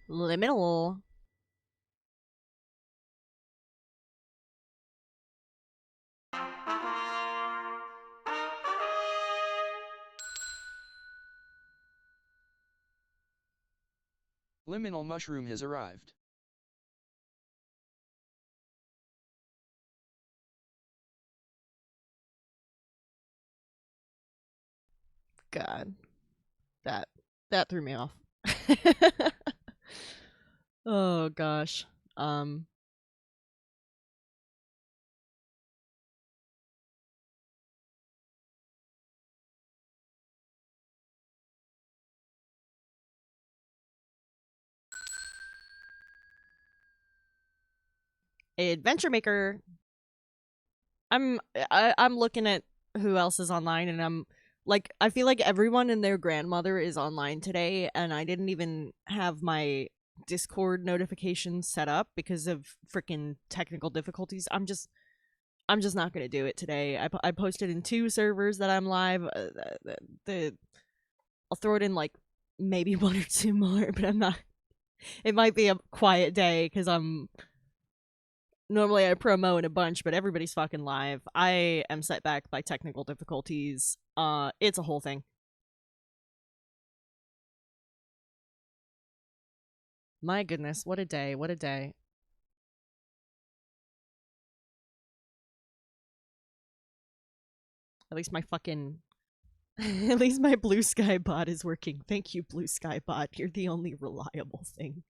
Liminal. Liminal mushroom has arrived. God, that that threw me off. Oh gosh. Um. Adventure Maker. I'm looking at who else is online, and I'm like, I feel like everyone and their grandmother is online today, and I didn't even have my Discord notifications set up because of freaking technical difficulties. I'm just not gonna do it today. I posted in two servers that I'm live. The I'll throw it in like maybe one or two more, but I'm not. It might be a quiet day because I'm normally I promo in a bunch, but everybody's fucking live. I am set back by technical difficulties. It's a whole thing. My goodness, what a day! What a day! At least my fucking at least my blue sky bot is working. Thank you, blue sky bot. You're the only reliable thing.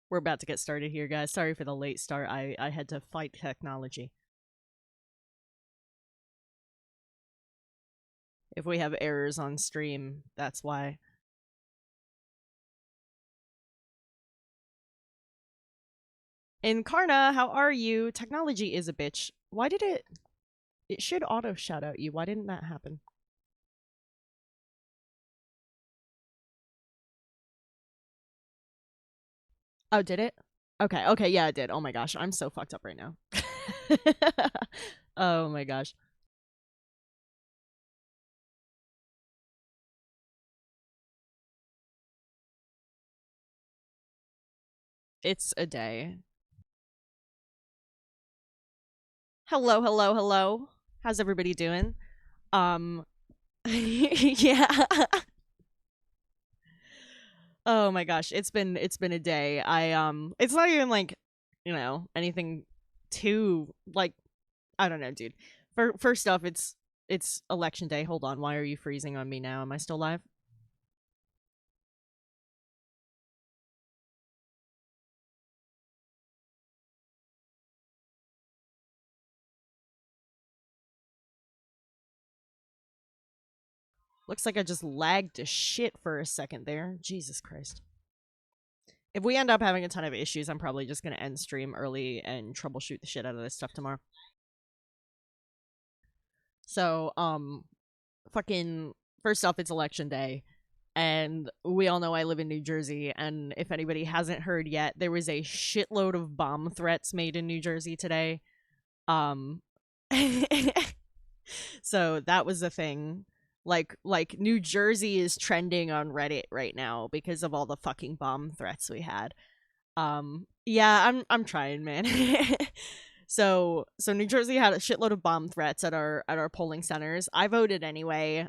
We're about to get started here, guys. Sorry for the late start. I had to fight technology. If we have errors on stream, that's why. Incarna, how are you? Technology is a bitch. Why did it... It should auto shout out you. Why didn't that happen? Oh, did it? Okay, okay, yeah, it did. Oh my gosh, I'm so fucked up right now. Oh my gosh. It's a day. Hello, hello, hello. How's everybody doing? Um, yeah. Oh my gosh, it's been a day. It's not even like, anything too like I don't know, dude. First off, it's election day. Hold on, why are you freezing on me now? Am I still live? Looks like I just lagged to shit for a second there. Jesus Christ. If we end up having a ton of issues, I'm probably just gonna end stream early and troubleshoot the shit out of this stuff tomorrow. So, fucking first off, it's election day. And we all know I live in New Jersey, and if anybody hasn't heard yet, there was a shitload of bomb threats made in New Jersey today. Um so that was a thing. Like New Jersey is trending on Reddit right now because of all the fucking bomb threats we had. Yeah, I'm trying, man. So New Jersey had a shitload of bomb threats at our polling centers. I voted anyway.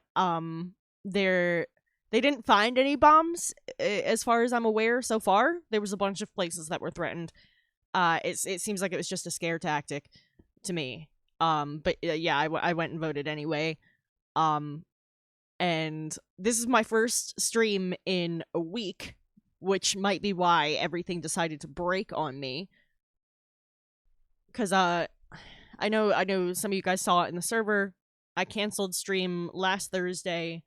There they didn't find any bombs as far as I'm aware so far. There was a bunch of places that were threatened. It seems like it was just a scare tactic to me. But yeah, I went and voted anyway. Um, and this is my first stream in a week, which might be why everything decided to break on me. Cause I know some of you guys saw it in the server. I canceled stream last Thursday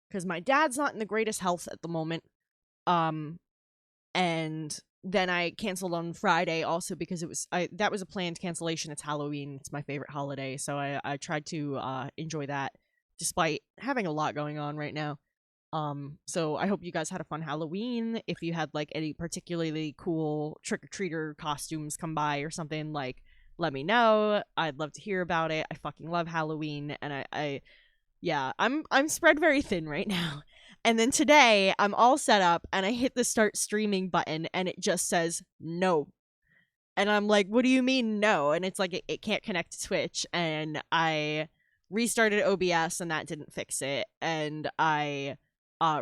because my dad's not in the greatest health at the moment. Um, and then I canceled on Friday also because that was a planned cancellation. It's Halloween. It's my favorite holiday, so I tried to enjoy that despite having a lot going on right now. So I hope you guys had a fun Halloween. If you had like any particularly cool trick or treater costumes come by or something, like let me know. I'd love to hear about it. I fucking love Halloween, and yeah, I'm spread very thin right now. And then today, I'm all set up, and I hit the start streaming button, and it just says no. And I'm like, what do you mean no? And it's like it can't connect to Twitch. And I restarted OBS, and that didn't fix it. And I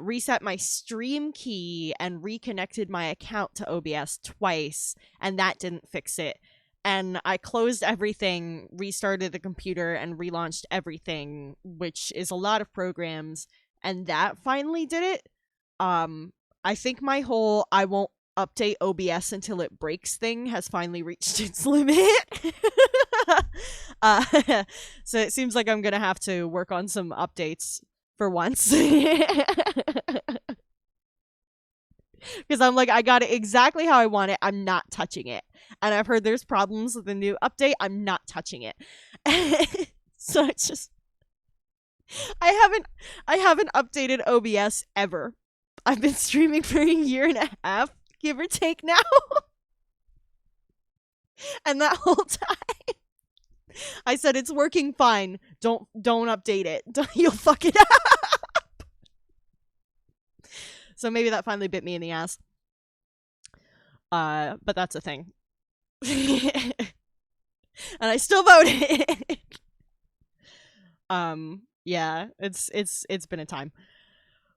reset my stream key and reconnected my account to OBS twice, and that didn't fix it. And I closed everything, restarted the computer, and relaunched everything, which is a lot of programs, and that finally did it. I think my whole I won't update OBS until it breaks thing has finally reached its limit. uh, so it seems like I'm gonna have to work on some updates for once. Because I'm like, I got it exactly how I want it. I'm not touching it. And I've heard there's problems with the new update. I'm not touching it. So it's just I haven't updated OBS ever. I've been streaming for a year and a half, give or take now. And that whole time I said it's working fine. Don't update it. You'll fuck it up. So maybe that finally bit me in the ass. But that's a thing. And I still voted. Yeah, it's been a time.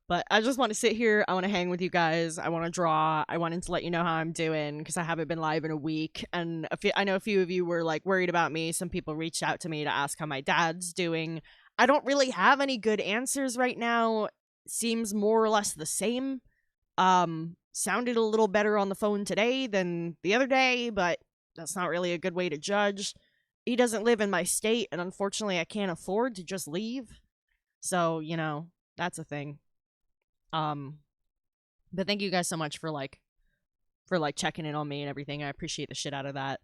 But I just want to sit here. I want to hang with you guys. I want to draw. I wanted to let you know how I'm doing because I haven't been live in a week. And I know a few of you were like worried about me. Some people reached out to me to ask how my dad's doing. I don't really have any good answers right now. Seems more or less the same. Sounded a little better on the phone today than the other day, but that's not really a good way to judge. He doesn't live in my state, and unfortunately I can't afford to just leave. So, that's a thing. But thank you guys so much for checking in on me and everything. I appreciate the shit out of that.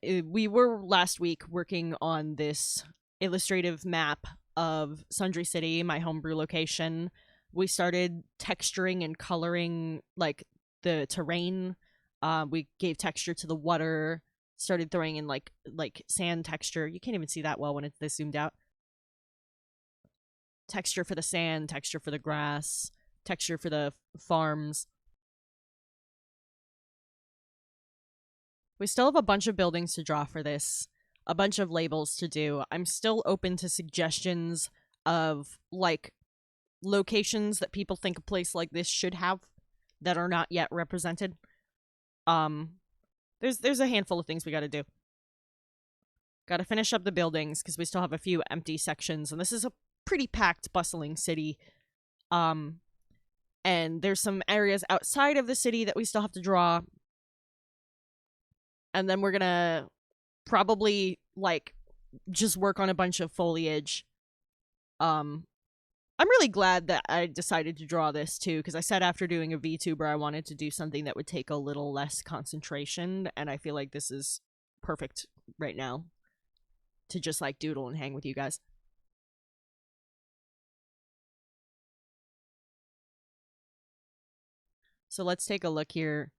We were last week working on this illustrative map of Sundry City, my homebrew location. We started texturing and coloring like the terrain. We gave texture to the water. Started throwing in like sand texture. You can't even see that well when it's this zoomed out. Texture for the sand, texture for the grass, texture for the farms. We still have a bunch of buildings to draw for this, a bunch of labels to do. I'm still open to suggestions of like locations that people think a place like this should have that are not yet represented. There's a handful of things we got to do. Got to finish up the buildings because we still have a few empty sections, and this is a pretty packed, bustling city. And there's some areas outside of the city that we still have to draw. And then we're gonna probably like just work on a bunch of foliage. I'm really glad that I decided to draw this too, because I said after doing a VTuber I wanted to do something that would take a little less concentration, and I feel like this is perfect right now to just like doodle and hang with you guys. So let's take a look here.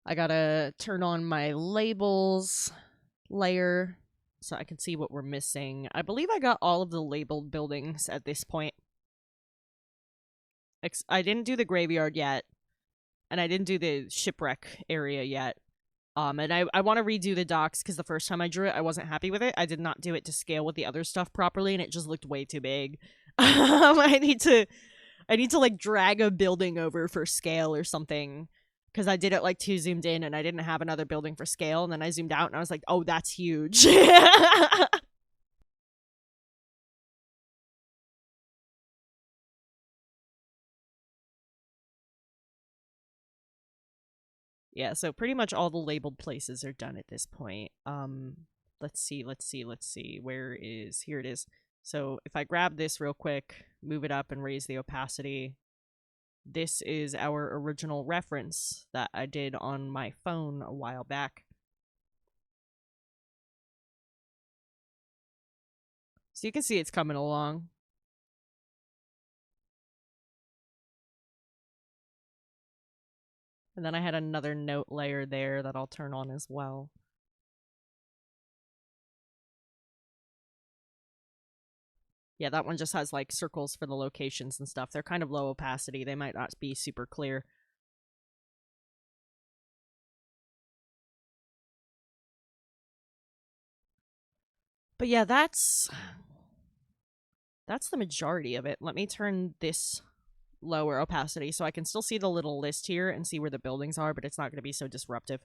I gotta turn on my labels layer so I can see what we're missing. I believe I got all of the labeled buildings at this point. I didn't do the graveyard yet, and I didn't do the shipwreck area yet. And I want to redo the docks because the first time I drew it, I wasn't happy with it. I did not do it to scale with the other stuff properly, and it just looked way too big. I need to like drag a building over for scale or something, because I did it like too zoomed in and I didn't have another building for scale, and then I zoomed out and I was like, oh, that's huge. Yeah, so pretty much all the labeled places are done at this point. Let's see. Here it is. So if I grab this real quick, move it up and raise the opacity, this is our original reference that I did on my phone a while back. So you can see it's coming along. And then I had another note layer there that I'll turn on as well. Yeah, that one just has like circles for the locations and stuff. They're kind of low opacity. They might not be super clear. But yeah, that's the majority of it. Let me turn this lower opacity so I can still see the little list here and see where the buildings are, but it's not going to be so disruptive.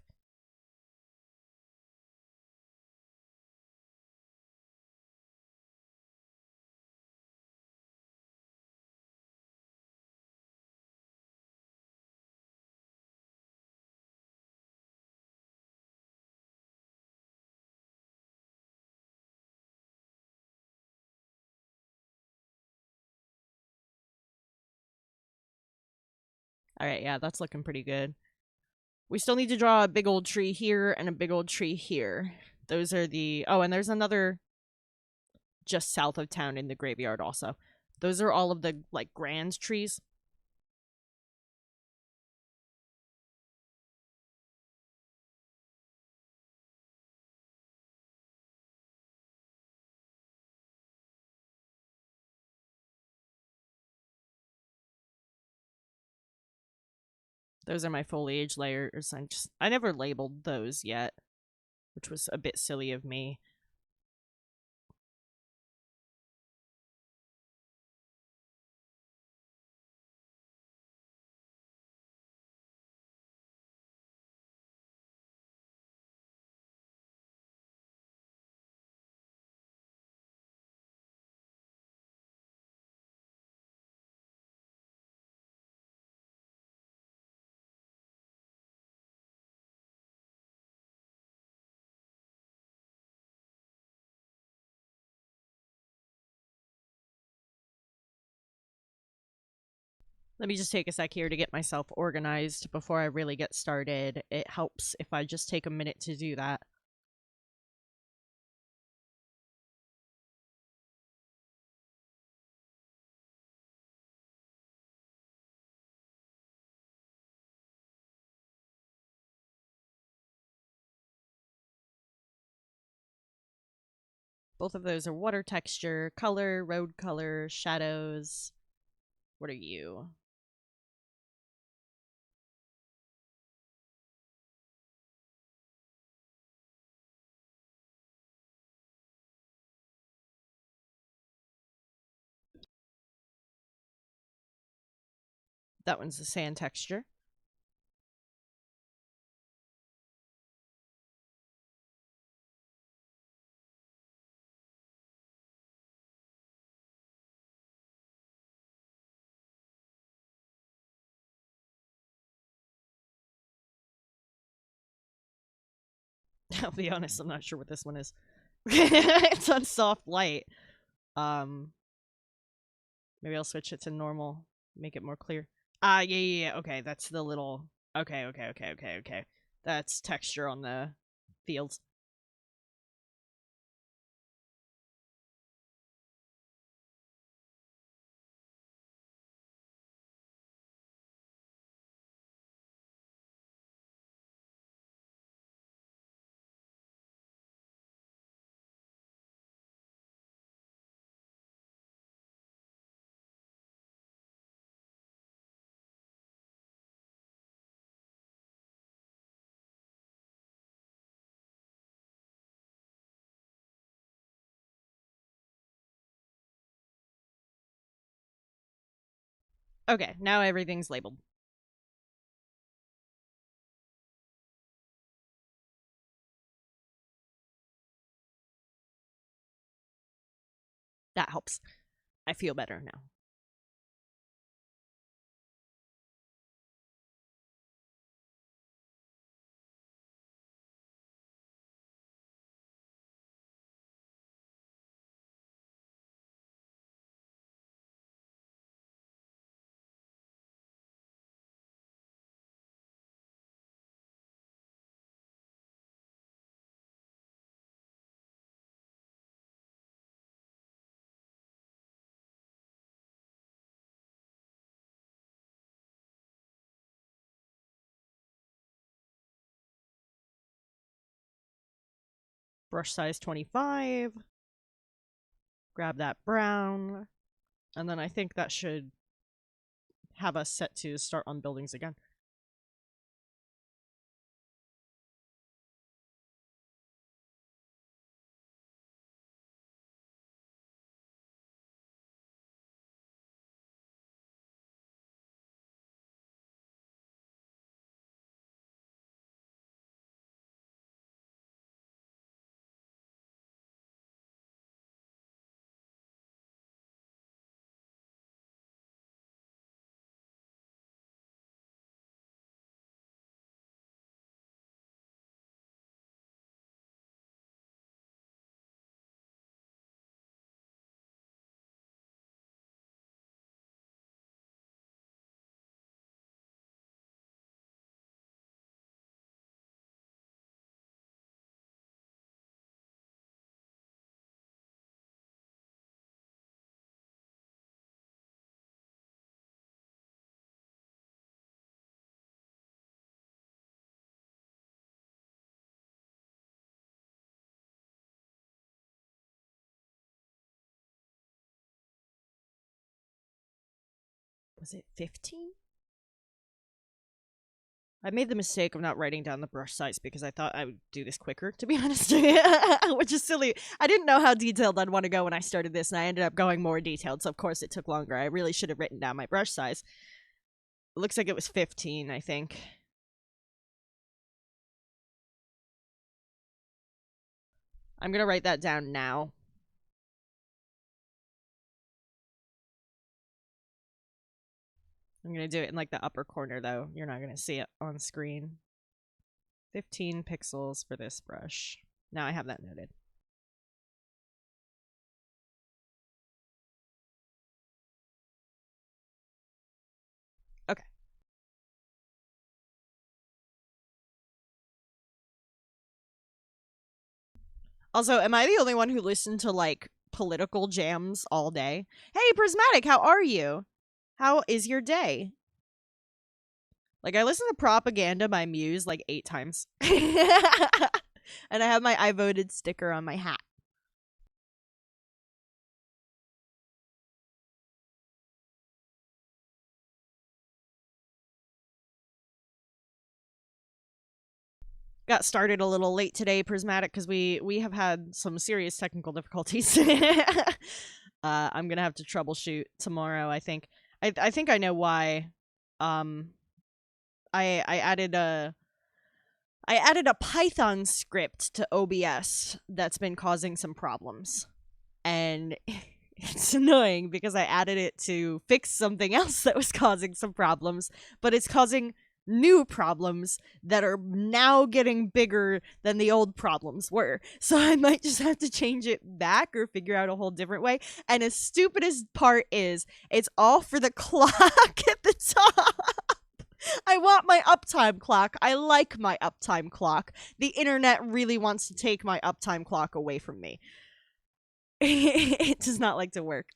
All right, yeah, that's looking pretty good. We still need to draw a big old tree here and a big old tree here. Those are the... Oh, and there's another just south of town in the graveyard also. Those are all of the, like, grand trees. Those are my foliage layers. I never labeled those yet, which was a bit silly of me. Let me just take a sec here to get myself organized before I really get started. It helps if I just take a minute to do that. Both of those are water texture, color, road color, shadows. What are you? That one's the sand texture. I'll be honest, I'm not sure what this one is. It's on soft light. Um, Maybe I'll switch it to normal, make it more clear. Ah, yeah. Okay, that's the little. Okay. That's texture on the fields. Okay, now everything's labeled. That helps. I feel better now. Brush size 25. Grab that brown. And then I think that should have us set to start on buildings again. Was it 15? I made the mistake of not writing down the brush size because I thought I would do this quicker, to be honest. Which is silly. I didn't know how detailed I'd want to go when I started this, and I ended up going more detailed, so of course it took longer. I really should have written down my brush size. It looks like it was 15, I think. I'm gonna write that down now. I'm gonna do it in like the upper corner though. You're not gonna see it on screen. 15 pixels for this brush. Now I have that noted. Okay. Also, am I the only one who listened to like political jams all day? Hey, Prismatic, how are you? How is your day? Like, I listened to Propaganda by Muse like 8 times. And I have my I voted sticker on my hat. Got started a little late today, Prismatic, because we have had some serious technical difficulties. I'm gonna have to troubleshoot tomorrow. I think. I think I know why. Um, I added a Python script to OBS that's been causing some problems, and it's annoying because I added it to fix something else that was causing some problems, but it's causing new problems that are now getting bigger than the old problems were. So I might just have to change it back or figure out a whole different way. And as stupid as part is, it's all for the clock at the top. I want my uptime clock. I like my uptime clock. The internet really wants to take my uptime clock away from me. It does not like to work.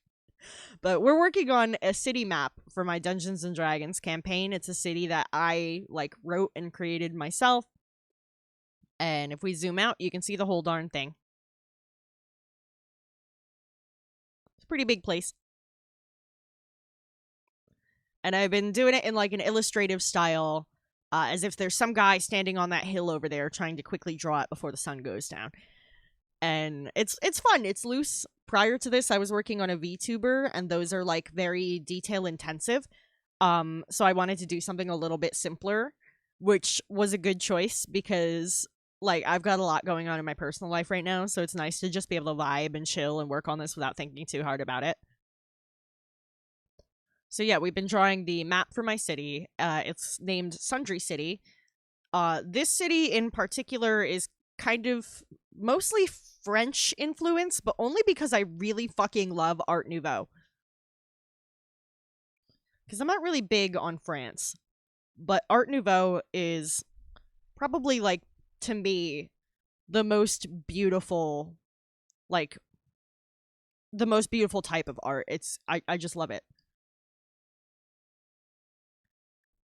But we're working on a city map for my Dungeons and Dragons campaign. It's a city that I like wrote and created myself. And if we zoom out, you can see the whole darn thing. It's a pretty big place. And I've been doing it in like an illustrative style, as if there's some guy standing on that hill over there trying to quickly draw it before the sun goes down. And it's fun. It's loose. Prior to this, I was working on a VTuber, and those are like very detail intensive. So I wanted to do something a little bit simpler, which was a good choice because like I've got a lot going on in my personal life right now, so it's nice to just be able to vibe and chill and work on this without thinking too hard about it. So yeah, we've been drawing the map for my city. It's named Sundry City. This city in particular is kind of mostly French influence, but only because I really fucking love Art Nouveau. Because I'm not really big on France, but Art Nouveau is probably like, to me, the most beautiful, like the most beautiful type of art. I just love it.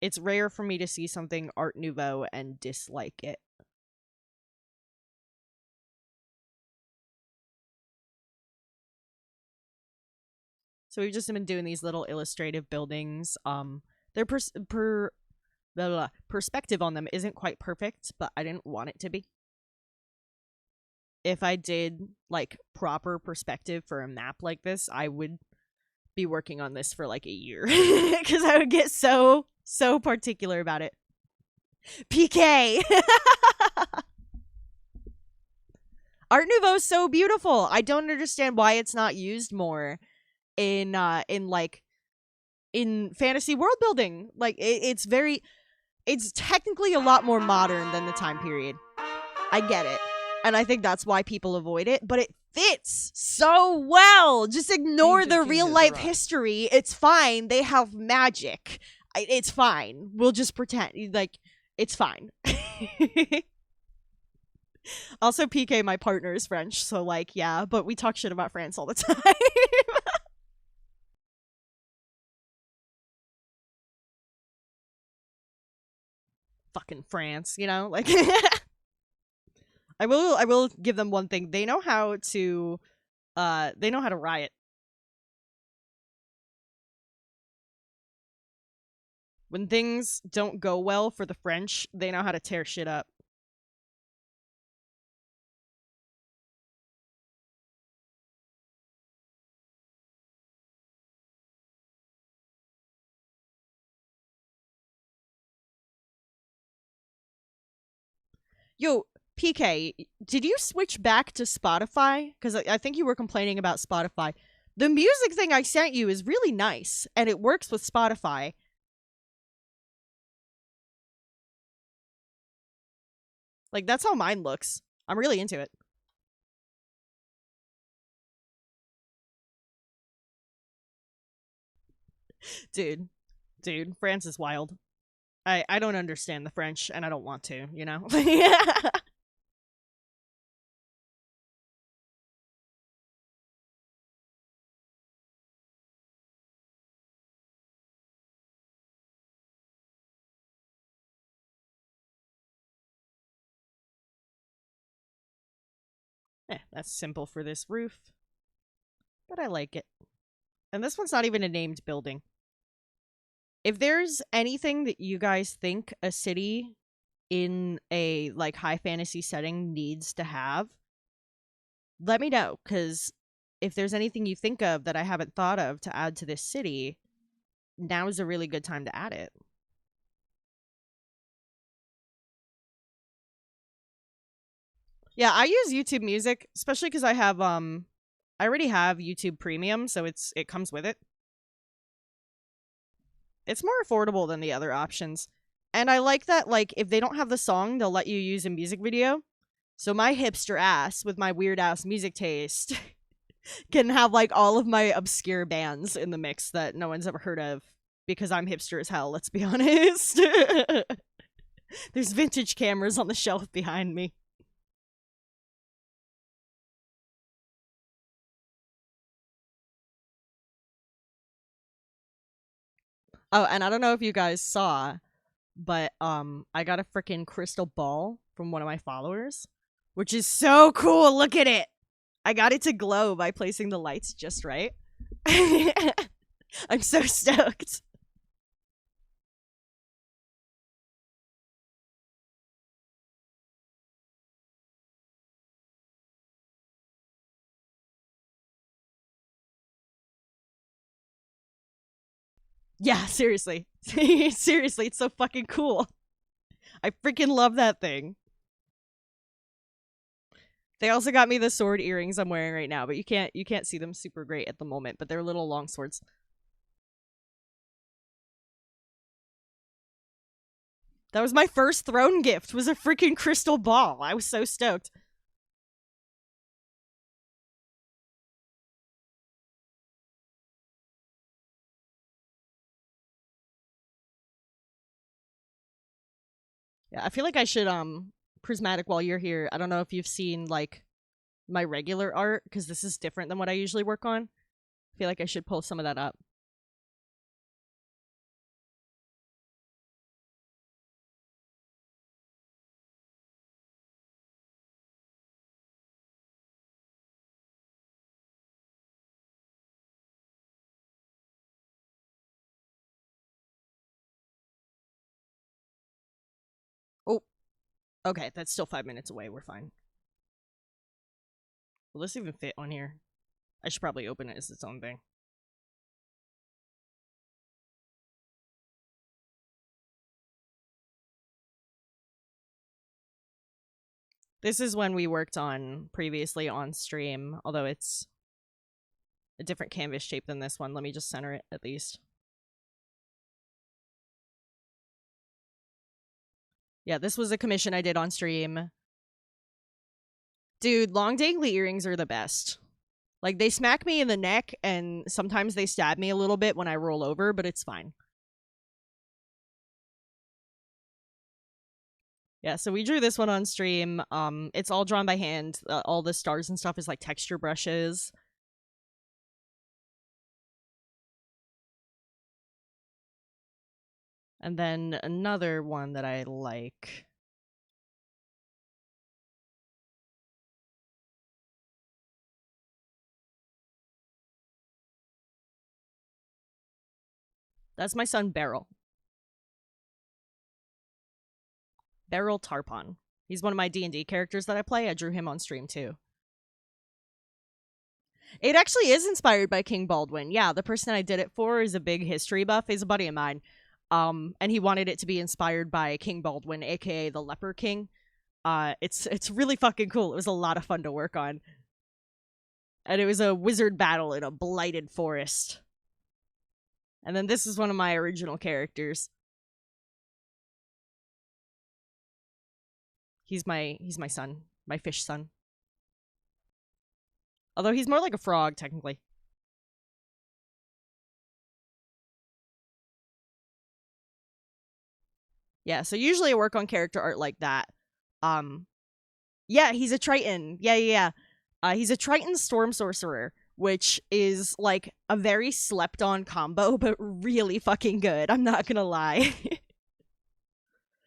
It's rare for me to see something Art Nouveau and dislike it. So we've just been doing these little illustrative buildings. Their blah, blah, blah, perspective on them isn't quite perfect, but I didn't want it to be. If I did like proper perspective for a map like this, I would be working on this for like a year because I would get so particular about it. PK. Art Nouveau is so beautiful. I don't understand why it's not used more in like in fantasy world building. Like it's technically a lot more modern than the time period. I get it. And I think that's why people avoid it, but it fits so well. Just ignore Painted the King real has life arrived. history. It's fine. They have magic. It's fine. We'll just pretend like it's fine. Also, PK, my partner, is French, so like, yeah, but we talk shit about France all the time. Fucking France, you know? Like I will give them one thing. They know how to riot. When things don't go well for the French, they know how to tear shit up. Yo, PK, did you switch back to Spotify? Because I think you were complaining about Spotify. The music thing I sent you is really nice, and it works with Spotify. Like, that's how mine looks. I'm really into it. Dude, France is wild. I don't understand the French, and I don't want to, you know? That's simple for this roof, but I like it. And this one's not even a named building. If there's anything that you guys think a city in a like high fantasy setting needs to have, let me know, because if there's anything you think of that I haven't thought of to add to this city, now is a really good time to add it. Yeah, I use YouTube Music, especially because I already have YouTube Premium, so it comes with it. It's more affordable than the other options. And I like that, like, if they don't have the song, they'll let you use a music video. So my hipster ass with my weird ass music taste can have like all of my obscure bands in the mix that no one's ever heard of because I'm hipster as hell, let's be honest. There's vintage cameras on the shelf behind me. Oh, and I don't know if you guys saw, but I got a freaking crystal ball from one of my followers, which is so cool. Look at it. I got it to glow by placing the lights just right. I'm so stoked. Yeah, seriously. Seriously, it's so fucking cool. I freaking love that thing. They also got me the sword earrings I'm wearing right now, but you can't see them super great at the moment, but they're little long swords. That was my first throne gift, was a freaking crystal ball. I was so stoked. Yeah, I feel like I should prismatic while you're here. I don't know if you've seen like my regular art because this is different than what I usually work on. I feel like I should pull some of that up. Okay, that's still 5 minutes away. We're fine. Will this even fit on here? I should probably open it as its own thing. This is when we worked on previously on stream, although it's a different canvas shape than this one. Let me just center it at least. Yeah, this was a commission I did on stream. Dude, long dangly earrings are the best. Like, they smack me in the neck, and sometimes they stab me a little bit when I roll over, but it's fine. Yeah, so we drew this one on stream. It's all drawn by hand. All the stars and stuff is like texture brushes. And then another one that I like. That's my son Beryl. Beryl Tarpon. He's one of my D&D characters that I play. I drew him on stream too. It actually is inspired by King Baldwin. Yeah, the person I did it for is a big history buff. He's a buddy of mine. And he wanted it to be inspired by King Baldwin, aka the Leper King. It's really fucking cool. It was a lot of fun to work on. And it was a wizard battle in a blighted forest. And then this is one of my original characters. He's my son, my fish son. Although he's more like a frog, technically. Yeah, so usually I work on character art like that. Yeah, he's a Triton. Yeah. He's a Triton Storm Sorcerer, which is like a very slept on combo, but really fucking good. I'm not gonna lie.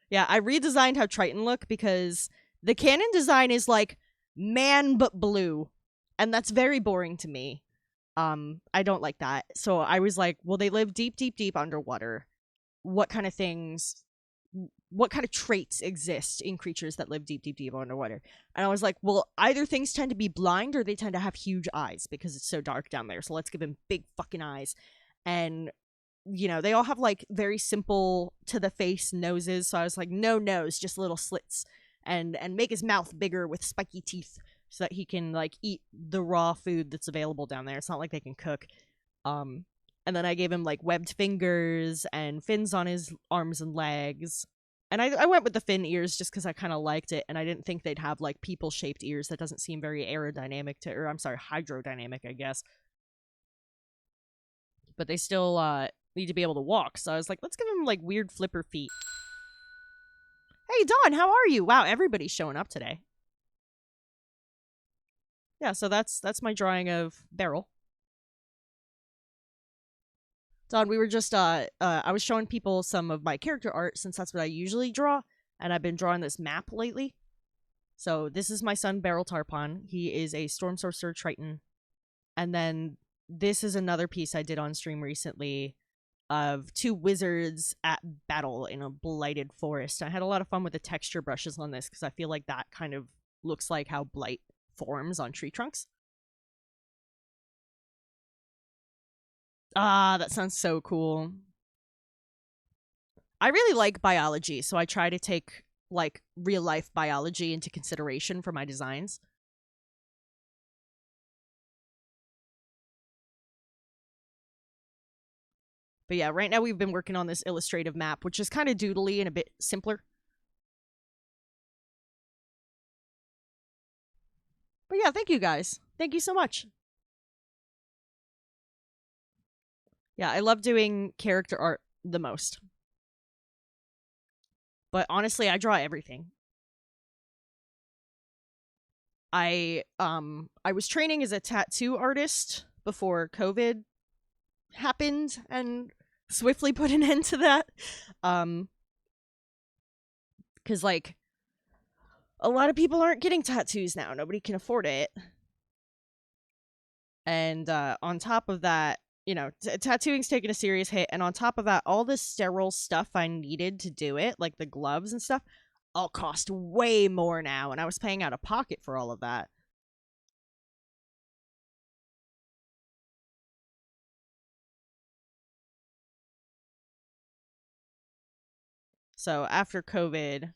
Yeah, I redesigned how Triton look because the canon design is like man but blue, and that's very boring to me. I don't like that. So I was like, well, they live deep, deep, deep underwater. What kind of things, what kind of traits exist in creatures that live deep, deep, deep underwater? And I was like, well, either things tend to be blind or they tend to have huge eyes because it's so dark down there. So let's give them big fucking eyes. And you know, they all have like very simple to the face noses. So I was like, no nose, just little slits, and make his mouth bigger with spiky teeth so that he can like eat the raw food that's available down there. It's not like they can cook. And then I gave him like webbed fingers and fins on his arms and legs. And I went with the fin ears just because I kind of liked it, and I didn't think they'd have like people shaped ears. That doesn't seem very aerodynamic to, or I'm sorry, hydrodynamic, I guess. But they still need to be able to walk. So I was like, let's give him like weird flipper feet. Hey, Dawn, how are you? Wow, everybody's showing up today. Yeah, so that's my drawing of Beryl. Dawn, we were just I was showing people some of my character art since that's what I usually draw, and I've been drawing this map lately. So this is my son Beryl Tarpon. He is a Storm Sorcerer Triton. And then this is another piece I did on stream recently of two wizards at battle in a blighted forest. I had a lot of fun with the texture brushes on this because I feel like that kind of looks like how blight forms on tree trunks. Ah, that sounds so cool. I really like biology, so I try to take like real life biology into consideration for my designs. But yeah, right now we've been working on this illustrative map, which is kind of doodly and a bit simpler. But yeah, thank you guys. Thank you so much. Yeah, I love doing character art the most. But honestly, I draw everything. I was training as a tattoo artist before COVID happened and swiftly put an end to that. Cuz like a lot of people aren't getting tattoos now. Nobody can afford it. And on top of that, you know, tattooing's taking a serious hit, and on top of that, all the sterile stuff I needed to do it, like the gloves and stuff, all cost way more now, and I was paying out of pocket for all of that. So after COVID,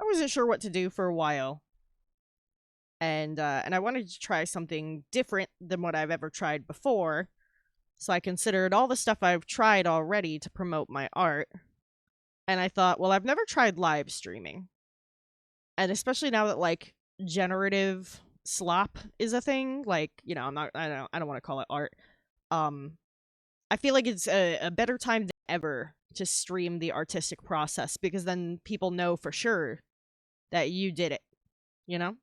I wasn't sure what to do for a while, and I wanted to try something different than what I've ever tried before. So I considered all the stuff I've tried already to promote my art, and I thought, well, I've never tried live streaming, and especially now that like generative slop is a thing, like I don't want to call it art. Um, I feel like it's a better time than ever to stream the artistic process because then people know for sure that you did it, you know?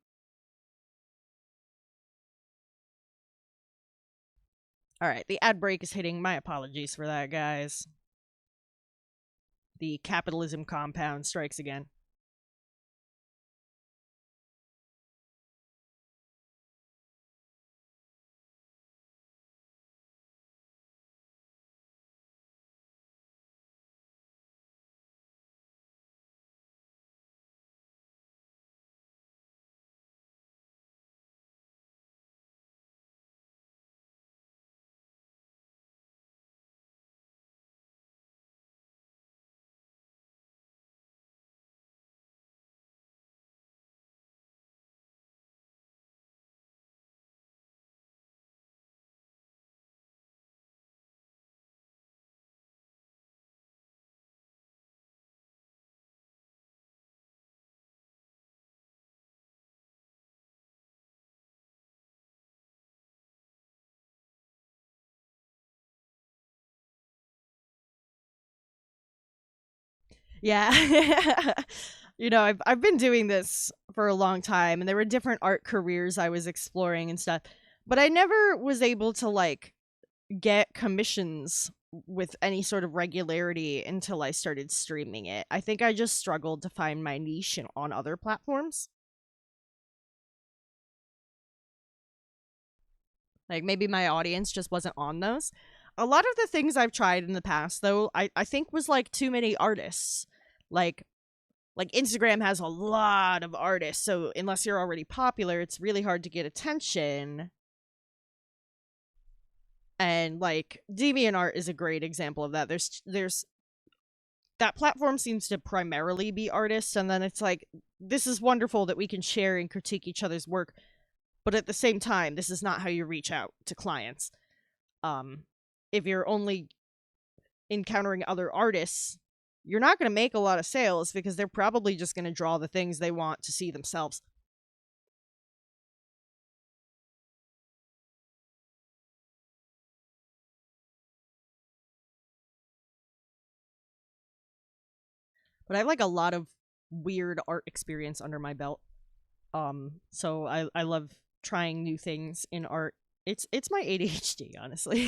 All right, the ad break is hitting. My apologies for that, guys. The capitalism compound strikes again. Yeah. I've been doing this for a long time and there were different art careers I was exploring and stuff. But I never was able to like get commissions with any sort of regularity until I started streaming it. I think I just struggled to find my niche on other platforms. Like maybe my audience just wasn't on those. A lot of the things I've tried in the past though, I think was like too many artists. Like Instagram has a lot of artists, so unless you're already popular, it's really hard to get attention. And like DeviantArt is a great example of that. There's that platform seems to primarily be artists, and then it's like this is wonderful that we can share and critique each other's work, but at the same time, this is not how you reach out to clients. Um, if you're only encountering other artists, you're not going to make a lot of sales because they're probably just going to draw the things they want to see themselves. But I have like a lot of weird art experience under my belt. So I love trying new things in art. It's my ADHD, honestly.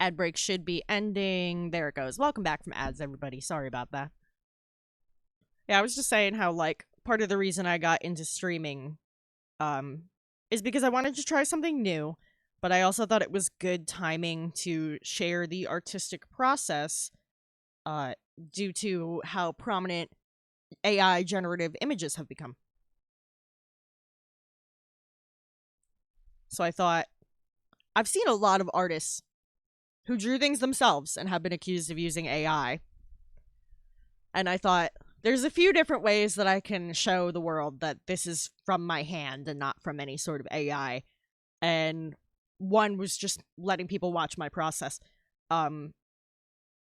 Ad break should be ending. There it goes. Welcome back from ads, everybody. Sorry about that. Yeah, I was just saying how like part of the reason I got into streaming um is because I wanted to try something new, but I also thought it was good timing to share the artistic process uh due to how prominent AI generative images have become. So I thought I've seen a lot of artists who drew things themselves and have been accused of using AI. And I thought there's a few different ways that I can show the world that this is from my hand and not from any sort of AI. And one was just letting people watch my process. Um,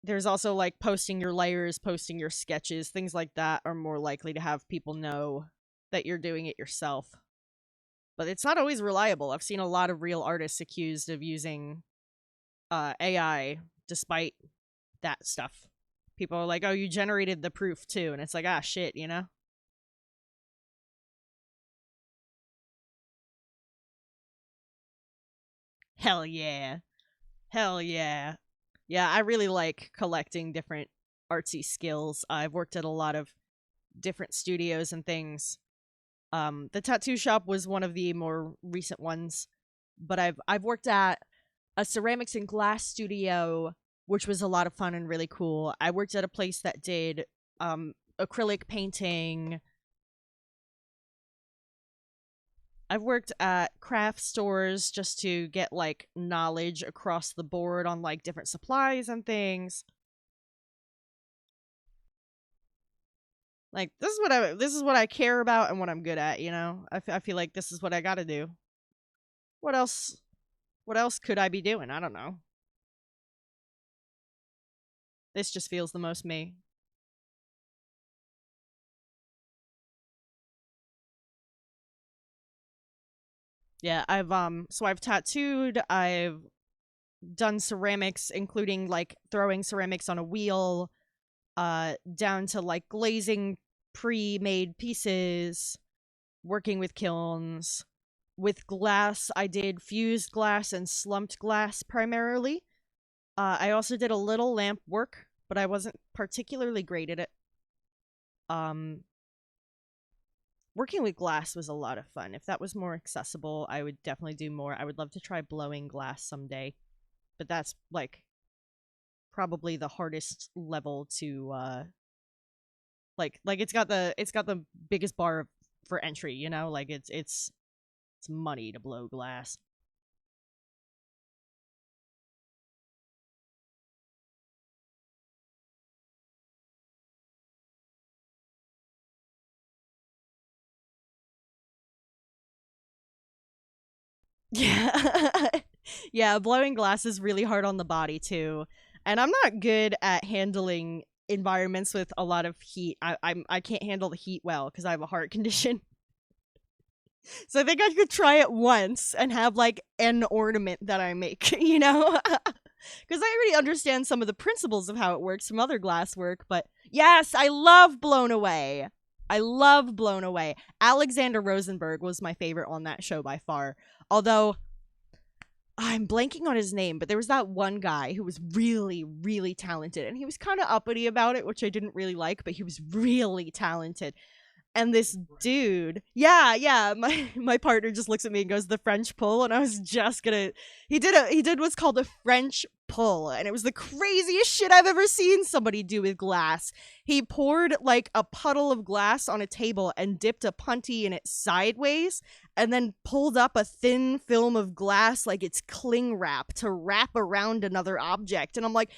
there's also like posting your layers, posting your sketches, things like that are more likely to have people know that you're doing it yourself. But it's not always reliable. I've seen a lot of real artists accused of using AI despite that stuff. People are like, "Oh, you generated the proof too," and it's like, "Ah, shit," you know. Hell yeah. Hell yeah. Yeah, I really like collecting different artsy skills. I've worked at a lot of different studios and things. The tattoo shop was one of the more recent ones, but I've worked at a ceramics and glass studio, which was a lot of fun and really cool. I worked at a place that did acrylic painting. I've worked at craft stores just to get like knowledge across the board on like different supplies and things. Like this is what I care about and what I'm good at, you know? I feel like this is what I got to do. What else what else could I be doing? I don't know. This just feels the most me. Yeah, I've tattooed, I've done ceramics including like throwing ceramics on a wheel, down to like glazing pre-made pieces, working with kilns. With glass, I did fused glass and slumped glass primarily. I also did a little lamp work, but I wasn't particularly great at it. Um, Working with glass was a lot of fun. If that was more accessible, I would definitely do more. I would love to try blowing glass someday, but that's like probably the hardest level to it's got the biggest bar for entry, you know? Like it's money to blow glass. Yeah. Yeah, blowing glass is really hard on the body too. And I'm not good at handling environments with a lot of heat. I can't handle the heat well because I have a heart condition. So I think I could try it once and have like an ornament that I make, you know? Because I already understand some of the principles of how it works from other glass work. But yes, I love Blown Away. I love Blown Away. Alexander Rosenberg was my favorite on that show by far. Although I'm blanking on his name, but there was that one guy who was really, really talented. And he was kind of uppity about it, which I didn't really like, but he was really talented. And this dude, yeah, my partner just looks at me and goes, the French pull. And I was just gonna, he did what's called a French pull. And it was the craziest shit I've ever seen somebody do with glass. He poured like a puddle of glass on a table and dipped a punty in it sideways and then pulled up a thin film of glass like it's cling wrap to wrap around another object. And I'm like,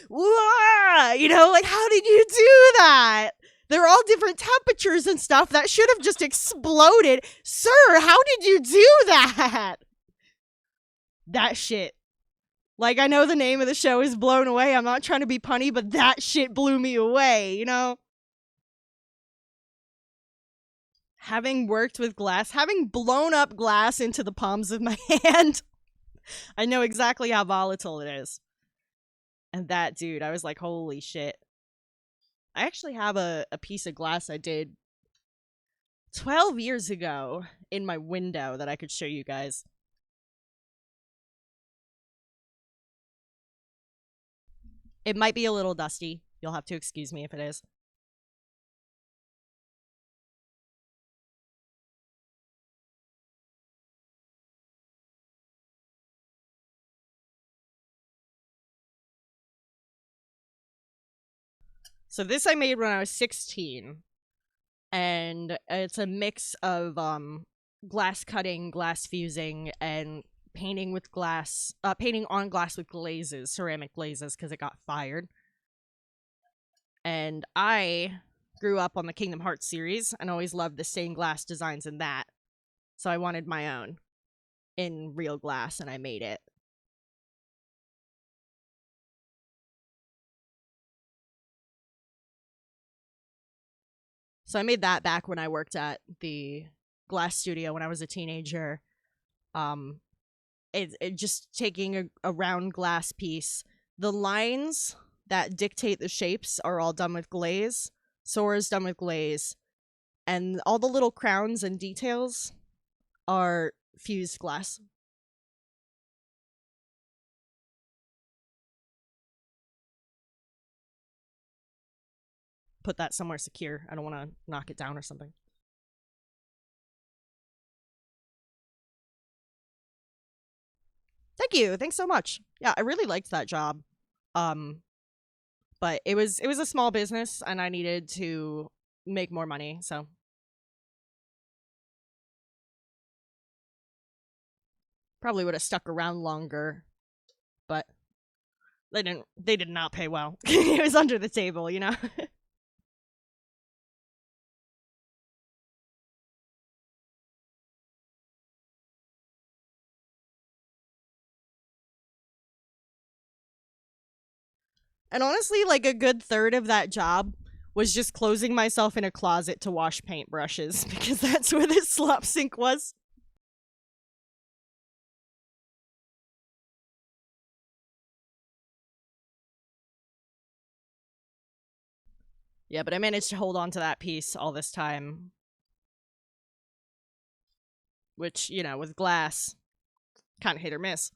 "Wah!" You know, like, how did you do that? They're all different temperatures and stuff. That should have just exploded. Sir, how did you do that? That shit. Like, I know the name of the show is Blown Away. I'm not trying to be punny, but that shit blew me away, you know? Having worked with glass, having blown up glass into the palms of my hand, I know exactly how volatile it is. And that dude, I was like, holy shit. I actually have a piece of glass I did 12 years ago in my window that I could show you guys. It might be a little dusty. You'll have to excuse me if it is. So this I made when I was 16, and it's a mix of glass cutting, glass fusing, and painting with glass, painting on glass with glazes, ceramic glazes, because it got fired. And I grew up on the Kingdom Hearts series and always loved the stained glass designs in that. So I wanted my own in real glass, and I made it. So I made that back when I worked at the glass studio when I was a teenager. Um, it just taking a round glass piece. The lines that dictate the shapes are all done with glaze. Sora's done with glaze, and all the little crowns and details are fused glass. put that somewhere secure. I don't want to knock it down or something. Thank you. Thanks so much. Yeah, I really liked that job. Um, but it was a small business and I needed to make more money, so probably would have stuck around longer, but they did not pay well. It was under the table, you know. And honestly, like a good third of that job was just closing myself in a closet to wash paintbrushes because that's where this slop sink was. Yeah, but I managed to hold on to that piece all this time, which, you know, with glass, kind of hit or miss.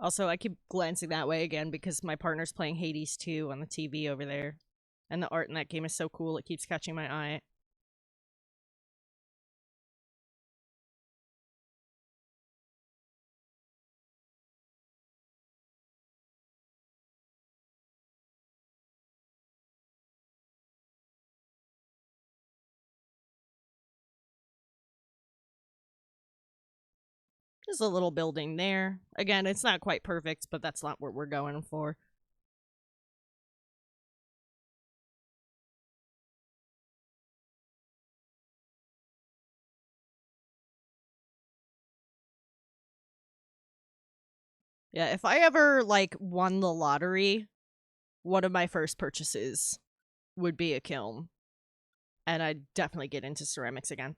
Also, I keep glancing that way again because my partner's playing Hades 2 on the TV over there. And the art in that game is so cool, it keeps catching my eye. There's a little building there. Again, it's not quite perfect, but that's not what we're going for. Yeah, if I ever, like, won the lottery, one of my first purchases would be a kiln. And I'd definitely get into ceramics again.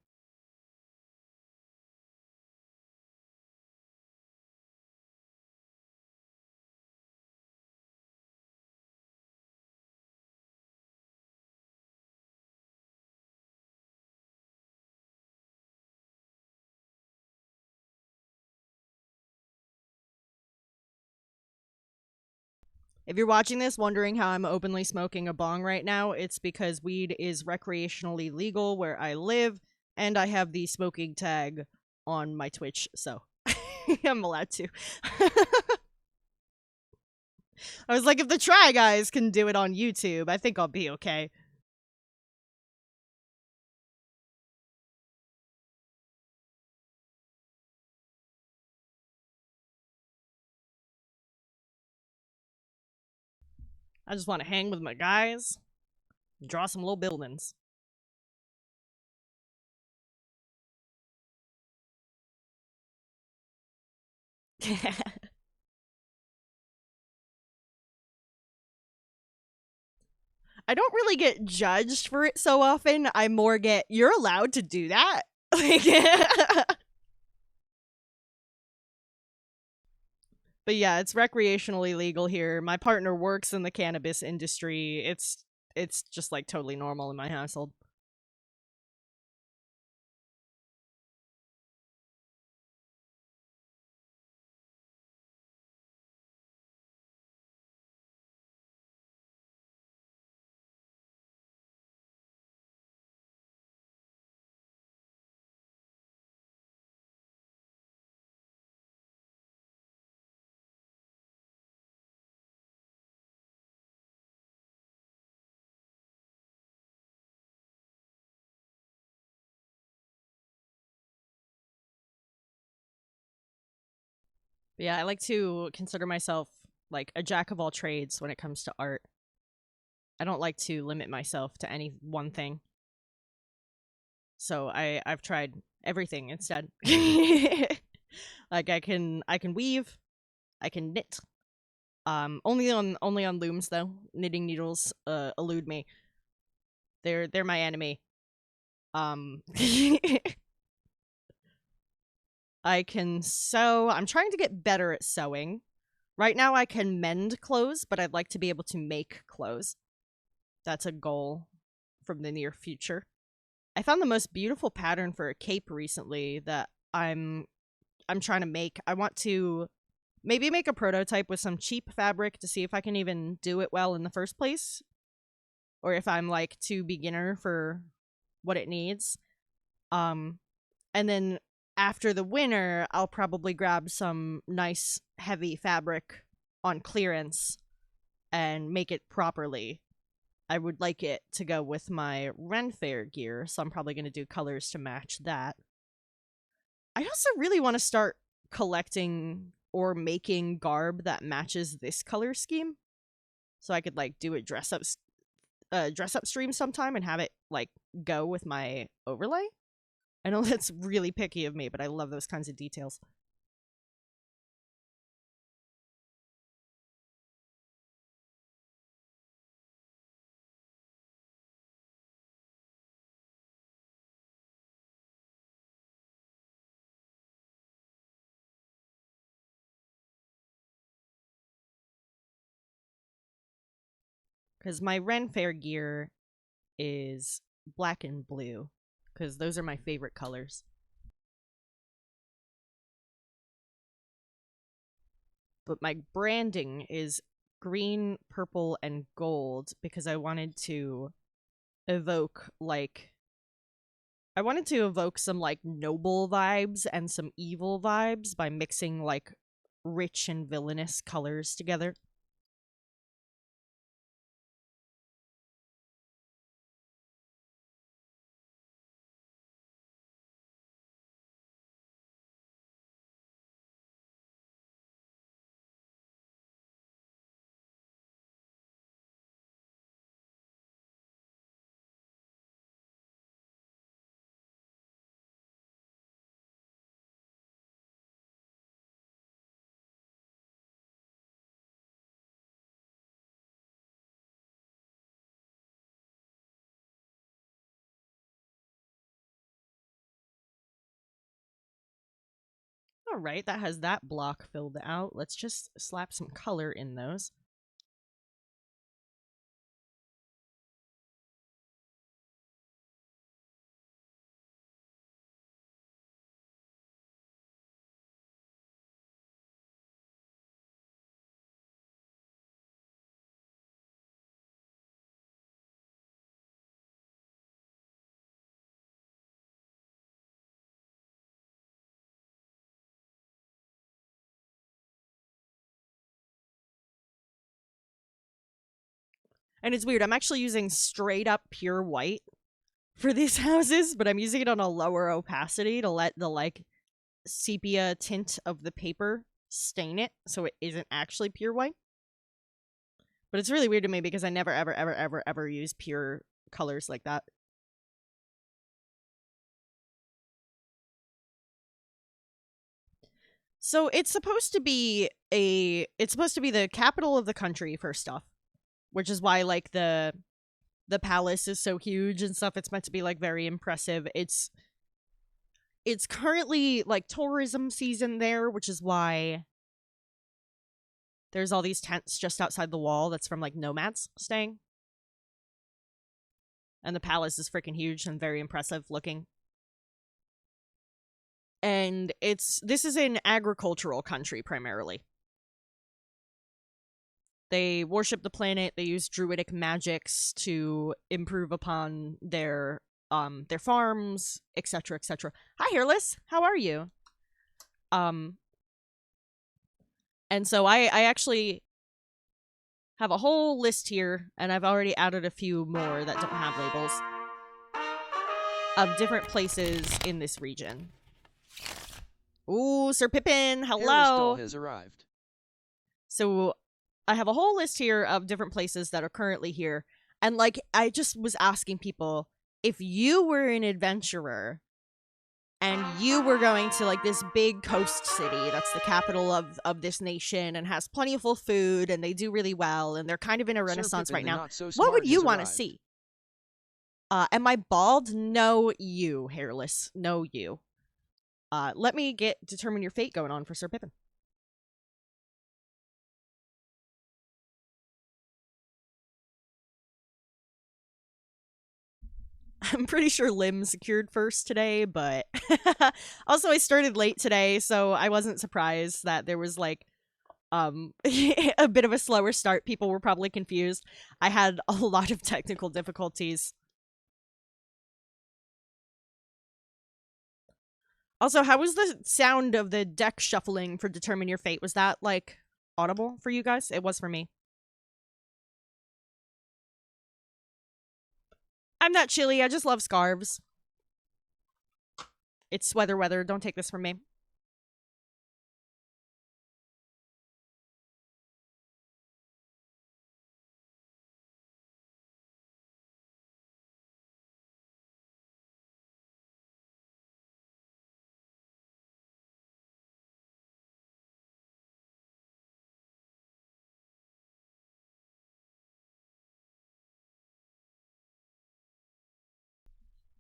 If you're watching this wondering how I'm openly smoking a bong right now, it's because weed is recreationally legal where I live, and I have the smoking tag on my Twitch, so I'm allowed to. I was like, if the Try Guys can do it on YouTube, I think I'll be okay. I just want to hang with my guys, draw some little buildings. I don't really get judged for it so often. I more get, you're allowed to do that. Like, but yeah, it's recreationally legal here. My partner works in the cannabis industry. It's just like totally normal in my household. But yeah, I like to consider myself like a jack of all trades when it comes to art. I don't like to limit myself to any one thing. So I've tried everything instead. Like I can weave, I can knit. Only on looms though. Knitting needles elude me. They're my enemy. I can sew. I'm trying to get better at sewing. Right now I can mend clothes, but I'd like to be able to make clothes. That's a goal from the near future. I found the most beautiful pattern for a cape recently that I'm trying to make. I want to maybe make a prototype with some cheap fabric to see if I can even do it well in the first place, or if I'm like too beginner for what it needs. Um and then after the winter, I'll probably grab some nice heavy fabric on clearance and make it properly. I would like it to go with my Ren Fair gear, so I'm probably going to do colors to match that. I also really want to start collecting or making garb that matches this color scheme, so I could like do a dress up stream sometime and have it like go with my overlay. I know that's really picky of me, but I love those kinds of details. Because my Ren Fair gear is black and blue, because those are my favorite colors. But my branding is green, purple, and gold because I wanted to evoke some like noble vibes and some evil vibes by mixing like rich and villainous colors together. All right, that has that block filled out. Let's just slap some color in those. And it's weird. I'm actually using straight up pure white for these houses, but I'm using it on a lower opacity to let the like sepia tint of the paper stain it so it isn't actually pure white. But it's really weird to me because I never ever ever ever ever use pure colors like that. So it's supposed to be the capital of the country first off, which is why like the palace is so huge and stuff. It's meant to be like very impressive. It's currently like tourism season there, which is why there's all these tents just outside the wall that's from like nomads staying. And the palace is freaking huge and very impressive looking. And this is an agricultural country primarily. They worship the planet, they use druidic magics to improve upon their farms, etc., etc. Hi Hairless, how are you? Um and so I actually have a whole list here, and I've already added a few more that don't have labels of different places in this region. Ooh, Sir Pippin, Hairless doll hello. has arrived. So I have a whole list here of different places that are currently here. And like I just was asking people, if you were an adventurer and you were going to like this big coast city that's the capital of this nation and has plentiful food and they do really well and they're kind of in a Sir renaissance Pippin right the now, not so what would smart you has want to arrived. see? Am I bald? No, you. Hairless. No, you. Let me get determine your fate going on for Sir Pippin. I'm pretty sure Lim secured first today, but also I started late today, so I wasn't surprised that there was like a bit of a slower start. People were probably confused. I had a lot of technical difficulties. Also, how was the sound of the deck shuffling for Determine Your Fate? Was that like audible for you guys? It was for me. I'm not chilly. I just love scarves. It's sweater weather. Don't take this from me.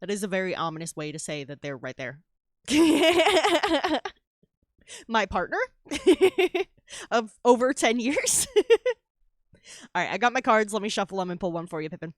That is a very ominous way to say that they're right there. My partner of over 10 years. All right, I got my cards. Let me shuffle them and pull one for you, Pippin.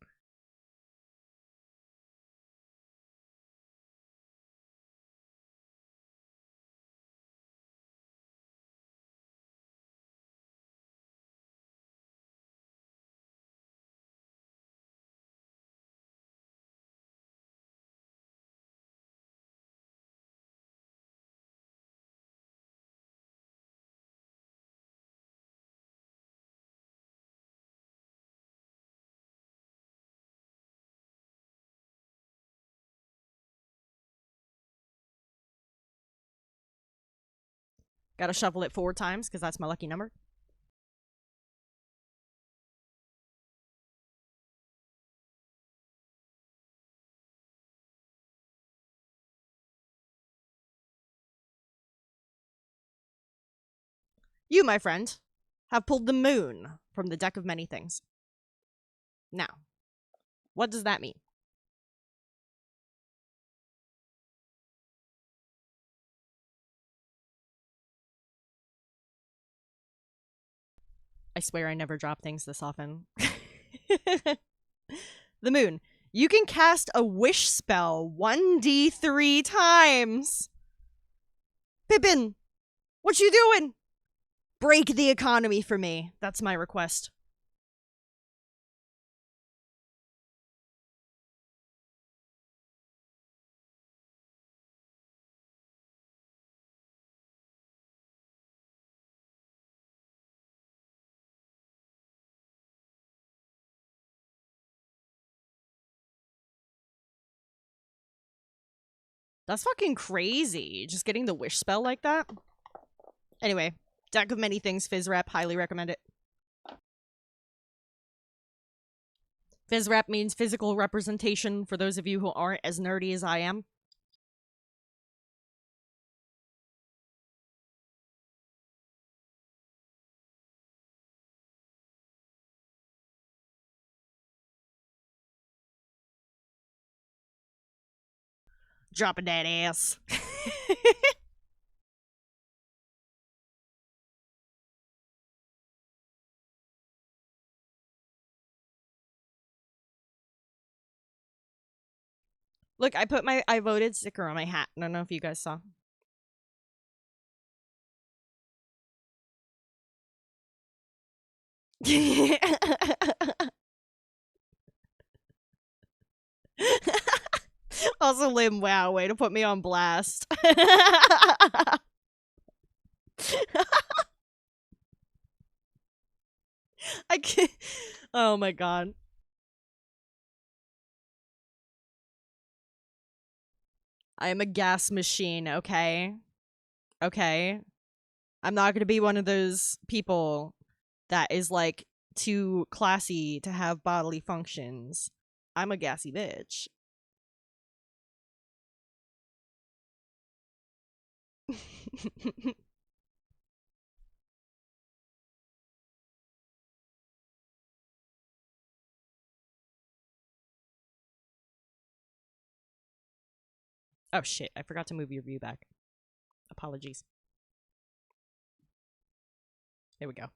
Gotta shuffle it 4 times because that's my lucky number. You, my friend, have pulled the moon from the deck of many things. Now, what does that mean? I swear I never drop things this often. The moon. You can cast a wish spell 1d3 times. Pippin, what you doing? Break the economy for me. That's my request. That's fucking crazy. Just getting the wish spell like that. Anyway, deck of many things, Fizz Rep. Highly recommend it. Fizz Rep means physical representation for those of you who aren't as nerdy as I am. Dropping that ass. Look, I voted sticker on my hat. I don't know if you guys saw. Also, Lim, wow, way to put me on blast. I can't. Oh my god. I am a gas machine, okay? Okay. I'm not gonna be one of those people that is like too classy to have bodily functions. I'm a gassy bitch. Oh shit, I forgot to move your view back. Apologies. There we go.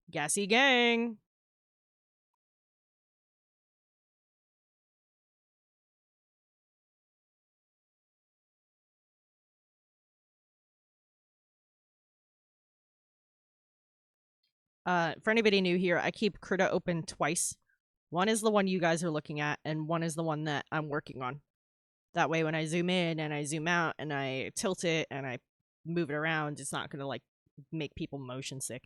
Gassy gang. For anybody new here, I keep Krita open twice. One is the one you guys are looking at, and one is the one that I'm working on. That way, when I zoom in and I zoom out and I tilt it and I move it around, it's not gonna like make people motion sick.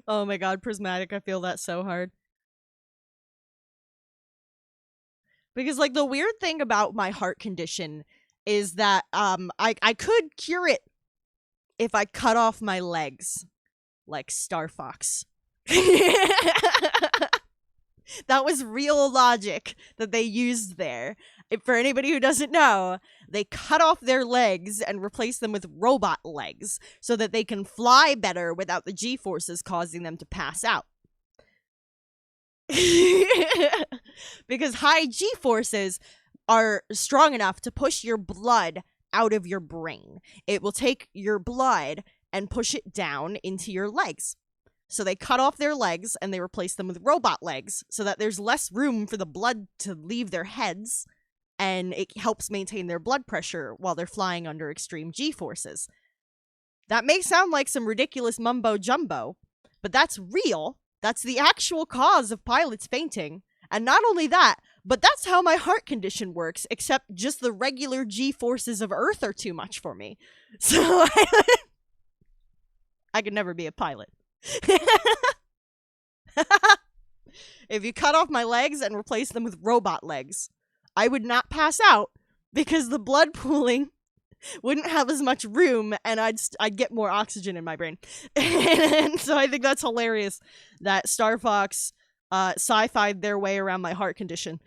Oh my god, prismatic, I feel that so hard. Because like the weird thing about my heart condition is that I could cure it if I cut off my legs like Star Fox. That was real logic that they used there. If, for anybody who doesn't know, they cut off their legs and replace them with robot legs so that they can fly better without the G forces causing them to pass out. Because high G forces are strong enough to push your blood out of your brain. It will take your blood and push it down into your legs. So they cut off their legs and they replace them with robot legs so that there's less room for the blood to leave their heads, and it helps maintain their blood pressure while they're flying under extreme G forces. That may sound like some ridiculous mumbo jumbo, but that's real. That's the actual cause of pilots fainting. And not only that, but that's how my heart condition works, except just the regular G forces of Earth are too much for me. So I could never be a pilot. If you cut off my legs and replace them with robot legs, I would not pass out because the blood pooling wouldn't have as much room and I'd get more oxygen in my brain. And so I think that's hilarious that Star Fox sci-fi'd their way around my heart condition.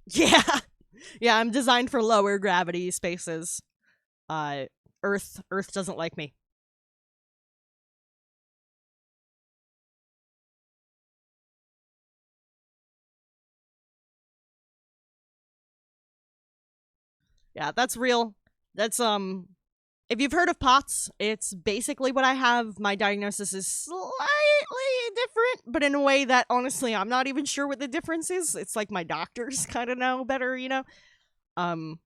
Yeah. Yeah, I'm designed for lower gravity spaces. Uh Earth doesn't like me. Yeah, that's real. That's if you've heard of POTS, it's basically what I have. My diagnosis is slightly different, but in a way that honestly I'm not even sure what the difference is. It's like my doctors kind of know better, you know. Um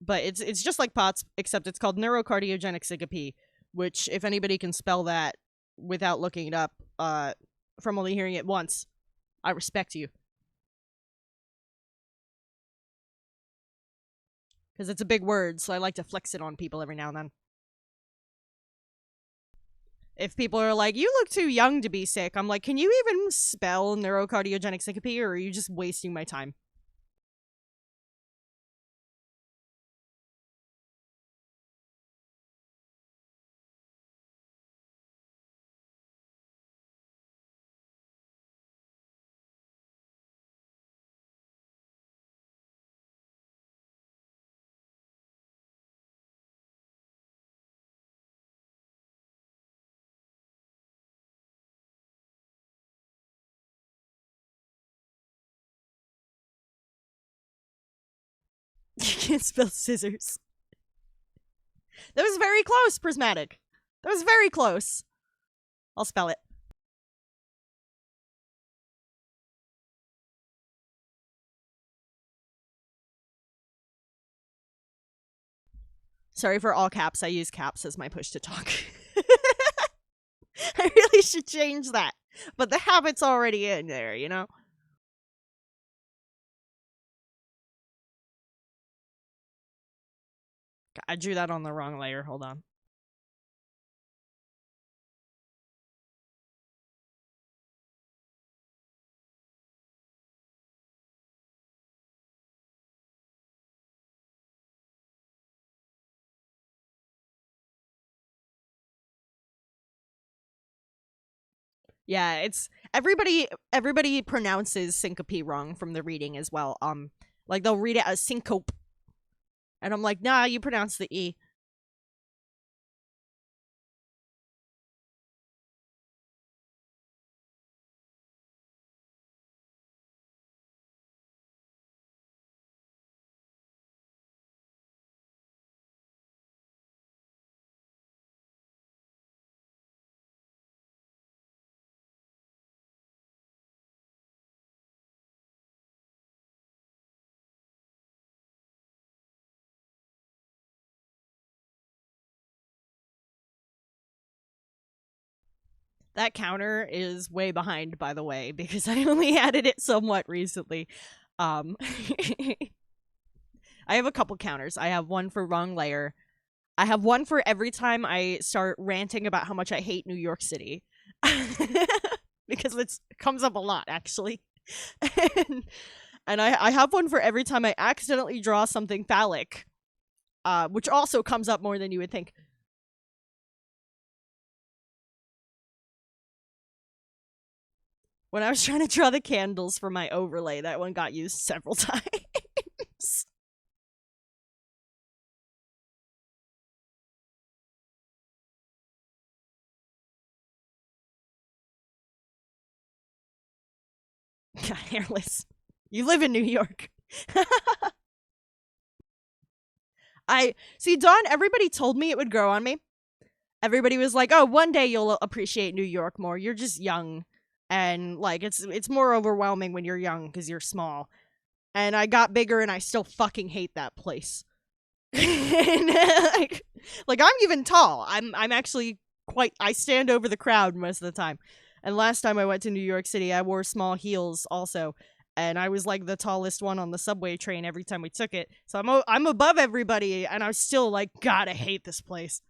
but it's just like POTS except it's called neurocardiogenic syncope, which if anybody can spell that without looking it up from only hearing it once, I respect you. Because it's a big word, so I like to flex it on people every now and then. If people are like, you look too young to be sick, I'm like, can you even spell neurocardiogenic syncope, or are you just wasting my time? You can't spell scissors. That was very close, Prismatic. That was very close. I'll spell it. Sorry for all caps. I use caps as my push to talk. I really should change that. But the habit's already in there, you know? I drew that on the wrong layer. Hold on. Yeah, it's everybody pronounces syncope wrong from the reading as well. Like they'll read it as syncope. And I'm like, nah, you pronounce the E. That counter is way behind, by the way, because I only added it somewhat recently. Um, I have a couple counters. I have one for wrong layer. I have one for every time I start ranting about how much I hate New York City. Because it comes up a lot, actually. and I have one for every time I accidentally draw something phallic, which also comes up more than you would think. When I was trying to draw the candles for my overlay, that one got used several times. God, hairless. You live in New York. I see, Dawn, everybody told me it would grow on me. Everybody was like, "Oh, one day you'll appreciate New York more. You're just young." And like it's more overwhelming when you're young because you're small. And I got bigger and I still fucking hate that place. And, like I'm even tall. I'm actually quite I stand over the crowd most of the time. And last time I went to New York City, I wore small heels also. And I was like the tallest one on the subway train every time we took it. So I'm above everybody and I'm still like, God, I hate this place.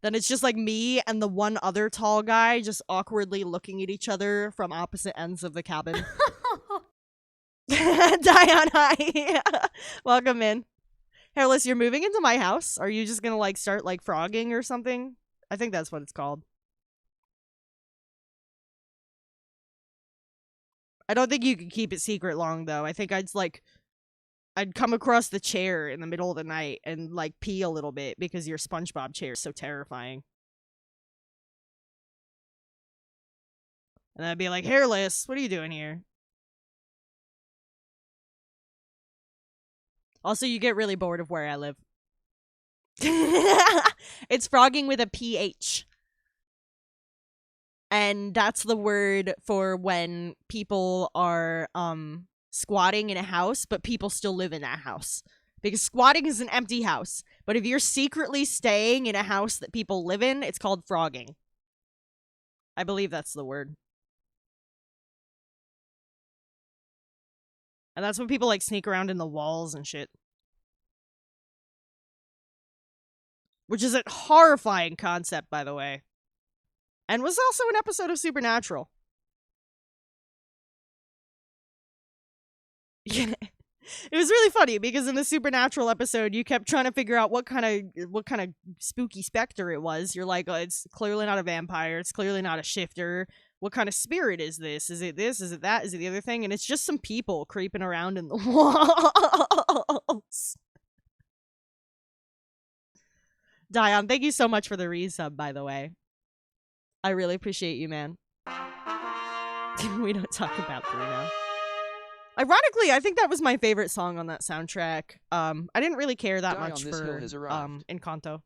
Then it's just like me and the one other tall guy just awkwardly looking at each other from opposite ends of the cabin. Dion, hi. Welcome in. Hairless, you're moving into my house. Are you just gonna like start like frogging or something? I think that's what it's called. I don't think you could keep it secret long though. I think I'd come across the chair in the middle of the night and like pee a little bit because your SpongeBob chair is so terrifying. And I'd be like, Hairless, what are you doing here? Also, you get really bored of where I live. It's frogging with a PH. And that's the word for when people are squatting in a house, but people still live in that house. Because squatting is an empty house. But if you're secretly staying in a house that people live in, it's called frogging. I believe that's the word. And that's when people like sneak around in the walls and shit. Which is a horrifying concept, by the way. And was also an episode of Supernatural. Yeah. It was really funny because in the Supernatural episode, you kept trying to figure out what kind of spooky specter it was. You're like, oh, it's clearly not a vampire. It's clearly not a shifter. What kind of spirit is this? Is it this? Is it that? Is it the other thing? And it's just some people creeping around in the walls. Dion, thank you so much for the resub, by the way. I really appreciate you, man. We don't talk about Bruno. Ironically, I think that was my favorite song on that soundtrack. I didn't really care that Die much on this hill for has arrived. Encanto.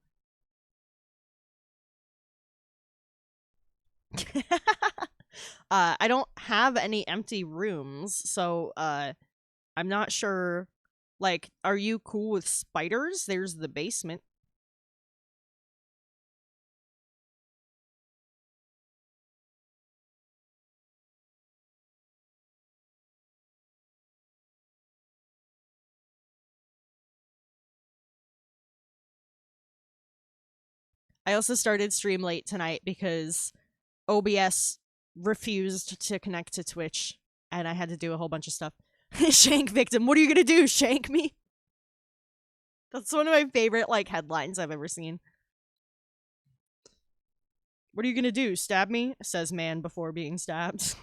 I don't have any empty rooms, so I'm not sure. Like, are you cool with spiders? There's the basement. I also started stream late tonight because OBS refused to connect to Twitch, and I had to do a whole bunch of stuff. Shank victim. What are you gonna do? Shank me? That's one of my favorite like headlines I've ever seen. What are you gonna do? Stab me? Says man before being stabbed.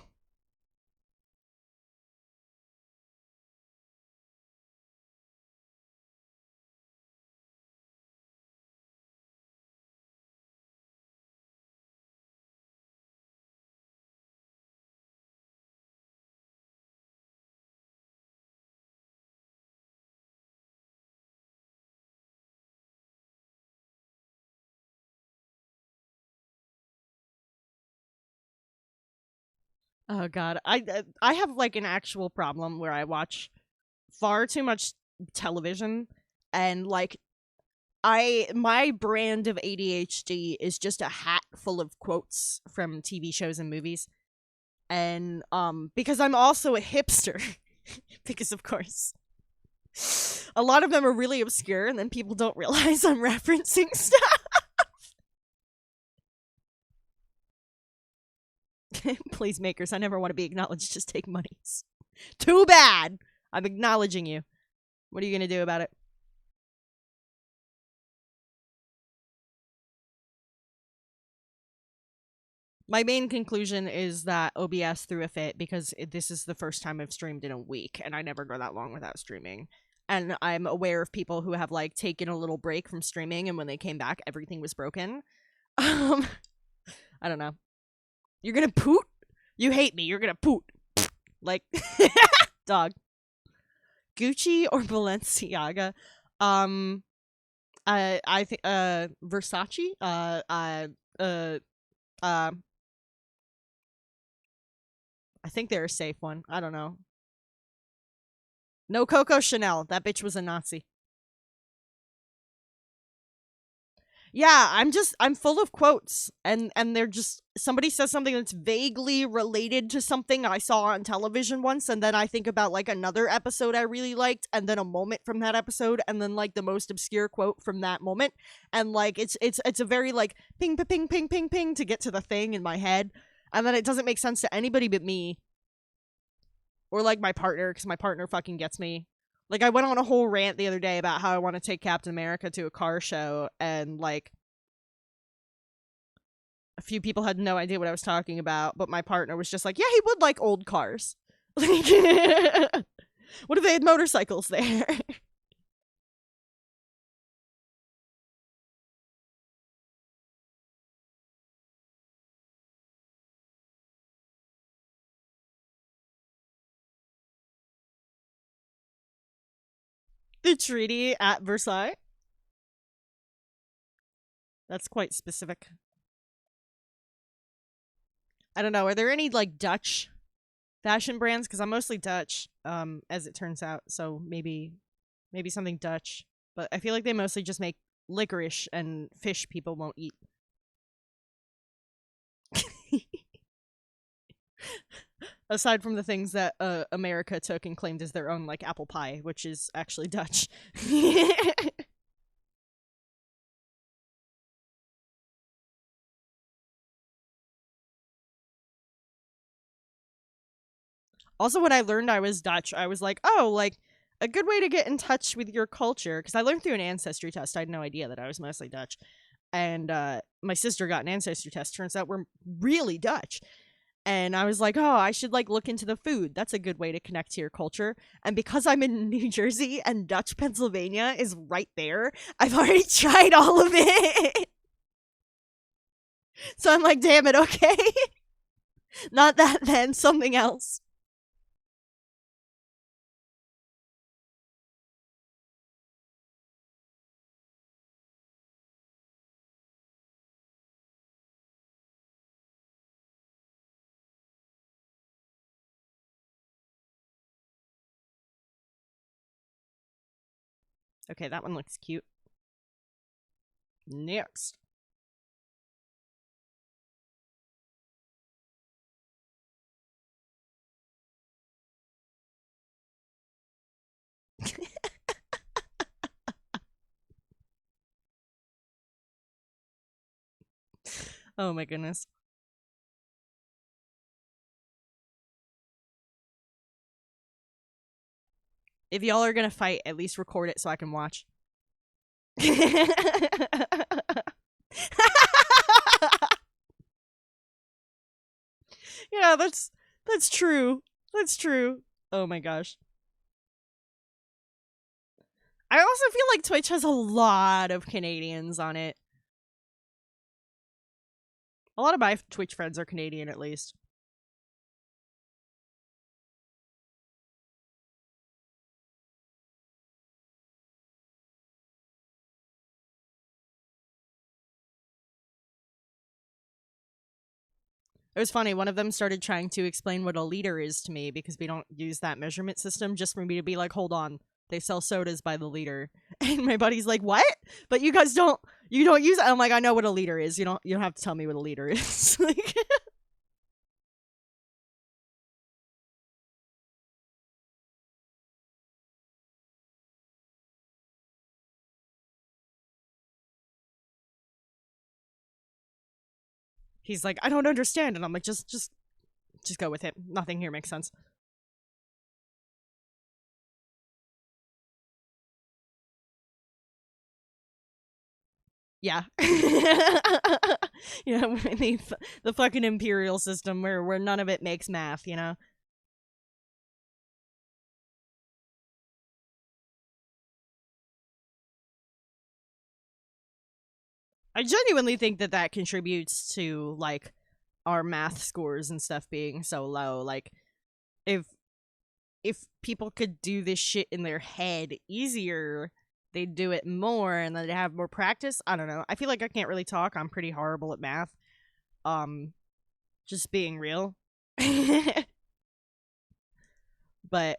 Oh god, I have like an actual problem where I watch far too much television, and like my brand of ADHD is just a hat full of quotes from TV shows and movies. And because I'm also a hipster, because of course a lot of them are really obscure and then people don't realize I'm referencing stuff. Please, makers, I never want to be acknowledged, just take monies. Too bad. I'm acknowledging you. What are you gonna do about it? My main conclusion is that OBS threw a fit because this is the first time I've streamed in a week, and I never go that long without streaming. And I'm aware of people who have like taken a little break from streaming, and when they came back, everything was broken. I don't know. You're gonna poot? You hate me. You're gonna poot. Like, dog. Gucci or Balenciaga? Um, I think Versace. Uh, uh, I think they're a safe one. I don't know. No Coco Chanel. That bitch was a Nazi. Yeah, I'm full of quotes, and they're just somebody says something that's vaguely related to something I saw on television once, and then I think about like another episode I really liked, and then a moment from that episode, and then like the most obscure quote from that moment, and like it's a very like ping ping ping ping ping to get to the thing in my head, and then it doesn't make sense to anybody but me or like my partner, because my partner fucking gets me. Like I went on a whole rant the other day about how I want to take Captain America to a car show, and like a few people had no idea what I was talking about, but my partner was just like, "Yeah, he would like old cars." Like, what if they had motorcycles there? The treaty at Versailles. That's quite specific. I don't know. Are there any like Dutch fashion brands? Because I'm mostly Dutch, as it turns out. So maybe something Dutch. But I feel like they mostly just make licorice and fish people won't eat. Aside from the things that America took and claimed as their own, like apple pie, which is actually Dutch. Also, when I learned I was Dutch, I was like, oh, like a good way to get in touch with your culture. Because I learned through an ancestry test. I had no idea that I was mostly Dutch. And my sister got an ancestry test. Turns out we're really Dutch. And I was like, oh, I should like look into the food. That's a good way to connect to your culture. And because I'm in New Jersey and Dutch Pennsylvania is right there, I've already tried all of it. So I'm like, damn it, okay. Not that then, something else. Okay, that one looks cute. Next. Oh my goodness. If y'all are gonna fight, at least record it so I can watch. Yeah, that's true. That's true. Oh my gosh. I also feel like Twitch has a lot of Canadians on it. A lot of my Twitch friends are Canadian, at least. It was funny. One of them started trying to explain what a liter is to me because we don't use that measurement system, just for me to be like, hold on, they sell sodas by the liter. And my buddy's like, what? But you guys don't use it. I'm like, I know what a liter is. You don't have to tell me what a liter is. Like, he's like, I don't understand. And I'm like, just go with it. Nothing here makes sense. Yeah. You know, the fucking imperial system where none of it makes math, you know? I genuinely think that that contributes to, like, our math scores and stuff being so low. Like, if if people could do this shit in their head easier, they'd do it more and they'd have more practice. I don't know. I feel like I can't really talk. I'm pretty horrible at math. Um, just being real. But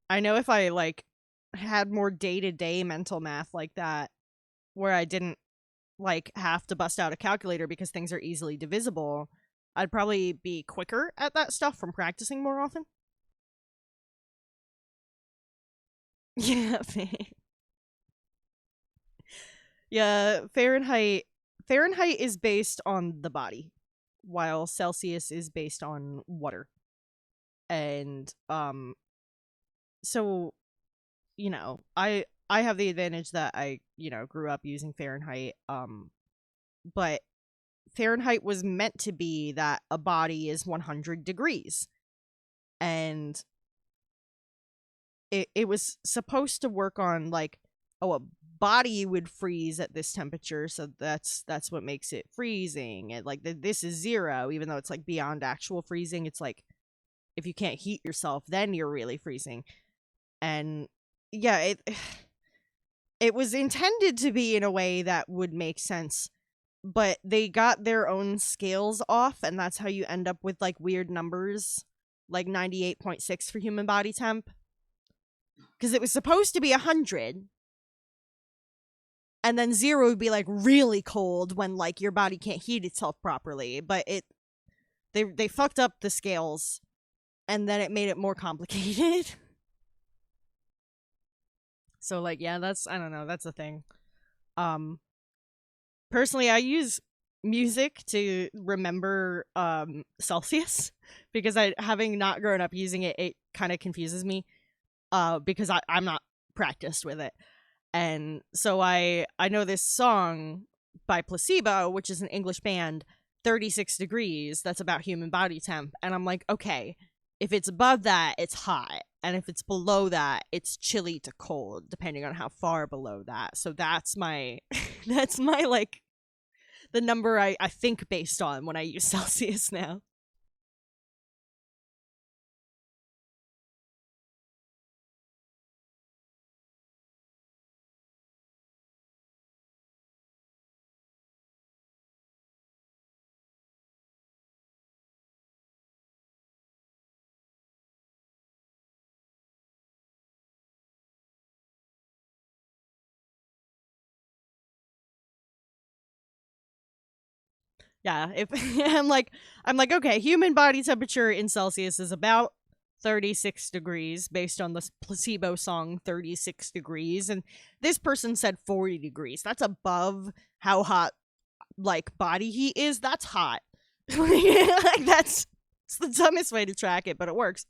I know if I, like, had more day-to-day mental math like that, where I didn't, like, have to bust out a calculator because things are easily divisible, I'd probably be quicker at that stuff from practicing more often. Yeah. Yeah, Fahrenheit is based on the body, while Celsius is based on water. And so, I have the advantage that I, grew up using Fahrenheit. But Fahrenheit was meant to be that a body is 100 degrees. And it was supposed to work on, like, oh, a body would freeze at this temperature, so that's what makes it freezing. And, like, this is zero, even though it's, like, beyond actual freezing. It's like, if you can't heat yourself, then you're really freezing. And yeah, it was intended to be in a way that would make sense, but they got their own scales off, and that's how you end up with, like, weird numbers, like 98.6 for human body temp, because it was supposed to be 100, and then 0 would be, like, really cold when, like, your body can't heat itself properly. But they fucked up the scales, and then it made it more complicated. So, like, yeah, that's, I don't know, that's a thing. um Personally, I use music to remember Celsius, because I, having not grown up using it, it kind of confuses me, because I'm not practiced with it. And so I know this song by Placebo, which is an English band, 36 Degrees, that's about human body temp. And I'm like, okay, if it's above that, it's hot. And if it's below that, it's chilly to cold, depending on how far below that. So that's my that's my, like, the number I think based on when I use Celsius now. Yeah, if I'm like, okay, human body temperature in Celsius is about 36 degrees based on this Placebo song 36 degrees, and this person said 40 degrees. That's above how hot, like, body heat is. That's hot. Like, that's it's the dumbest way to track it, but it works.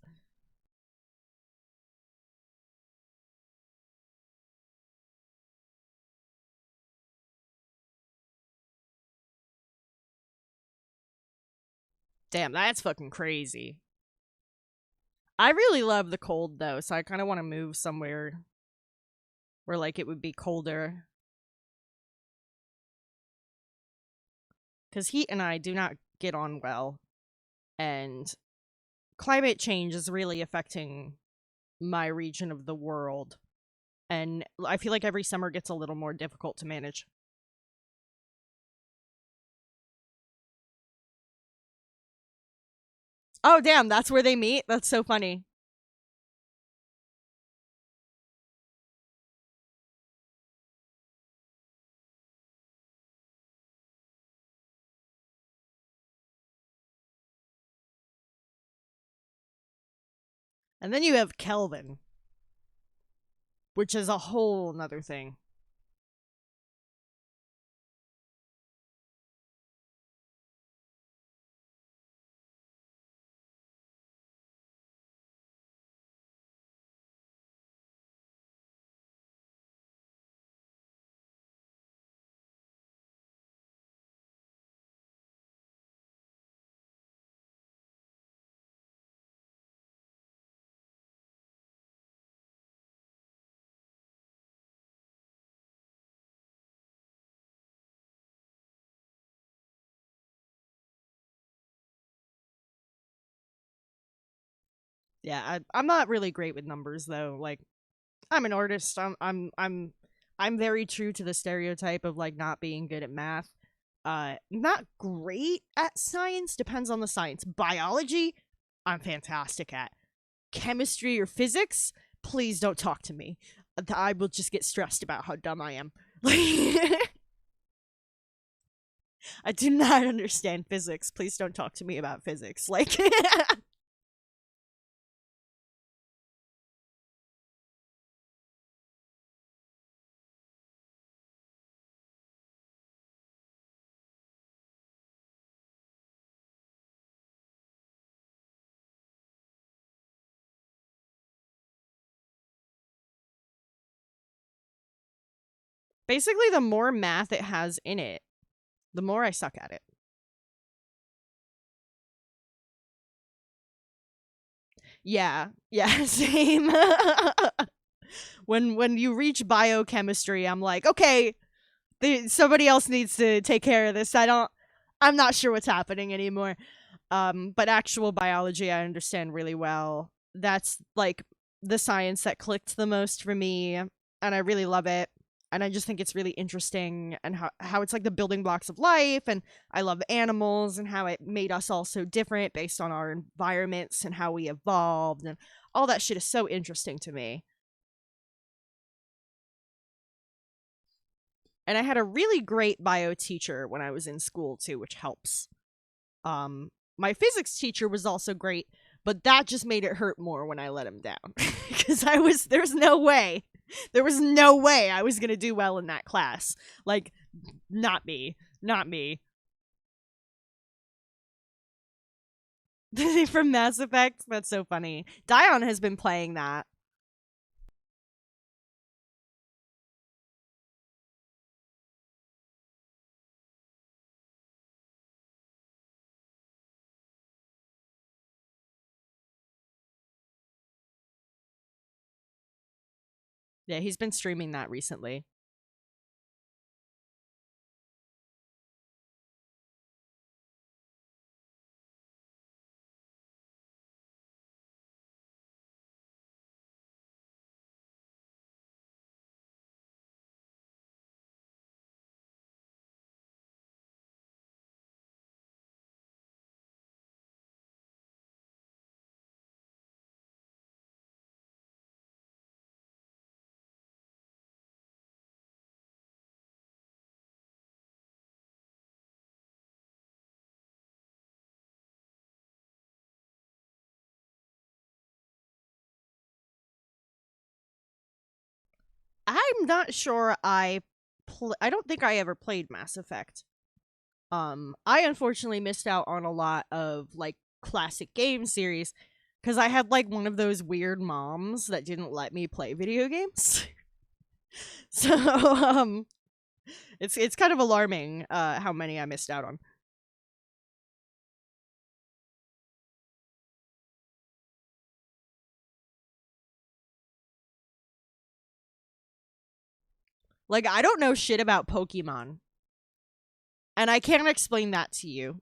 Damn, that's fucking crazy. I really love the cold though, so I kind of want to move somewhere where like it would be colder. Because heat and I do not get on well, and climate change is really affecting my region of the world. And I feel like every summer gets a little more difficult to manage. Oh, damn, that's where they meet? That's so funny. And then you have Kelvin, which is a whole nother thing. Yeah, I'm not really great with numbers though. Like, I'm an artist. I'm very true to the stereotype of like not being good at math. Not great at science, depends on the science. Biology, I'm fantastic at. Chemistry or physics, please don't talk to me. I will just get stressed about how dumb I am. I do not understand physics. Please don't talk to me about physics. Like basically the more math it has in it, the more I suck at it. Yeah. Yeah, same. When you reach biochemistry, I'm like, okay, somebody else needs to take care of this. I'm not sure what's happening anymore. But actual biology I understand really well. That's like the science that clicked the most for me, and I really love it. And I just think it's really interesting, and how it's like the building blocks of life, and I love animals and how it made us all so different based on our environments and how we evolved, and all that shit is so interesting to me. And I had a really great bio teacher when I was in school too, which helps. My physics teacher was also great, but that just made it hurt more when I let him down because there was no way I was gonna do well in that class. Like, not me, not me. From Mass Effect, that's so funny. Dion has been playing that. Yeah, he's been streaming that recently. I'm not sure I don't think I ever played Mass Effect. I unfortunately missed out on a lot of like classic game series because I had like one of those weird moms that didn't let me play video games. So it's kind of alarming how many I missed out on. Like, I don't know shit about Pokemon. And I can't explain that to you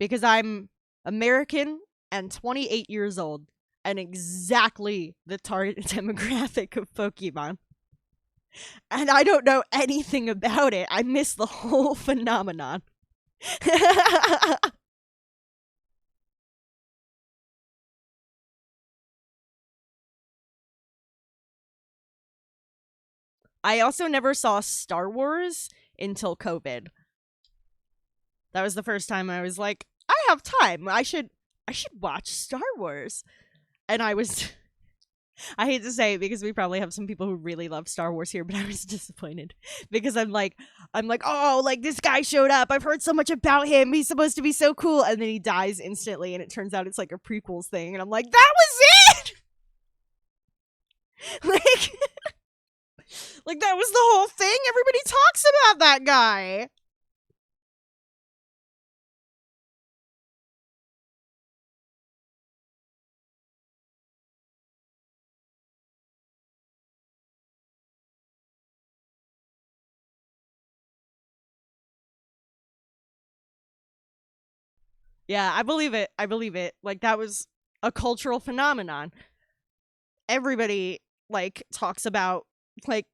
because I'm American and 28 years old and exactly the target demographic of Pokemon. And I don't know anything about it. I miss the whole phenomenon. I also never saw Star Wars until COVID. That was the first time I was like, I have time. I should watch Star Wars. And I was I hate to say it because we probably have some people who really love Star Wars here, but I was disappointed because I'm like, oh, like this guy showed up. I've heard so much about him. He's supposed to be so cool, and then he dies instantly, and it turns out it's like a prequels thing, and I'm like, that was it. like, like that was the whole thing. Everybody talks about that guy. Yeah, I believe it. I believe it. Like that was a cultural phenomenon. Everybody like talks about like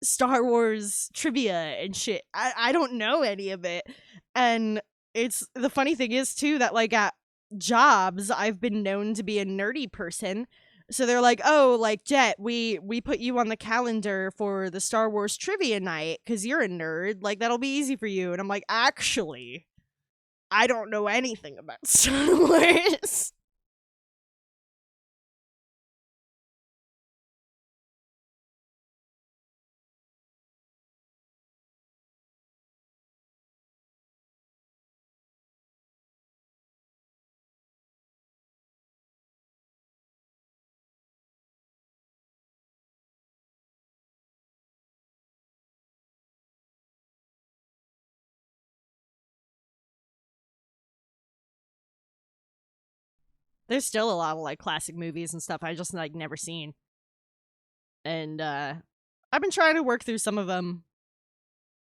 Star Wars trivia and shit. I don't know any of it. And it's the funny thing is too that like at jobs I've been known to be a nerdy person. So they're like, "Oh, like Jet, we put you on the calendar for the Star Wars trivia night cuz you're a nerd. Like that'll be easy for you." And I'm like, "Actually, I don't know anything about Star Wars." There's still a lot of like classic movies and stuff I just like never seen. And I've been trying to work through some of them,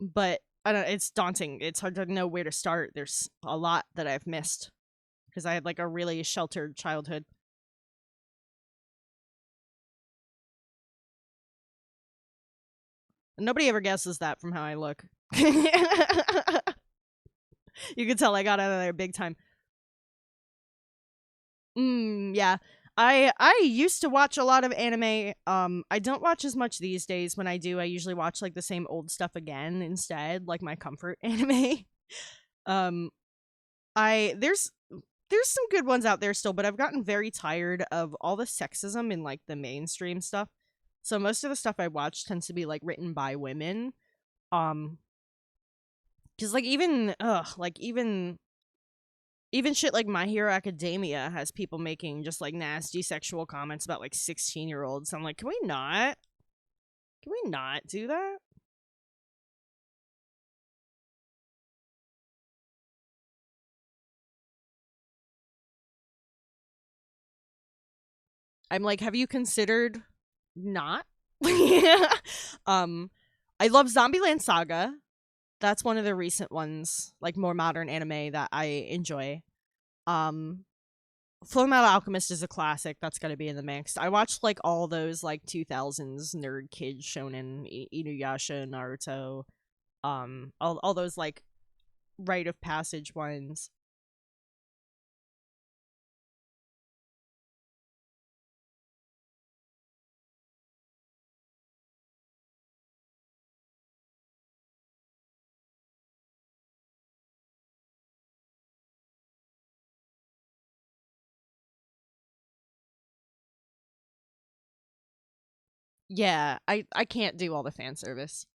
but I don't. It's daunting. It's hard to know where to start. There's a lot that I've missed because I had like a really sheltered childhood. Nobody ever guesses that from how I look. You can tell I got out of there big time. Yeah. I used to watch a lot of anime. I don't watch as much these days. When I do, I usually watch like the same old stuff again instead, like my comfort anime. Um I there's some good ones out there still, but I've gotten very tired of all the sexism in like the mainstream stuff. So most of the stuff I watch tends to be like written by women. Um cuz like even shit like My Hero Academia has people making just like nasty sexual comments about like 16-year-olds. I'm like, can we not? Can we not do that? I'm like, have you considered not? um I love Zombieland Saga. That's one of the recent ones, like more modern anime that I enjoy. Um Full Metal Alchemist is a classic. That's got to be in the mix. I watched like all those like 2000s nerd kid shonen, Inuyasha, Naruto, all those like rite of passage ones. Yeah, I can't do all the fan service.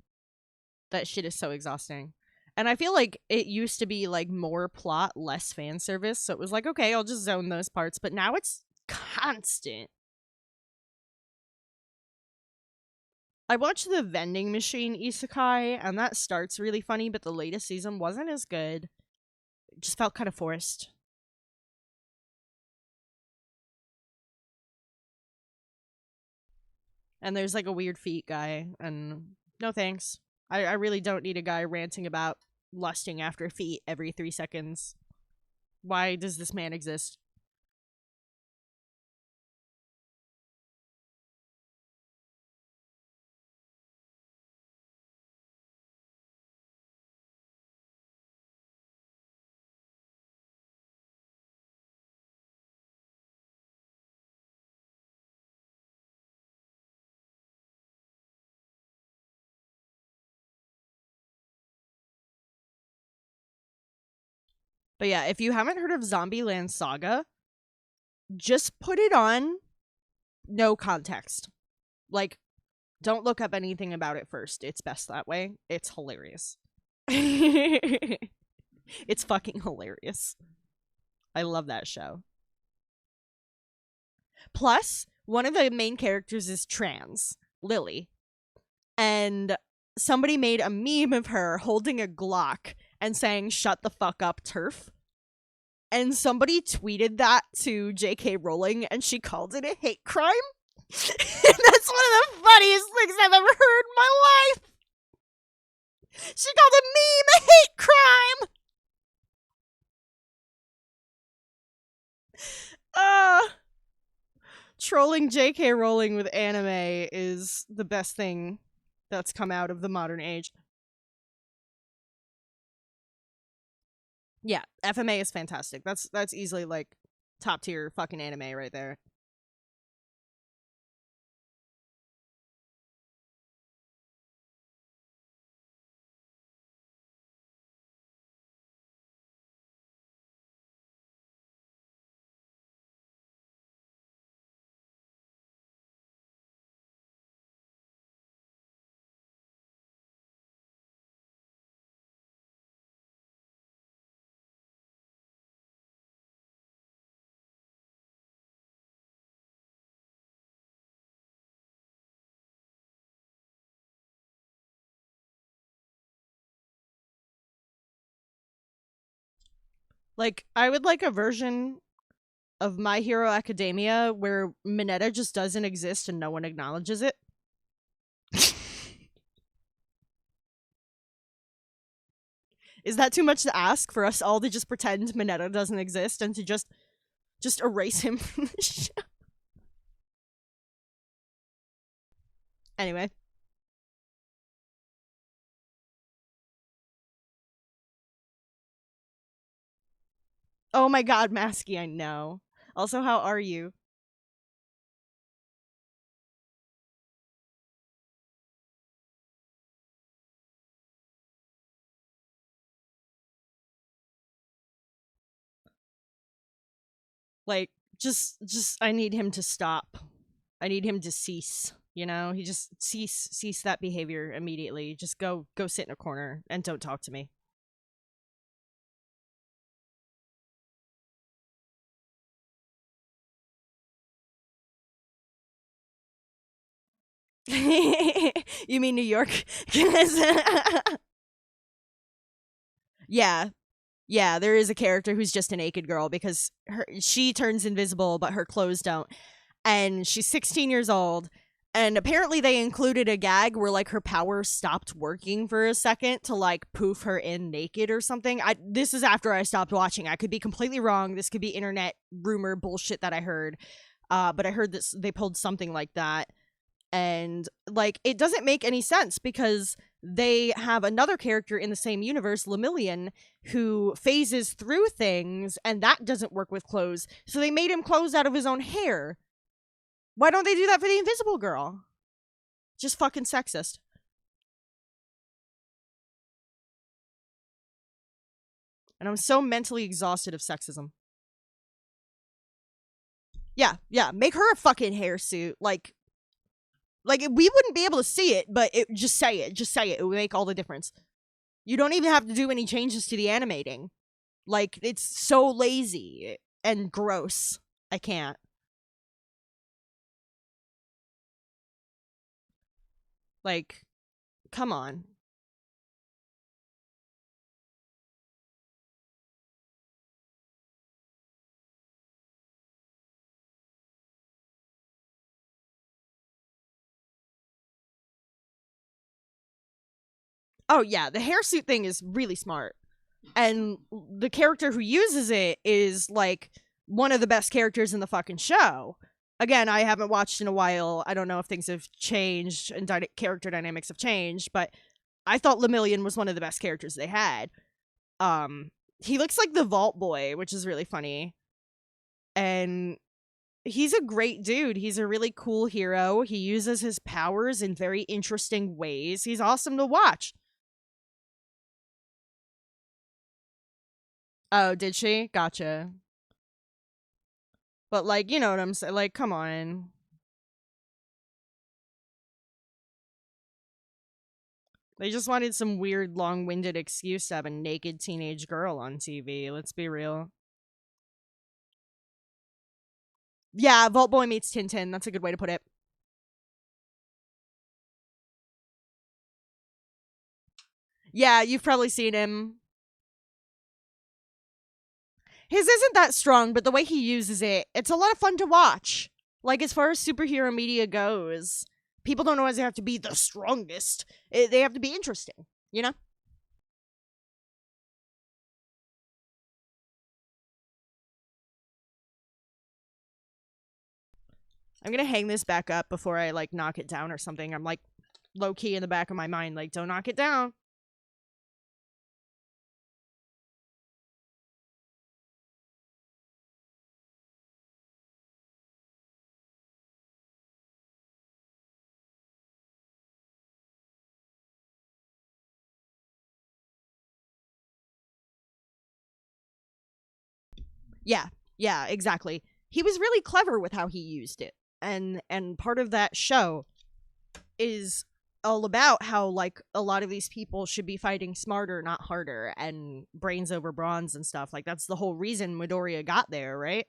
That shit is so exhausting. And I feel like it used to be like more plot, less fan service. So it was like, okay, I'll just zone those parts. But now it's constant. I watched the vending machine isekai, and that starts really funny, but the latest season wasn't as good. It just felt kind of forced. And there's like a weird feet guy, and No thanks. I really don't need a guy ranting about lusting after feet every 3 seconds. Why does this man exist? But yeah, if you haven't heard of Zombieland Saga, just put it on, no context. Like, don't look up anything about it first. It's best that way. It's hilarious. It's fucking hilarious. I love that show. Plus, one of the main characters is trans, Lily. And somebody made a meme of her holding a Glock and saying, "Shut the fuck up, turf." And somebody tweeted that to J.K. Rowling and she called it a hate crime. That's one of the funniest things I've ever heard in my life. She called a meme a hate crime. Trolling J.K. Rowling with anime is the best thing that's come out of the modern age. Yeah, FMA is fantastic. That's easily like top tier fucking anime right there. Like I would like a version of My Hero Academia where Mineta just doesn't exist and no one acknowledges it. Is that too much to ask for us all to just pretend Mineta doesn't exist and to just erase him from the show? Anyway. Oh my god, Masky, I know. Also, how are you? Like, just I need him to stop. I need him to cease. You know, he just cease that behavior immediately. Just go sit in a corner and don't talk to me. You mean New York? Yeah. Yeah, there is a character who's just a naked girl because she turns invisible but her clothes don't. And she's 16 years old. And apparently they included a gag where like her power stopped working for a second to like poof her in naked or something. This is after I stopped watching. I could be completely wrong. This could be internet rumor bullshit that I heard. But I heard this they pulled something like that. And like it doesn't make any sense because they have another character in the same universe, Lemillion, who phases through things and that doesn't work with clothes. So they made him clothes out of his own hair. Why don't they do that for the Invisible Girl? Just fucking sexist. And I'm so mentally exhausted of sexism. Yeah, yeah, make her a fucking hair suit. Like we wouldn't be able to see it, but just say it. Just say it. It would make all the difference. You don't even have to do any changes to the animating. Like it's so lazy and gross. I can't. Like, come on. Oh yeah, the hairsuit thing is really smart. And the character who uses it is like one of the best characters in the fucking show. Again, I haven't watched in a while. I don't know if things have changed and character dynamics have changed, but I thought Lemillion was one of the best characters they had. Um, he looks like the Vault Boy, which is really funny. And he's a great dude. He's a really cool hero. He uses his powers in very interesting ways. He's awesome to watch. Oh, did she? Gotcha. But like, you know what I'm saying? Like, come on. They just wanted some weird, long-winded excuse to have a naked teenage girl on TV. Let's be real. Yeah, Vault Boy meets Tintin. That's a good way to put it. Yeah, you've probably seen him. His isn't that strong, but the way he uses it, it's a lot of fun to watch. Like, as far as superhero media goes, people don't always have to be the strongest. They have to be interesting, you know? I'm gonna hang this back up before I, like, knock it down or something. I'm, like, low-key in the back of my mind, like, don't knock it down. Yeah, yeah, exactly. He was really clever with how he used it. And part of that show is all about how like a lot of these people should be fighting smarter, not harder, and brains over bronze and stuff. Like that's the whole reason Midoriya got there, right?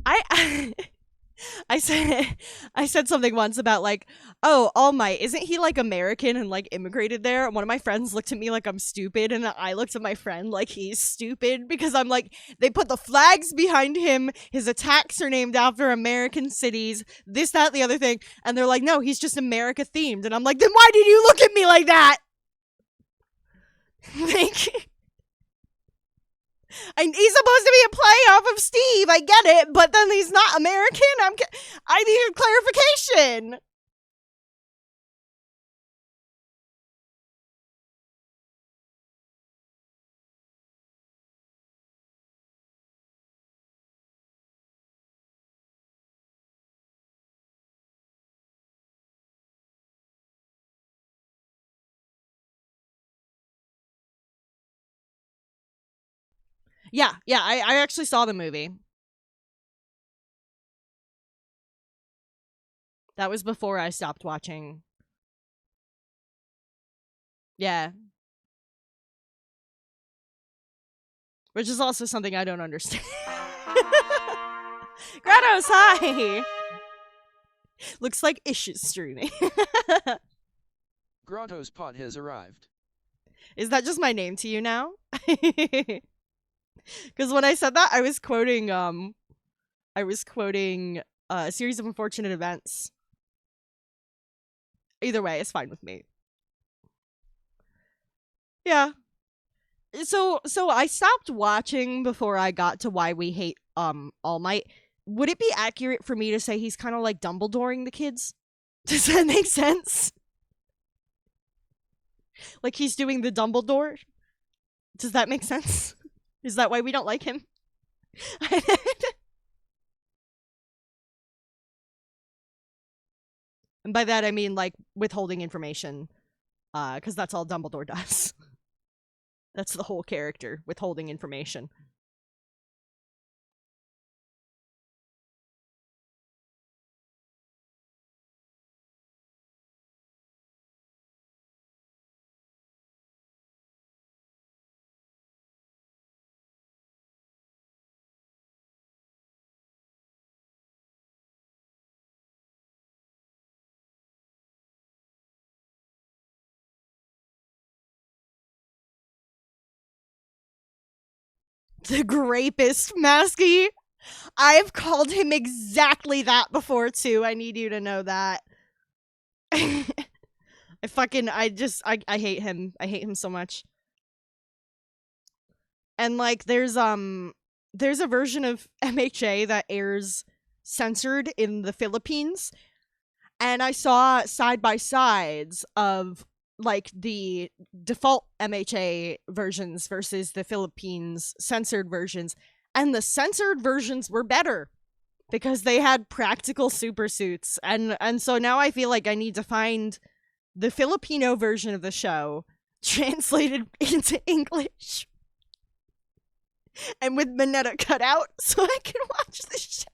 I I said I said something once about like, oh, All Might, isn't he like American and like immigrated there? And one of my friends looked at me like I'm stupid, and I looked at my friend like he's stupid because I'm like, they put the flags behind him, his attacks are named after American cities, this, that, the other thing, and they're like, no, he's just America themed. And I'm like, then why did you look at me like that? Like he's supposed to be a play off of Steve. I get it, but then he's not American. I need clarification. Yeah, yeah, I actually saw the movie. That was before I stopped watching. Yeah. Which is also something I don't understand. Grados, hi! Looks like Ish is streaming. Grotto's pot has arrived. Is that just my name to you now? Because when I said that, I was quoting a series of unfortunate events. Either way, it's fine with me. Yeah. So I stopped watching before I got to why we hate All Might. Would it be accurate for me to say he's kind of like Dumbledoring the kids? Does that make sense? Like he's doing the Dumbledore? Does that make sense? Is that why we don't like him? And by that I mean like withholding information, because that's all Dumbledore does. That's the whole character, withholding information. The Grapist Masky. I've called him exactly that before too. I need you to know that. I hate him. I hate him so much. And like there's a version of MHA that airs censored in the Philippines, and I saw side by sides of like the default MHA versions versus the Philippines censored versions, and the censored versions were better because they had practical super suits, and so now I feel like I need to find the Filipino version of the show translated into English and with Minetta cut out so I can watch the show.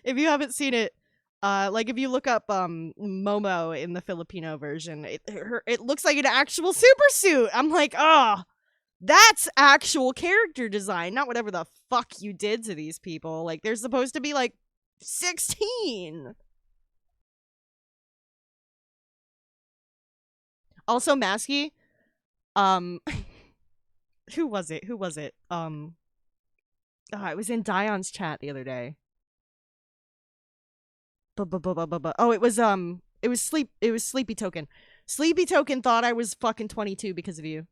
If you haven't seen it, like if you look up Momo in the Filipino version, it looks like an actual super suit. I'm like, oh, that's actual character design, not whatever the fuck you did to these people. Like they're supposed to be like 16. Also, Masky, um, who was it? Who was it? It was in Dion's chat the other day. Oh, it was Sleepy Token. Sleepy Token thought I was fucking 22 because of you.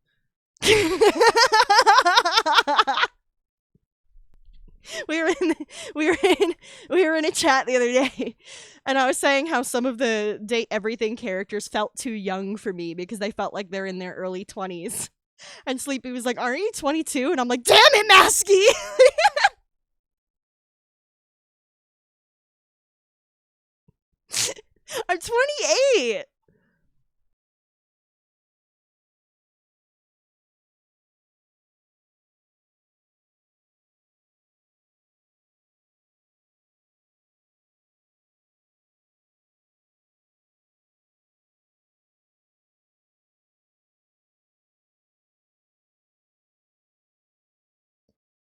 we were in we were in we were in a chat the other day, and I was saying how some of the Date Everything characters felt too young for me because they felt like they're in their early 20s. And Sleepy was like, "Aren't you 22?" And I'm like, "Damn it, Masky!" I'm 28.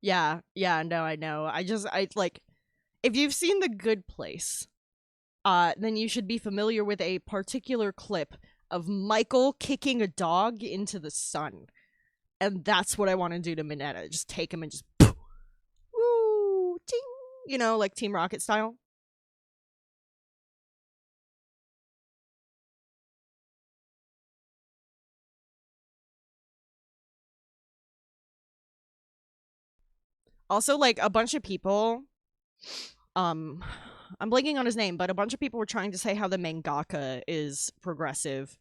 Yeah, yeah, no, I know. I like, if you've seen The Good Place, then you should be familiar with a particular clip of Michael kicking a dog into the sun. And that's what I want to do to Minetta. Just take him and just woo, ting, like Team Rocket style. Also, like a bunch of people, um, I'm blanking on his name, but a bunch of people were trying to say how the mangaka is progressive,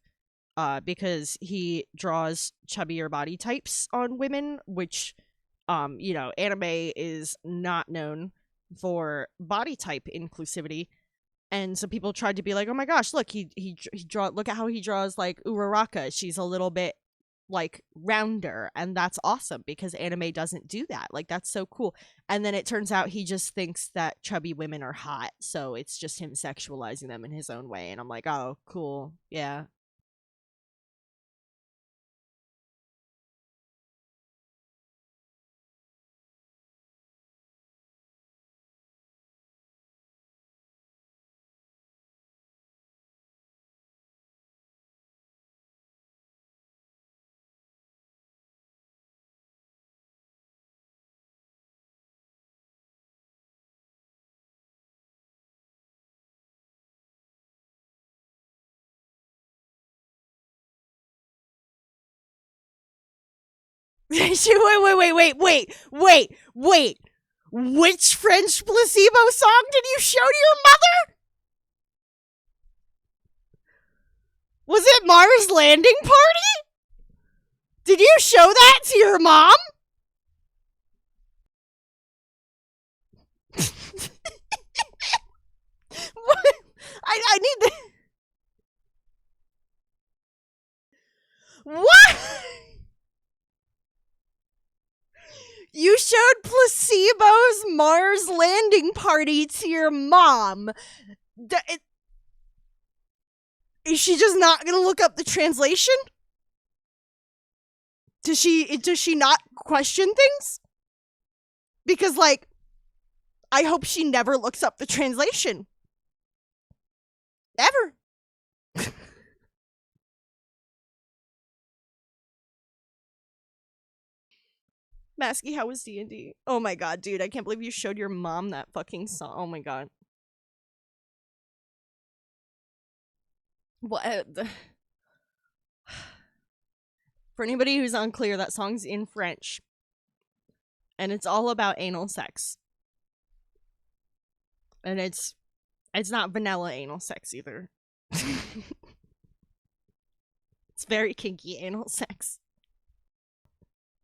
because he draws chubbier body types on women, which, anime is not known for body type inclusivity. And so people tried to be like, "Oh my gosh, look, look at how he draws like Uraraka. She's a little bit like rounder, and that's awesome because anime doesn't do that. Like that's so cool." And then it turns out he just thinks that chubby women are hot, so it's just him sexualizing them in his own way. And I'm like, "Oh, cool. Yeah." Wait. Which French placebo song did you show to your mother? Was it Mars Landing Party? Did you show that to your mom? What? I need the. What? You showed Placebo's Mars Landing Party to your mom. Is she just not gonna look up the translation? Does she not question things? Because like, I hope she never looks up the translation. Ever. Masky, how was D&D? Oh my god, dude, I can't believe you showed your mom that fucking song. Oh my god. What? For anybody who's unclear, that song's in French. And it's all about anal sex. And it's not vanilla anal sex either. It's very kinky anal sex.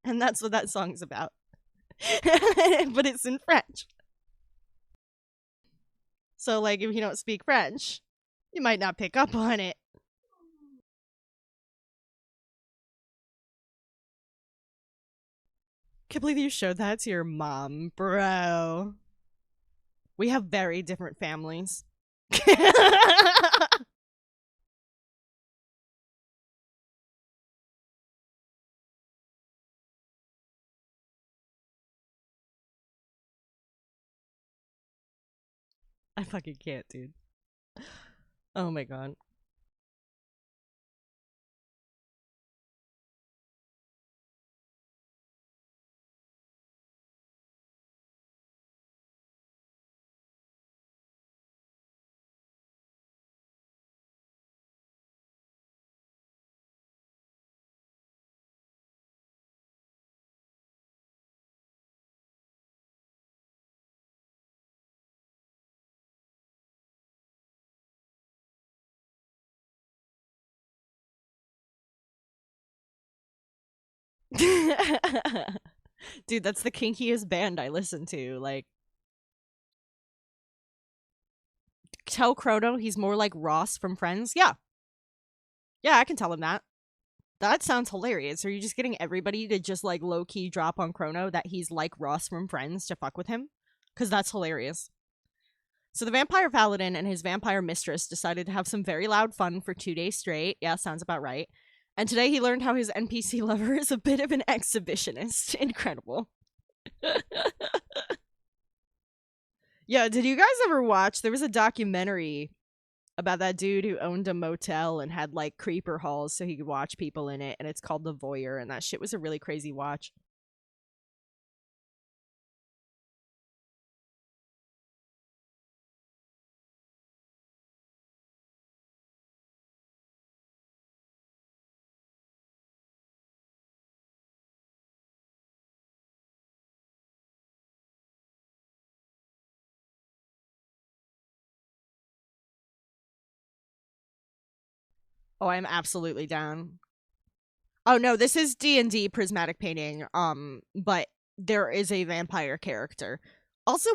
And that's what that song's about. But it's in French. So, like, if you don't speak French, you might not pick up on it. Can't believe you showed that to your mom, bro. We have very different families. I fucking can't, dude. Oh my god. Dude, that's the kinkiest band I listen to. Like, tell Chrono he's more like Ross from Friends. Yeah. Yeah, I can tell him that. That sounds hilarious. Are you just getting everybody to just like low key drop on Chrono that he's like Ross from Friends to fuck with him? Because that's hilarious. So the vampire paladin and his vampire mistress decided to have some very loud fun for 2 days straight. Yeah, sounds about right. And today he learned how his NPC lover is a bit of an exhibitionist. Incredible. Yeah, did you guys ever watch? There was a documentary about that dude who owned a motel and had like creeper halls so he could watch people in it, and it's called The Voyeur, and that shit was a really crazy watch. Oh, I'm absolutely down. Oh no, this is D&D prismatic painting. But there is a vampire character. Also,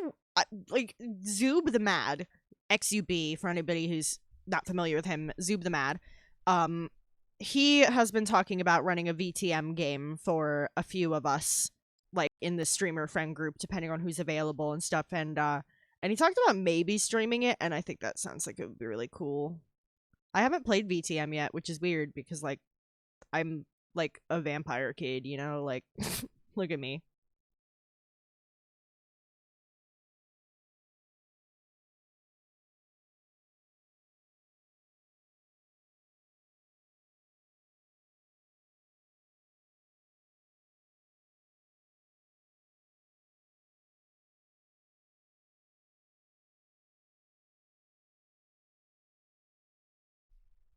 like Zoob the Mad, XUB for anybody who's not familiar with him, Zoob the Mad. Um he has been talking about running a VTM game for a few of us, like in the streamer friend group, depending on who's available and stuff. And he talked about maybe streaming it, and I think that sounds like it would be really cool. I haven't played VTM yet, which is weird because like I'm like a vampire kid, you know? Like look at me.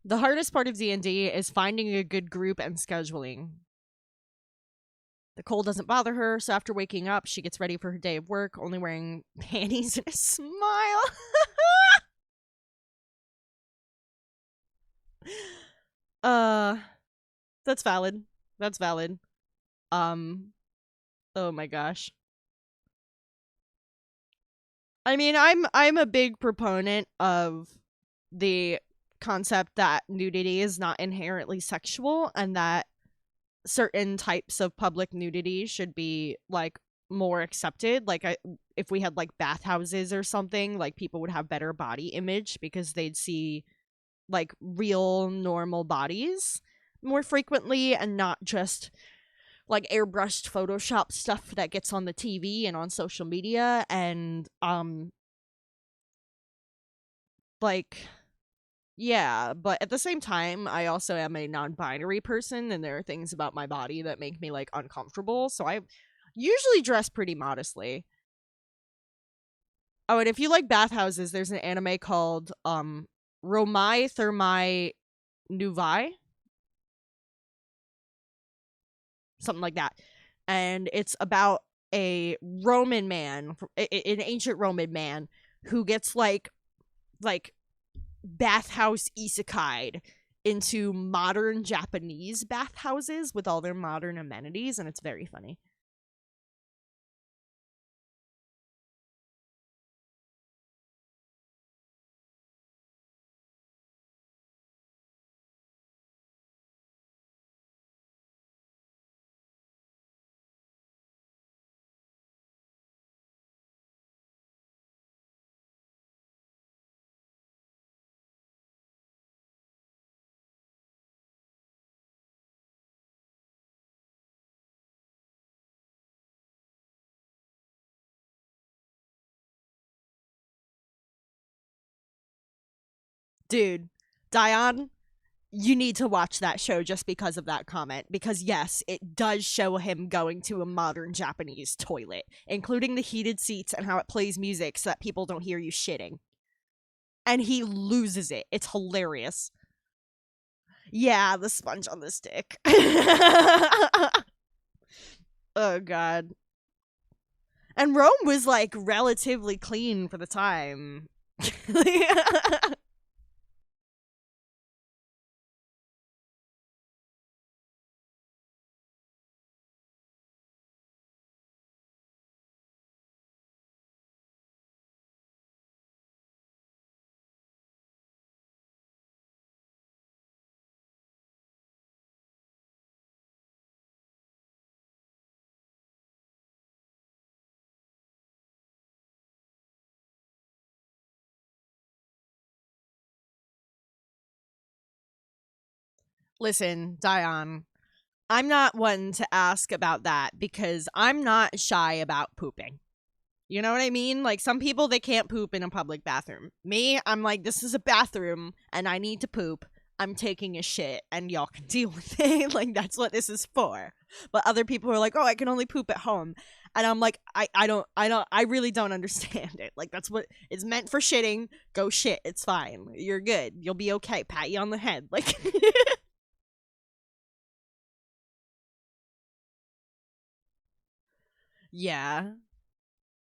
The hardest part of D&D is finding a good group and scheduling. The cold doesn't bother her, so after waking up, she gets ready for her day of work, only wearing panties and a smile. uh that's valid. That's valid. Um oh my gosh. I mean, I'm a big proponent of the concept that nudity is not inherently sexual, and that certain types of public nudity should be like more accepted. Like if we had like bathhouses or something, like people would have better body image because they'd see like real normal bodies more frequently and not just like airbrushed Photoshop stuff that gets on the TV and on social media. And like yeah, but at the same time, I also am a non-binary person, and there are things about my body that make me like uncomfortable. So Usually dress pretty modestly. Oh, and if you like bathhouses, there's an anime called Romai Thermae Nuvai, something like that. And it's about a Roman man, an ancient Roman man who gets like bathhouse isekai'd into modern Japanese bathhouses with all their modern amenities, and it's very funny. Dude, Dion, you need to watch that show just because of that comment. Because, yes, it does show him going to a modern Japanese toilet, including the heated seats and how it plays music so that people don't hear you shitting. And he loses it. It's hilarious. Yeah, the sponge on the stick. Oh, God. And Rome was like relatively clean for the time. Listen, Dion, I'm not one to ask about that because I'm not shy about pooping. You know what I mean? Like some people they can't poop in a public bathroom. Me, I'm like this is a bathroom and I need to poop. I'm taking a shit and y'all can deal with it. Like that's what this is for. But other people are like, "Oh, I can only poop at home." And I'm like, I really don't understand it. Like that's what it's meant for shitting. Go shit. It's fine. You're good. You'll be okay. Pat you on the head. Like yeah.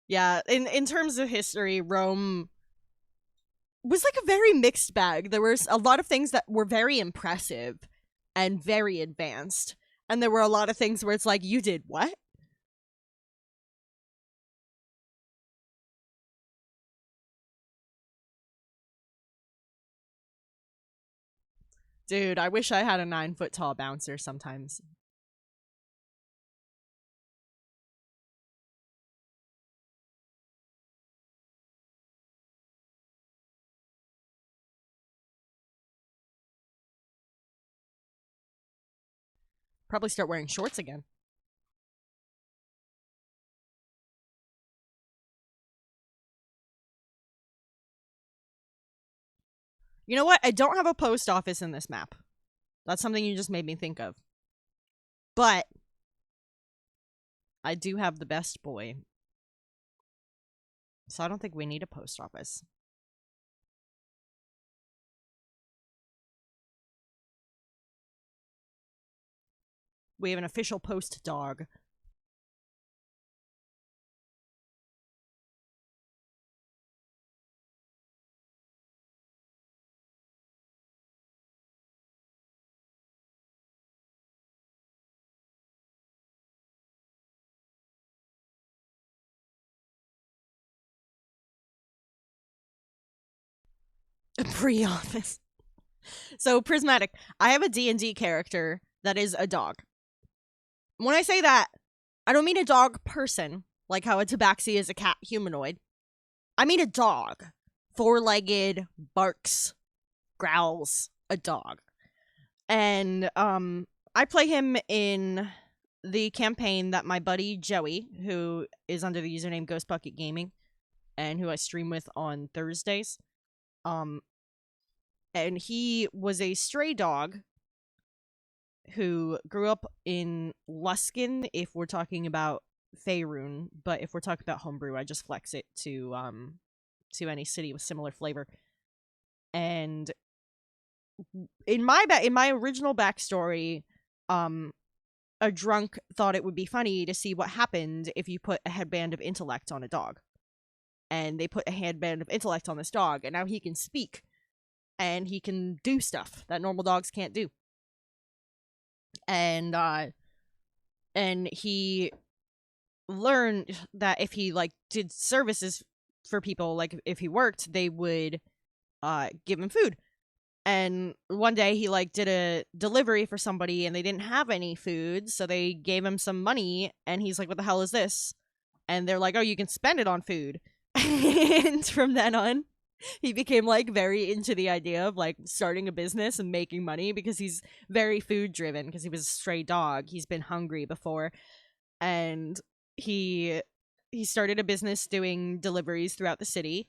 Yeah, in terms of history, Rome was like a very mixed bag. There was a lot of things that were very impressive and very advanced, and there were a lot of things where it's like, you did what? Dude, I wish I had a 9 foot tall bouncer sometimes. Probably start wearing shorts again. You know what? I don't have a post office in this map. That's something you just made me think of. But I do have the best boy. So I don't think we need a post office. We have an official post dog. A pre office. So prismatic. I have a D&D character that is a dog. When I say that, I don't mean a dog person, like how a tabaxi is a cat humanoid. I mean a dog. Four-legged, barks, growls, a dog. And I play him in the campaign that my buddy Joey, who is under the username Ghost Bucket Gaming, and who I stream with on Thursdays. Um and he was a stray dog who grew up in Luskin, if we're talking about Faerun, but if we're talking about homebrew, I just flex it to any city with similar flavor. And in my original backstory, um, a drunk thought it would be funny to see what happened if you put a headband of intellect on a dog. And they put a headband of intellect on this dog, and now he can speak and he can do stuff that normal dogs can't do. And he learned that if he like did services for people, like if he worked, they would give him food. And one day he like did a delivery for somebody and they didn't have any food, so they gave him some money and he's like, what the hell is this? And they're like, oh, you can spend it on food. And from then on, he became like very into the idea of like starting a business and making money because he's very food driven because he was a stray dog. He's been hungry before. And he started a business doing deliveries throughout the city,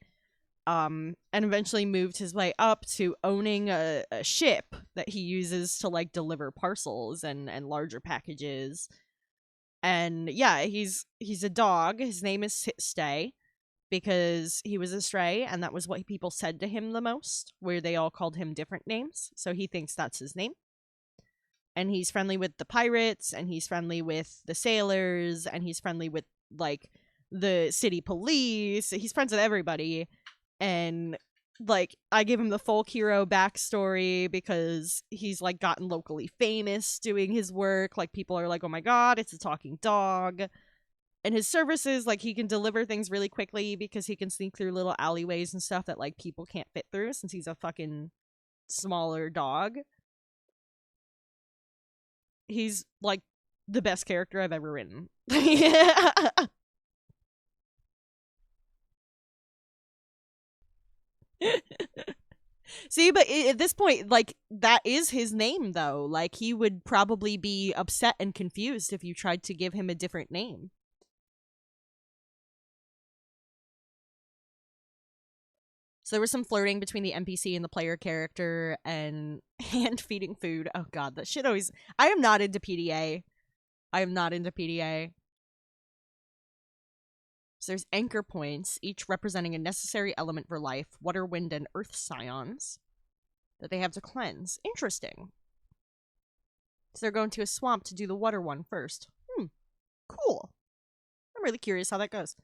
and eventually moved his way up to owning a ship that he uses to like deliver parcels and larger packages. And yeah, he's a dog. His name is Stay because he was a stray and that was what people said to him the most, where they all called him different names, so he thinks that's his name. And he's friendly with the pirates and he's friendly with the sailors and he's friendly with like the city police. He's friends with everybody. And like I give him the full hero backstory because he's like gotten locally famous doing his work. Like people are like, oh my god, it's a talking dog. And his services, like he can deliver things really quickly because he can sneak through little alleyways and stuff that like people can't fit through since he's a fucking smaller dog. He's like the best character I've ever written. See, but at this point, like, that is his name, though. Like, he would probably be upset and confused if you tried to give him a different name. So there was some flirting between the NPC and the player character and hand feeding food. Oh god, that shit always. I am not into PDA. I am not into PDA. So there's anchor points, each representing a necessary element for life, water, wind, and earth scions that they have to cleanse. Interesting. So they're going to a swamp to do the water one first. Cool. I'm really curious how that goes.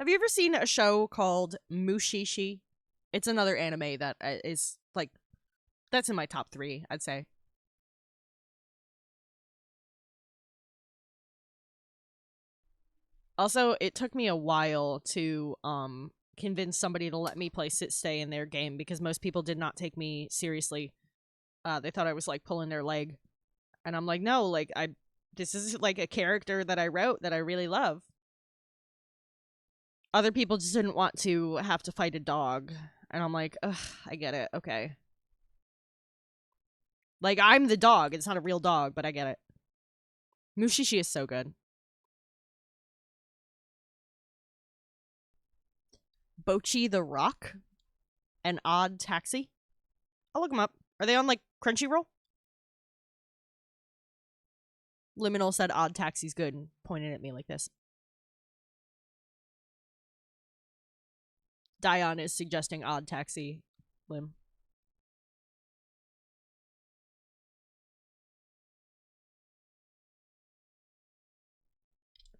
Have you ever seen a show called Mushishi? It's another anime that is like, that's in my top 3, I'd say. Also, it took me a while to convince somebody to let me play sit stay in their game because most people did not take me seriously. They thought I was like pulling their leg. And I'm like, no, like this is like a character that I wrote that I really love. Other people just didn't want to have to fight a dog. And I'm like, ugh, I get it. Okay. Like, I'm the dog. It's not a real dog, but I get it. Mushishi is so good. Bochi the Rock and Odd Taxi. I'll look them up. Are they on, like, Crunchyroll? Liminal said Odd Taxi's good and pointed at me like this. Dion is suggesting Odd Taxi. Lim.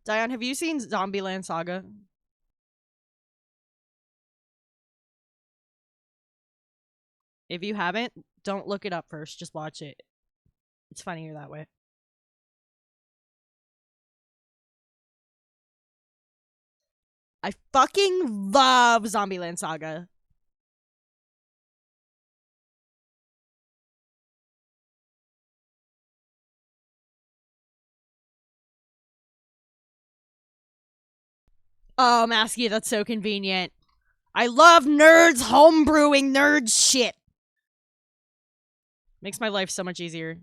Dion, have you seen Zombieland Saga? If you haven't, don't look it up first. Just watch it. It's funnier that way. I fucking love Zombieland Saga. Oh, Masky, that's so convenient. I love nerds homebrewing nerd shit. Makes my life so much easier.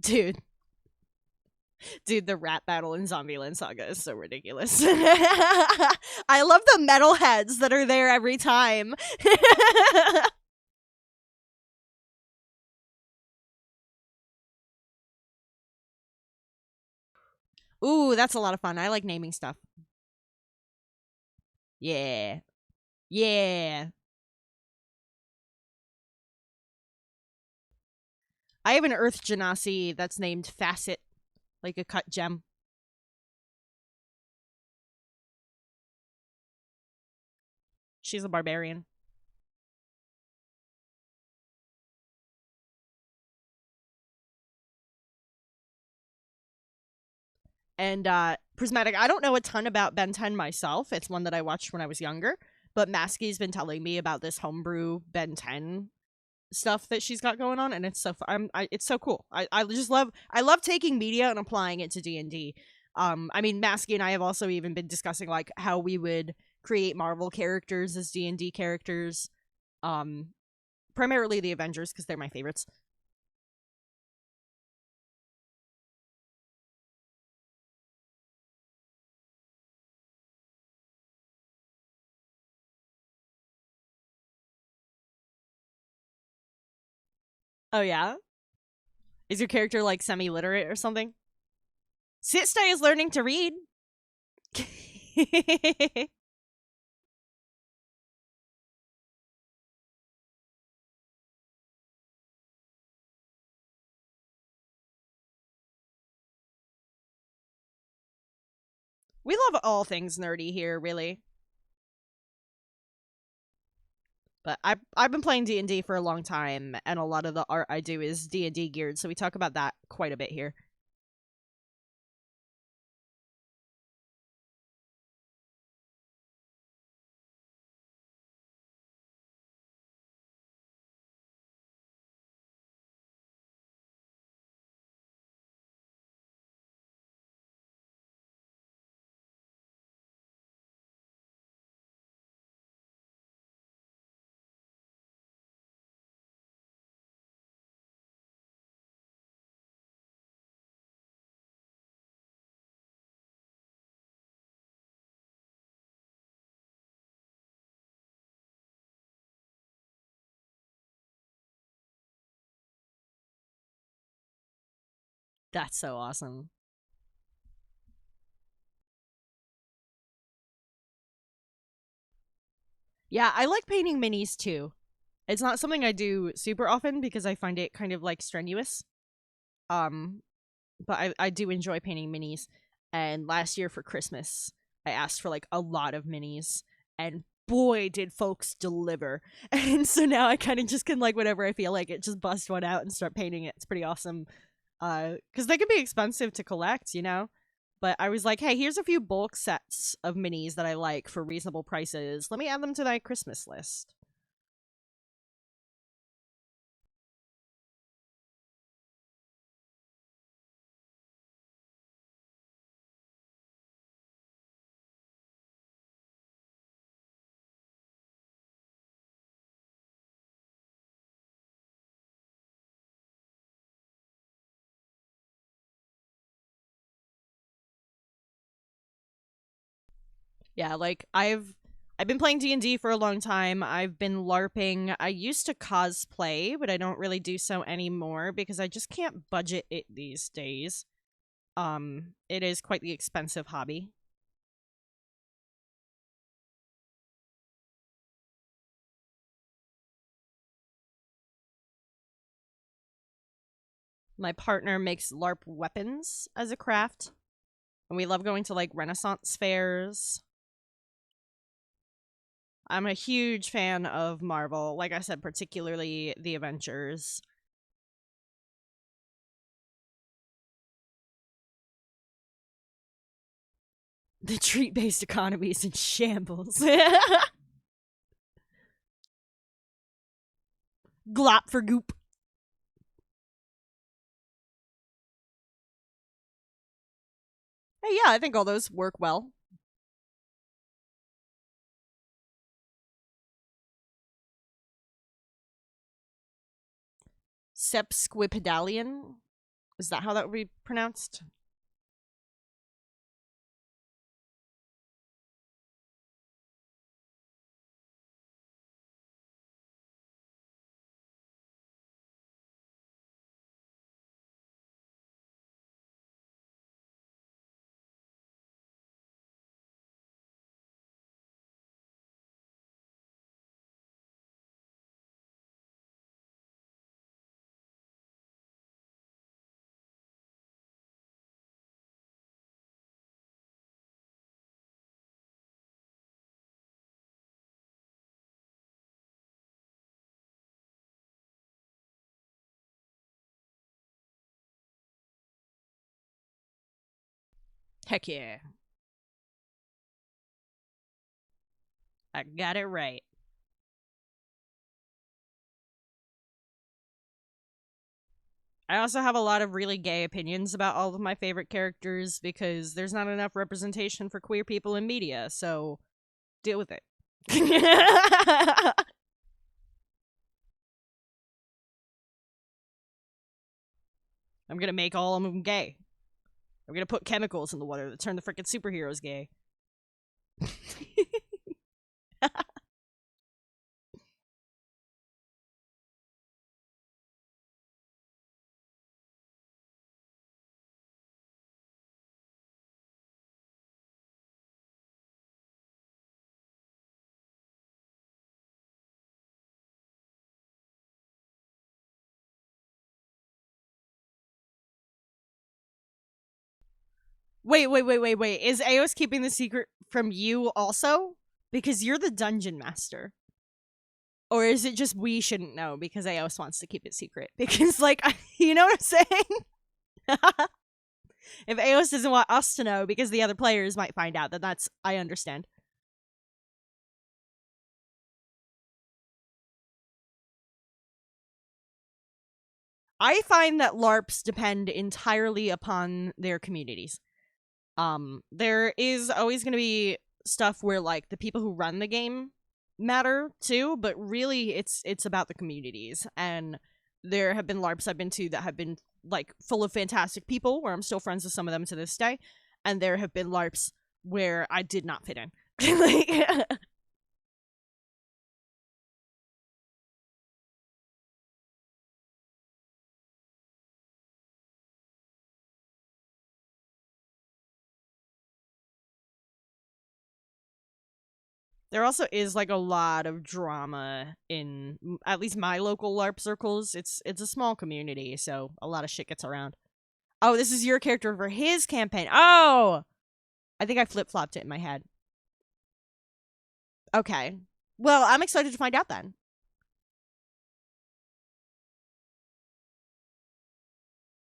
Dude, dude, the rap battle in Zombieland Saga is so ridiculous. I love the metalheads that are there every time. Ooh, that's a lot of fun. I like naming stuff. Yeah. Yeah. I have an Earth Genasi that's named Facet, like a cut gem. She's a barbarian. And Prismatic, I don't know a ton about Ben 10 myself. It's one that I watched when I was younger, but Maskey's been telling me about this homebrew Ben 10 stuff that she's got going on, and it's so it's so cool. I just love taking media and applying it to D&D. I mean, Maskey and I have also even been discussing like how we would create Marvel characters as D&D characters. Um Primarily the Avengers because they're my favorites. Oh yeah? Is your character like semi-literate or something? Sitstay is learning to read. We love all things nerdy here, really. But I've been playing D&D for a long time, and a lot of the art I do is D&D geared, so we talk about that quite a bit here. That's so awesome. Yeah, I like painting minis too. It's not something I do super often because I find it kind of like strenuous. Um, but I do enjoy painting minis. And last year for Christmas, I asked for like a lot of minis, and boy, did folks deliver. And so now I kind of just can like whenever I feel like it, just bust one out and start painting it. It's pretty awesome. Because they can be expensive to collect, you know. But I was like, hey, here's a few bulk sets of minis that I like for reasonable prices. Let me add them to my Christmas list. Yeah, like I've been playing D&D for a long time. I've been LARPing. I used to cosplay, but I don't really do so anymore because I just can't budget it these days. It is quite the expensive hobby. My partner makes LARP weapons as a craft, and we love going to like Renaissance fairs. I'm a huge fan of Marvel, like I said, particularly the Avengers. The treat based economy is in shambles. Glop for goop. Hey, yeah, I think all those work well. Sepsquipedalian. Is that how that would be pronounced? Heck yeah. I got it right. I also have a lot of really gay opinions about all of my favorite characters because there's not enough representation for queer people in media, so deal with it. I'm gonna make all of them gay. I'm gonna put chemicals in the water that turn the freaking superheroes gay. Wait. Is Aos keeping the secret from you also? Because you're the dungeon master. Or is it just we shouldn't know because Aos wants to keep it secret? Because, like, you know what I'm saying? If Aos doesn't want us to know because the other players might find out, then that's, I understand. I find that LARPs depend entirely upon their communities. There is always going to be stuff where like the people who run the game matter too, but really it's about the communities. And there have been LARPs I've been to that have been like full of fantastic people where I'm still friends with some of them to this day, and there have been LARPs where I did not fit in. Like, there also is like a lot of drama in at least my local LARP circles. It's a small community, so a lot of shit gets around. Oh, this is your character for his campaign. Oh, I think I flip flopped it in my head. Okay. Well, I'm excited to find out then.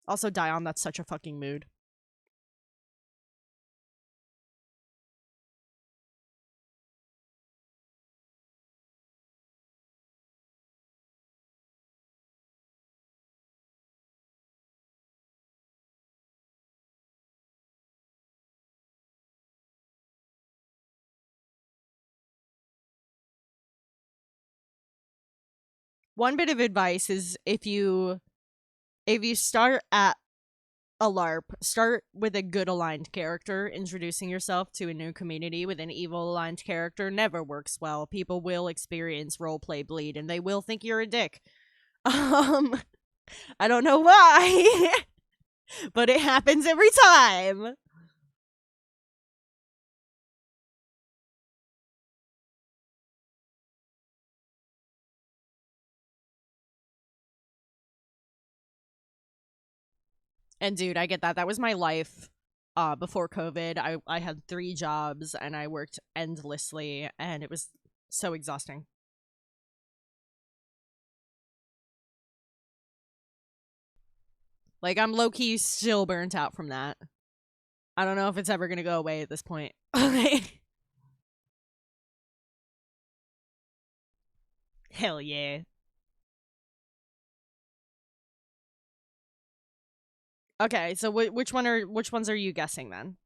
Also, Dion, that's such a fucking mood. One bit of advice is if you start at a LARP, start with a good aligned character. Introducing yourself to a new community with an evil aligned character never works well. People will experience roleplay bleed and they will think you're a dick. Um, I don't know why, but it happens every time. And dude, I get that. That was my life before COVID. I had 3 jobs and I worked endlessly and it was so exhausting. Like I'm low key still burnt out from that. I don't know if it's ever gonna go away at this point. Hell yeah. Okay, so which ones are you guessing then?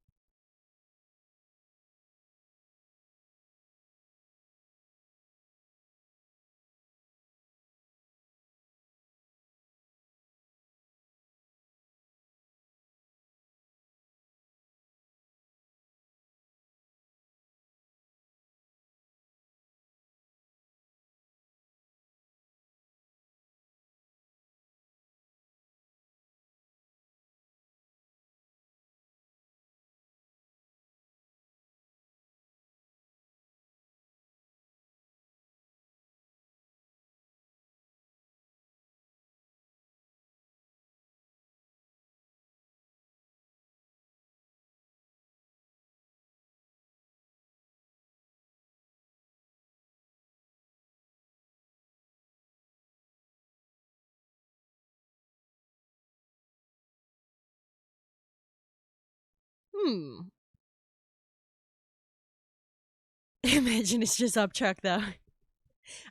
Hmm. Imagine it's just Upchuck though.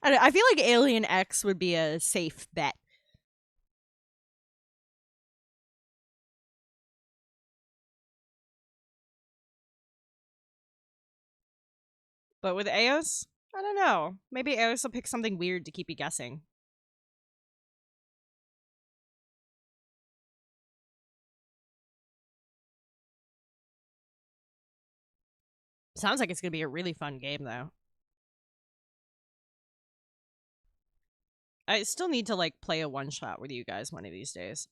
I feel like Alien X would be a safe bet. But with Eos, I don't know. Maybe Eos will pick something weird to keep you guessing. Sounds like it's gonna be a really fun game though. I still need to like play a one shot with you guys one of these days.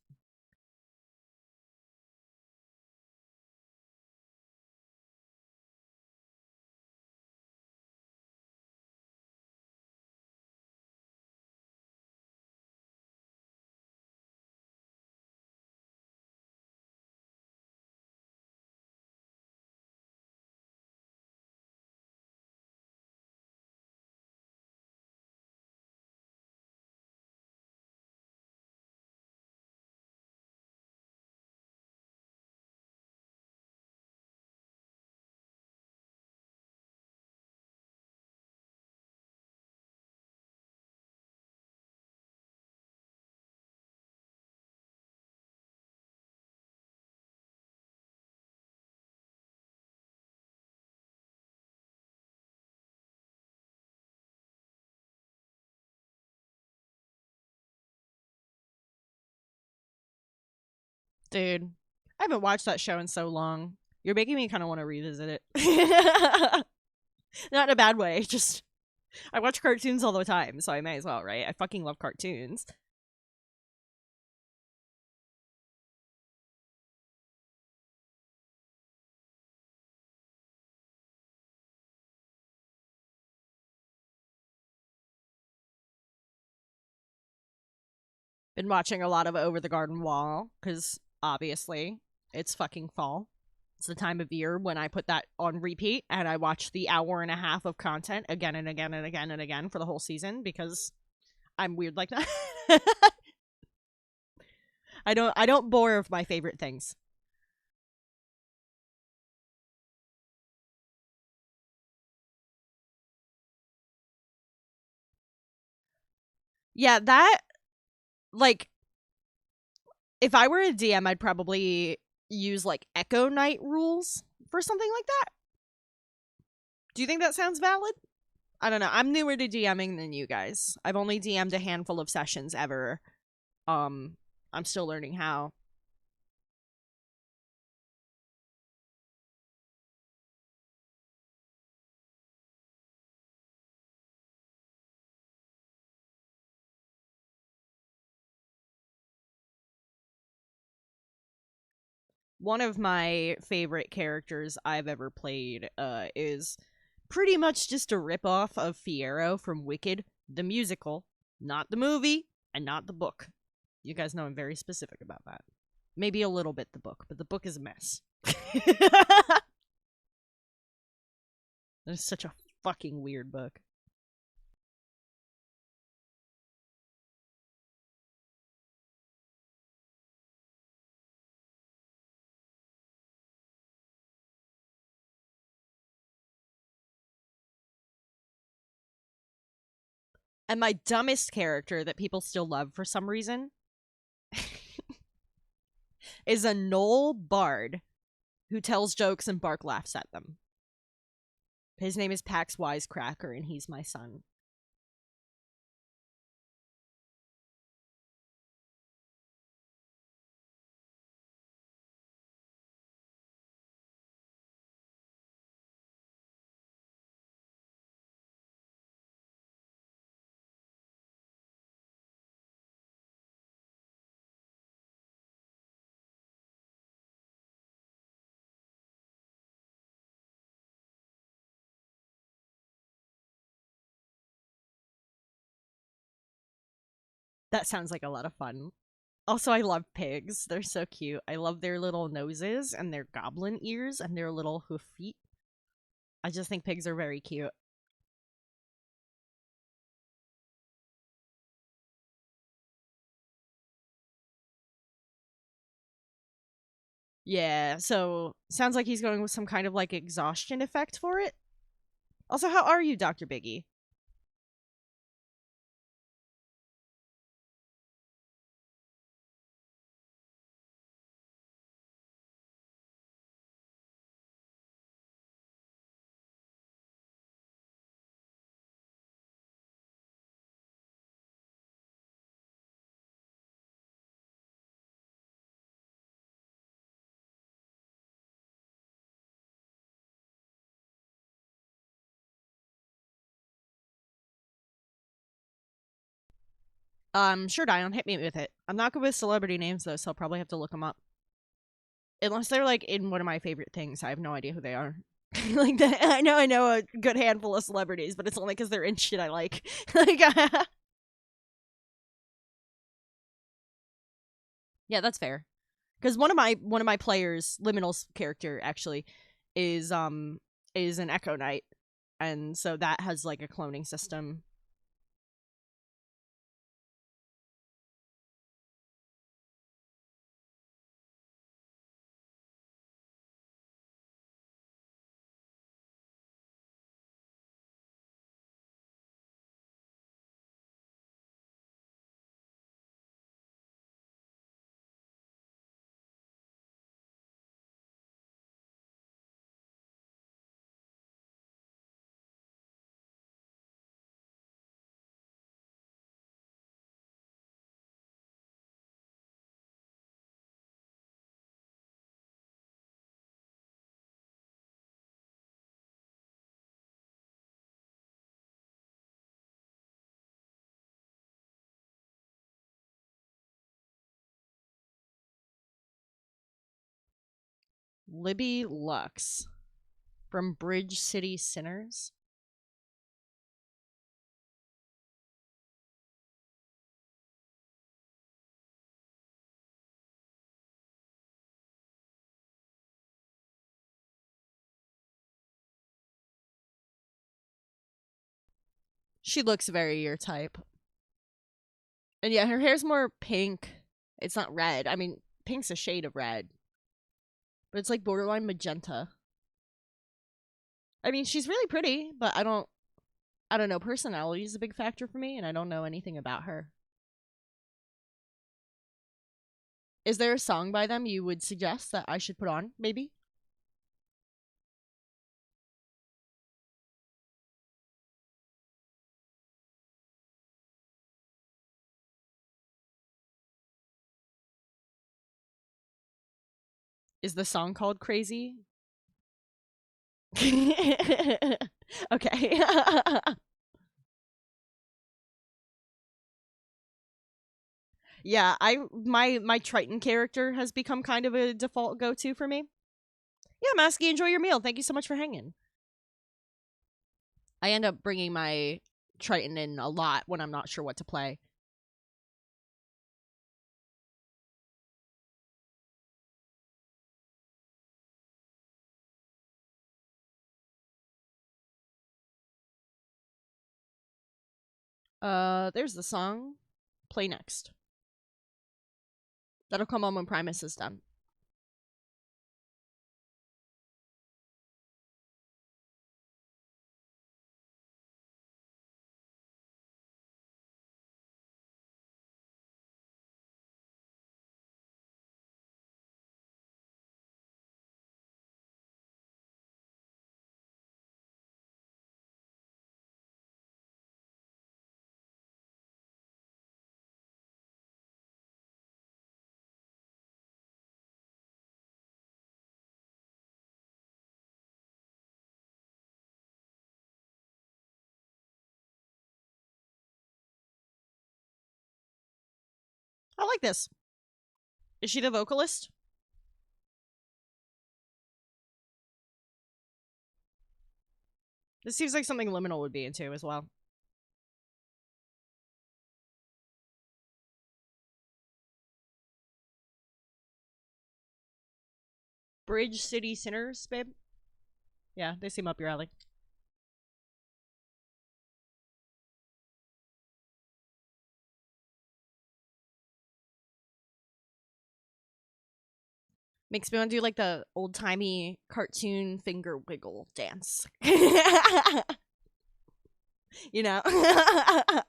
Dude, I haven't watched that show in so long. You're making me kind of want to revisit it. Not in a bad way, just I watch cartoons all the time, so I may as well, right? I fucking love cartoons. Been watching a lot of Over the Garden Wall because obviously it's fucking fall. It's the time of year when I put that on repeat and I watch the hour and a half of content again and again and again and again for the whole season because I'm weird like that. I don't bore of my favorite things. Yeah, that like if I were a DM, I'd probably use like Echo Night rules for something like that. Do you think that sounds valid? I don't know. I'm newer to DMing than you guys. I've only DM'd a handful of sessions ever. Um, I'm still learning how. One of my favorite characters I've ever played is pretty much just a ripoff of Fiero from Wicked, the musical, not the movie, and not the book. You guys know I'm very specific about that. Maybe a little bit the book, but the book is a mess. It's such a fucking weird book. And my dumbest character that people still love for some reason is a Knoll bard who tells jokes and Bark laughs at them. His name is Pax Wisecracker, and he's my son. That sounds like a lot of fun. Also, I love pigs. They're so cute. I love their little noses and their goblin ears and their little hoof feet. I just think pigs are very cute. Yeah, so sounds like he's going with some kind of like exhaustion effect for it. Also, how are you, Dr. Biggie? Sure, Dion, hit me with it. I'm not good with celebrity names though, so I'll probably have to look them up. Unless they're like in one of my favorite things, I have no idea who they are. Like that, I know a good handful of celebrities, but it's only because they're in shit I like. Like, yeah, that's fair. Because one of my players, Liminal's character, actually, is is an Echo Knight, and so that has like a cloning system. Libby Lux from Bridge City Sinners. She looks very your type. And yeah, her hair's more pink. It's not red. I mean, pink's a shade of red, but it's like borderline magenta. I mean, she's really pretty, but I don't know. Personality is a big factor for me, and I don't know anything about her. Is there a song by them you would suggest that I should put on? Maybe. Is the song called Crazy? Okay. Yeah, my Triton character has become kind of a default go to for me. Yeah, Masky, enjoy your meal. Thank you so much for hanging. I end up bringing my Triton in a lot when I'm not sure what to play. There's the song. Play next. That'll come on when Primus is done. I like this. Is she the vocalist? This seems like something Liminal would be into as well. Bridge City Sinners, babe. Yeah, they seem up your alley. Makes me want to do like the old timey cartoon finger wiggle dance. You know? I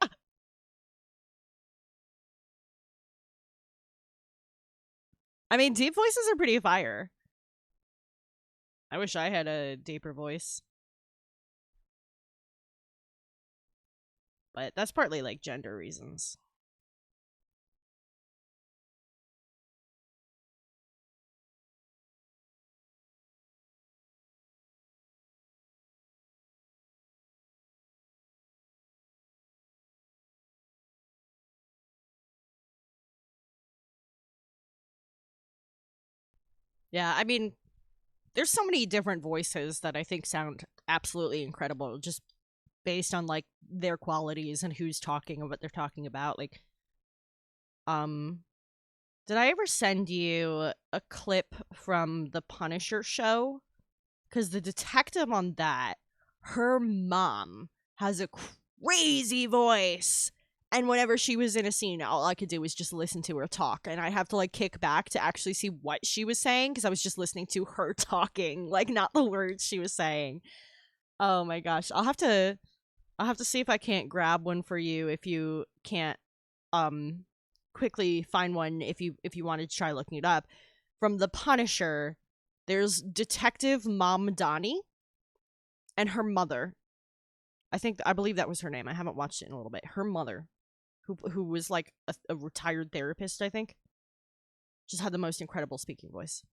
mean, deep voices are pretty fire. I wish I had a deeper voice. But that's partly like gender reasons. Yeah, I mean, there's so many different voices that I think sound absolutely incredible just based on like their qualities and who's talking and what they're talking about. Like, um, did I ever send you a clip from the Punisher show? Because the detective on that, her mom has a crazy voice. And whenever she was in a scene, all I could do was just listen to her talk. And I have to like kick back to actually see what she was saying because I was just listening to her talking, like not the words she was saying. Oh my gosh. I'll have to see if I can't grab one for you if you can't um quickly find one if you wanted to try looking it up. From The Punisher, there's Detective Mom Donnie and her mother. I believe that was her name. I haven't watched it in a little bit. Her mother, who was like a retired therapist, I think, just had the most incredible speaking voice.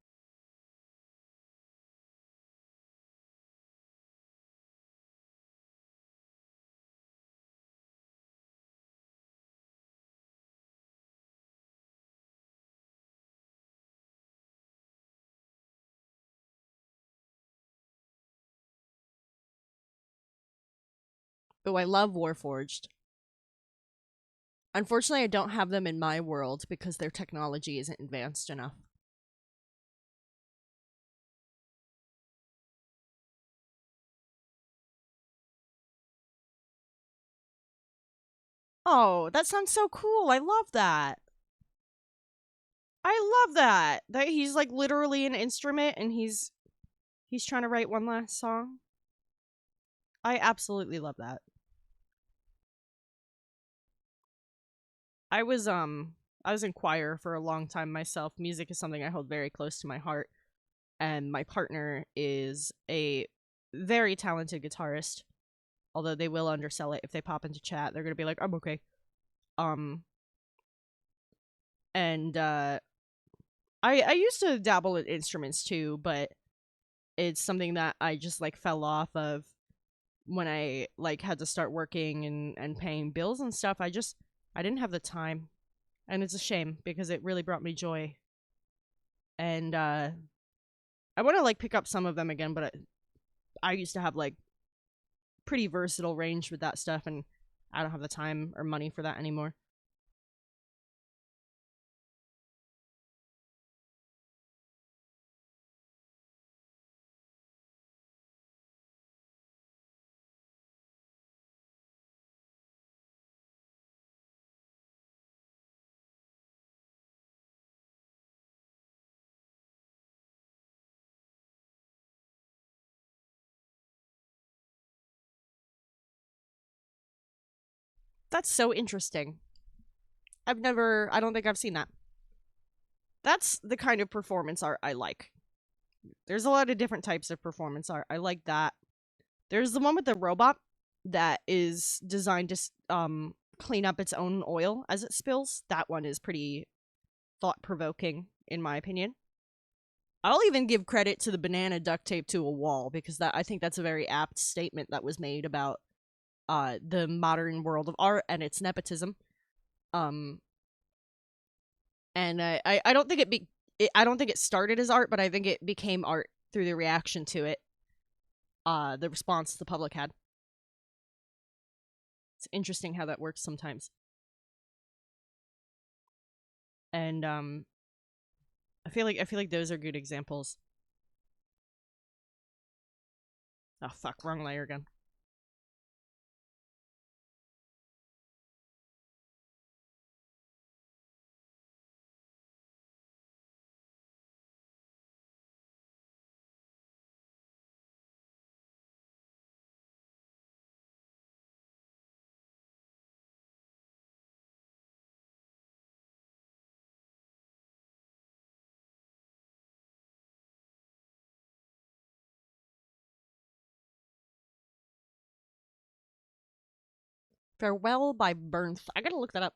Oh, I love Warforged. Unfortunately, I don't have them in my world because their technology isn't advanced enough. Oh, that sounds so cool. I love that. I love that. That he's like literally an instrument and he's trying to write one last song. I absolutely love that. I was um I was in choir for a long time myself. Music is something I hold very close to my heart, and my partner is a very talented guitarist. Although they will undersell it if they pop into chat. They're gonna be like, "I'm okay." Um, and I used to dabble in instruments too, but it's something that I just like fell off of when I like had to start working and paying bills and stuff. I didn't have the time, and it's a shame because it really brought me joy. And I want to like pick up some of them again, but I used to have like pretty versatile range with that stuff, and I don't have the time or money for that anymore. That's so interesting. I don't think I've seen that. That's the kind of performance art I like. There's a lot of different types of performance art. I like that. There's the one with the robot that is designed to clean up its own oil as it spills. That one is pretty thought provoking, in my opinion. I'll even give credit to the banana duct tape to a wall because that I think that's a very apt statement that was made about the modern world of art and its nepotism. Um, and I don't think I don't think it started as art, but I think it became art through the reaction to it. The response the public had. It's interesting how that works sometimes. And I feel like those are good examples. Oh fuck, wrong layer again. Farewell by Bernth. I gotta look that up.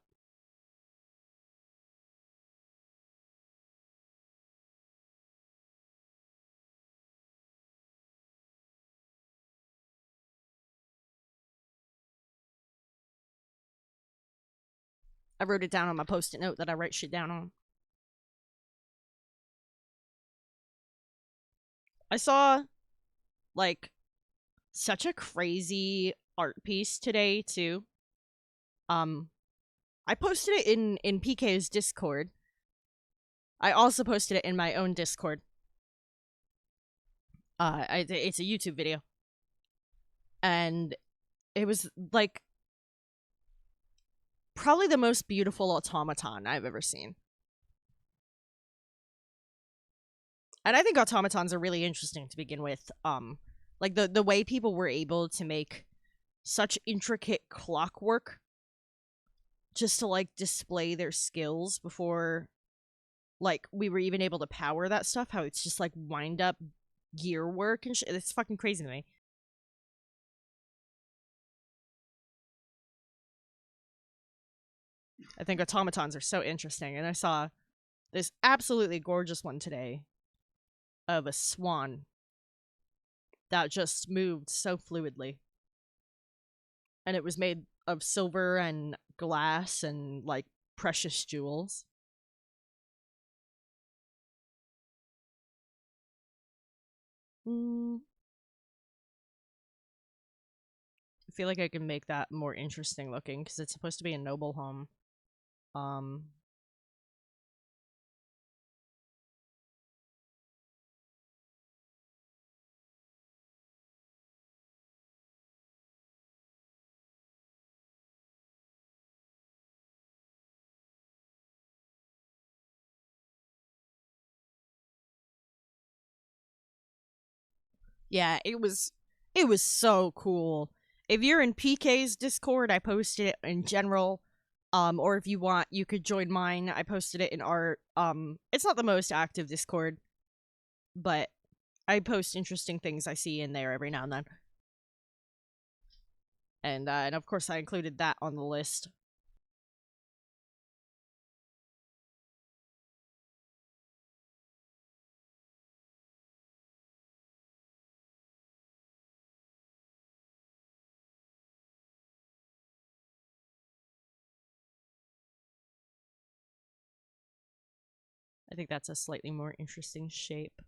I wrote it down on my post-it note that I write shit down on. I saw like such a crazy art piece today too. Um I posted it in PK's Discord. I also posted it in my own Discord. It's a YouTube video. And it was like probably the most beautiful automaton I've ever seen. And I think automatons are really interesting to begin with. Like the way people were able to make such intricate clockwork just to like display their skills before like we were even able to power that stuff, how it's just like wind up gear work and shit. It's fucking crazy to me. I think automatons are so interesting, and I saw this absolutely gorgeous one today of a swan that just moved so fluidly. And it was made of silver and glass and like precious jewels. Mm, I feel like I can make that more interesting looking because it's supposed to be a noble home. Um, yeah, it was so cool. If you're in PK's Discord, I posted it in general. Or if you want, you could join mine. I posted it in art. It's not the most active Discord, but I post interesting things I see in there every now and then. And of course I included that on the list. I think that's a slightly more interesting shape.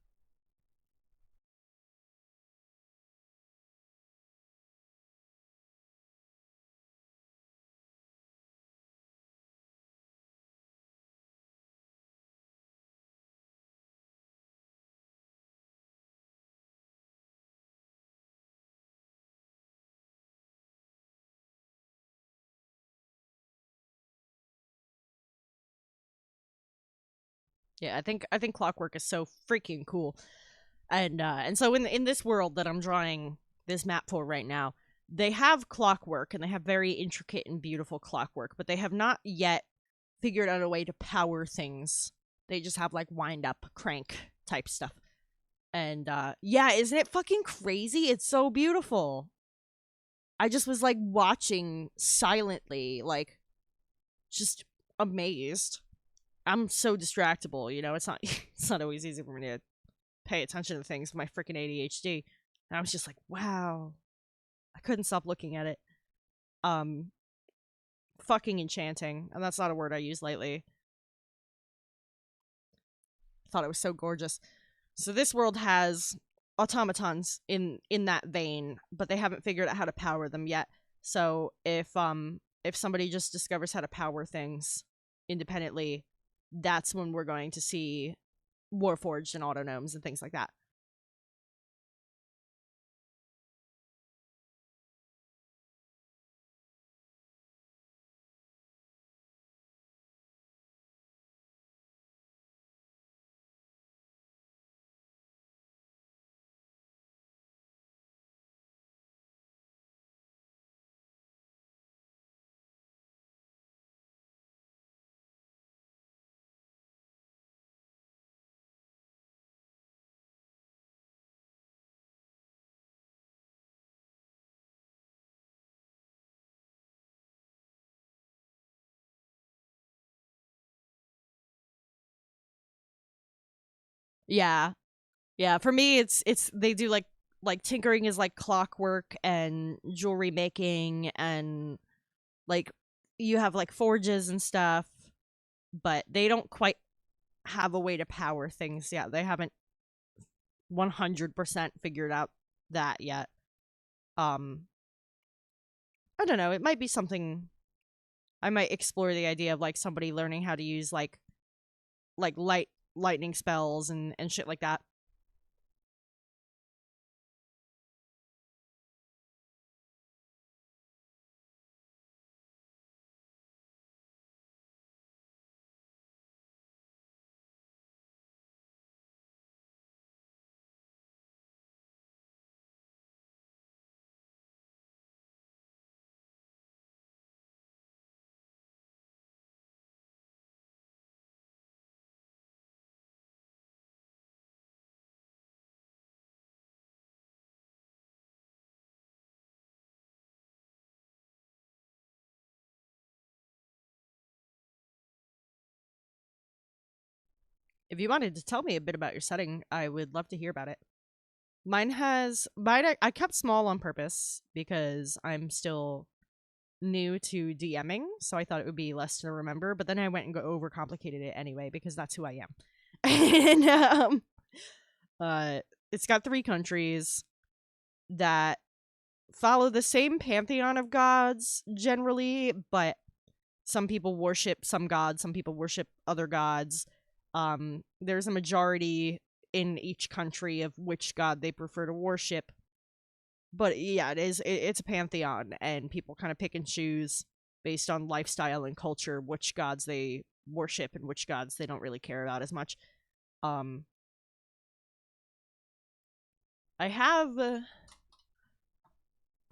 Yeah, I think clockwork is so freaking cool. And so in this world that I'm drawing this map for right now, they have clockwork and they have very intricate and beautiful clockwork, but they have not yet figured out a way to power things. They just have like wind up crank type stuff. And yeah, isn't it fucking crazy? It's so beautiful. I just was like watching silently, like just amazed. I'm so distractible, you know. It's not it's not always easy for me to pay attention to things with my freaking ADHD. And I was just like, wow. I couldn't stop looking at it. Um Fucking enchanting. And that's not a word I use lately. I thought it was so gorgeous. So this world has automatons in that vein, but they haven't figured out how to power them yet. So if somebody just discovers how to power things independently, that's when we're going to see Warforged and autonomes and things like that. Yeah. Yeah, for me it's they do like tinkering is like clockwork and jewelry making and like you have like forges and stuff, but they don't quite have a way to power things yet. They haven't 100% figured out that yet. Um I don't know, it might be something I might explore the idea of like somebody learning how to use like lightning spells and shit like that. If you wanted to tell me a bit about your setting, I would love to hear about it. I kept small on purpose because I'm still new to DMing, so I thought it would be less to remember. But then I went and go overcomplicated it anyway because that's who I am. and uh, it's got 3 countries that follow the same pantheon of gods generally, but some people worship some gods, some people worship other gods. There's a majority in each country of which god they prefer to worship. But yeah, it's a pantheon and people kind of pick and choose based on lifestyle and culture which gods they worship and which gods they don't really care about as much. Um I have boop,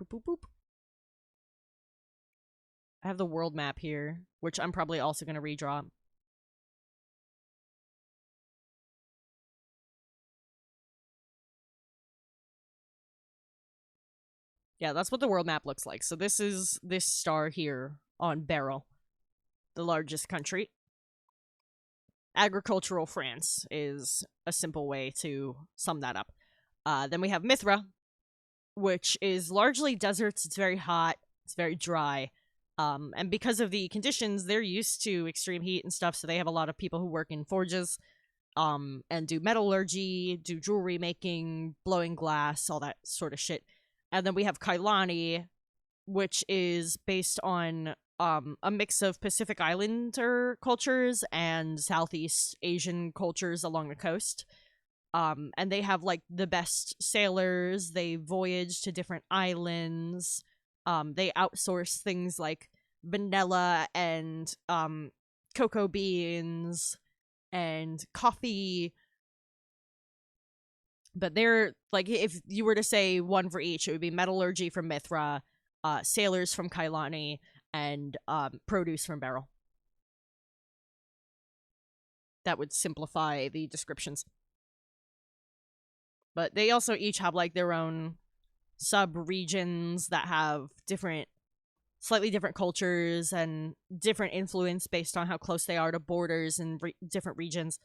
boop, boop. I have the world map here, which I'm probably also going to redraw. Yeah, that's what the world map looks like. So this is this star here on Beryl, the largest country. Agricultural France is a simple way to sum that up. Then we have Mithra, which is largely deserts. It's very hot. It's very dry. And because of the conditions, they're used to extreme heat and stuff. So they have a lot of people who work in forges, and do metallurgy, do jewelry making, blowing glass, all that sort of shit. And then we have Kailani, which is based on a mix of Pacific Islander cultures and Southeast Asian cultures along the coast. And they have like the best sailors. They voyage to different islands. They outsource things like vanilla and cocoa beans and coffee. But they're like, if you were to say one for each, it would be metallurgy from Mithra, sailors from Kailani, and produce from Beryl. That would simplify the descriptions. But they also each have like their own sub regions that have slightly different cultures and different influence based on how close they are to borders and different regions.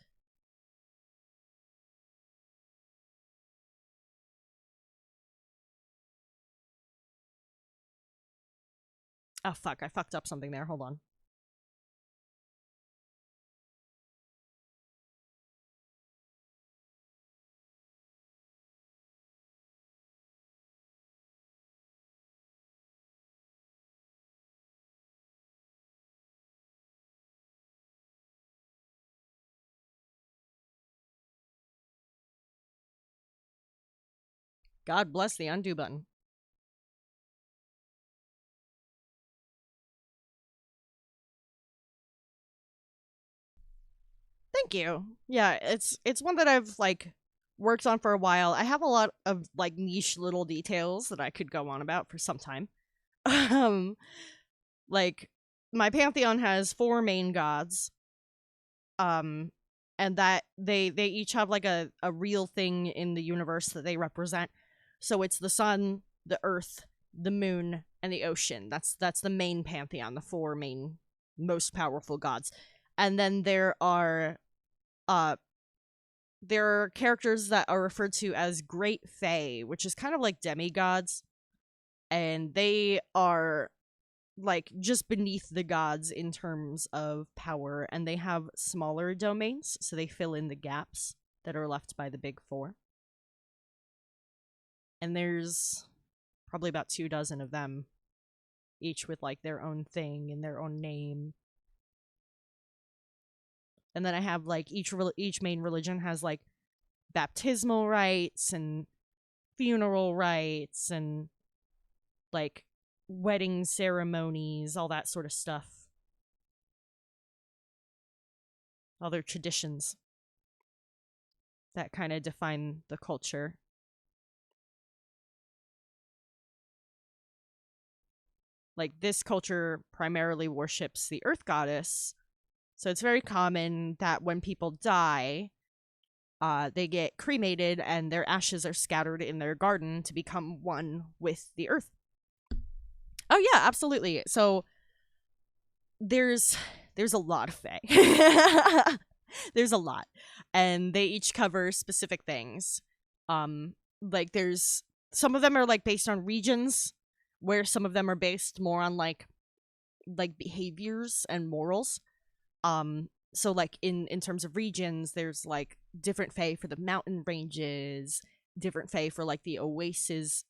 Oh fuck, I fucked up something there. Hold on. God bless the undo button. Thank you. Yeah, it's one that I've like worked on for a while. I have a lot of like niche little details that I could go on about for some time. um like my pantheon has 4 main gods. Um and that they each have like a real thing in the universe that they represent. So it's the sun, the earth, the moon, and the ocean. That's the main pantheon, the 4 main most powerful gods. And then there are uh there are characters that are referred to as Great Fae, which is kind of like demigods, and they are like just beneath the gods in terms of power, and they have smaller domains, so they fill in the gaps that are left by the big four. And there's probably about 24 of them, each with like their own thing and their own name. And then I have like each main religion has like baptismal rites and funeral rites and like wedding ceremonies, all that sort of stuff. All their traditions that kind of define the culture. Like this culture primarily worships the earth goddess. So it's very common that when people die, they get cremated and their ashes are scattered in their garden to become one with the earth. Oh yeah, absolutely. So there's a lot of fae. There's a lot, and they each cover specific things. Like there's some of them are like based on regions, where some of them are based more on like behaviors and morals. So like in terms of regions, there's like different fae for the mountain ranges, different fae for like the oases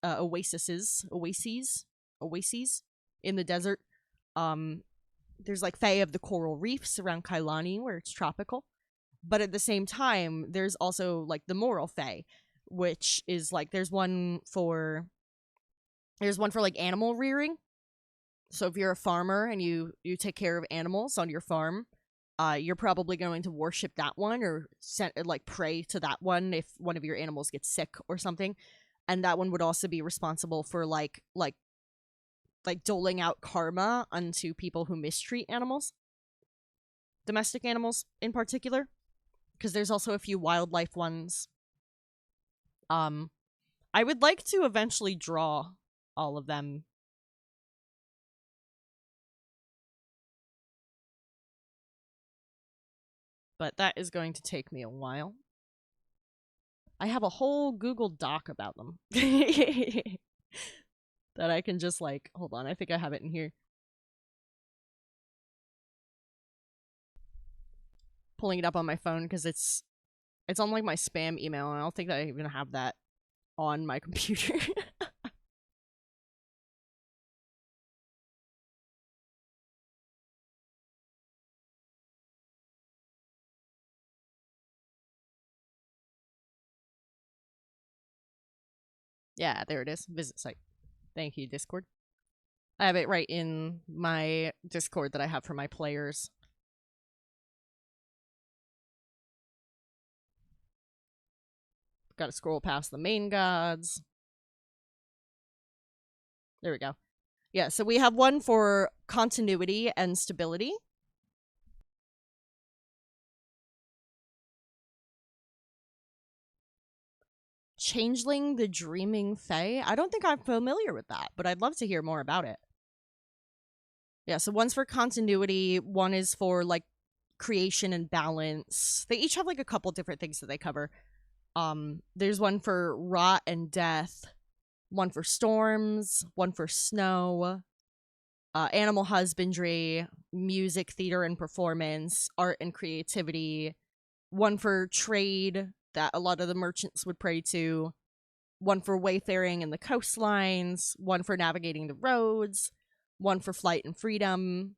in the desert. There's like fae of the coral reefs around Kailani where it's tropical. But at the same time, there's also like the moral fae, which is like there's one for like animal rearing. So if you're a farmer and you take care of animals on your farm, you're probably going to worship that one or like pray to that one if one of your animals gets sick or something. And that one would also be responsible for like doling out karma unto people who mistreat animals, domestic animals in particular, because there's also a few wildlife ones. I would like to eventually draw all of them. But that is going to take me a while. I have a whole Google Doc about them. That I can just like, hold on, I think I have it in here. Pulling it up on my phone because it's on like my spam email, and I don't think that I even have that on my computer. Yeah, there it is. Visit site. Thank you, Discord. I have it right in my Discord that I have for my players. Gotta scroll past the main gods. There we go. Yeah, so we have one for continuity and stability. Changeling the Dreaming Fae. I don't think I'm familiar with that, but I'd love to hear more about it. Yeah, so one's for continuity, one is for like creation and balance. They each have like a couple different things that they cover. There's one for rot and death, one for storms, one for snow, animal husbandry, music, theater and performance, art and creativity, one for trade that a lot of the merchants would pray to, one for wayfaring in the coastlines, one for navigating the roads, one for flight and freedom.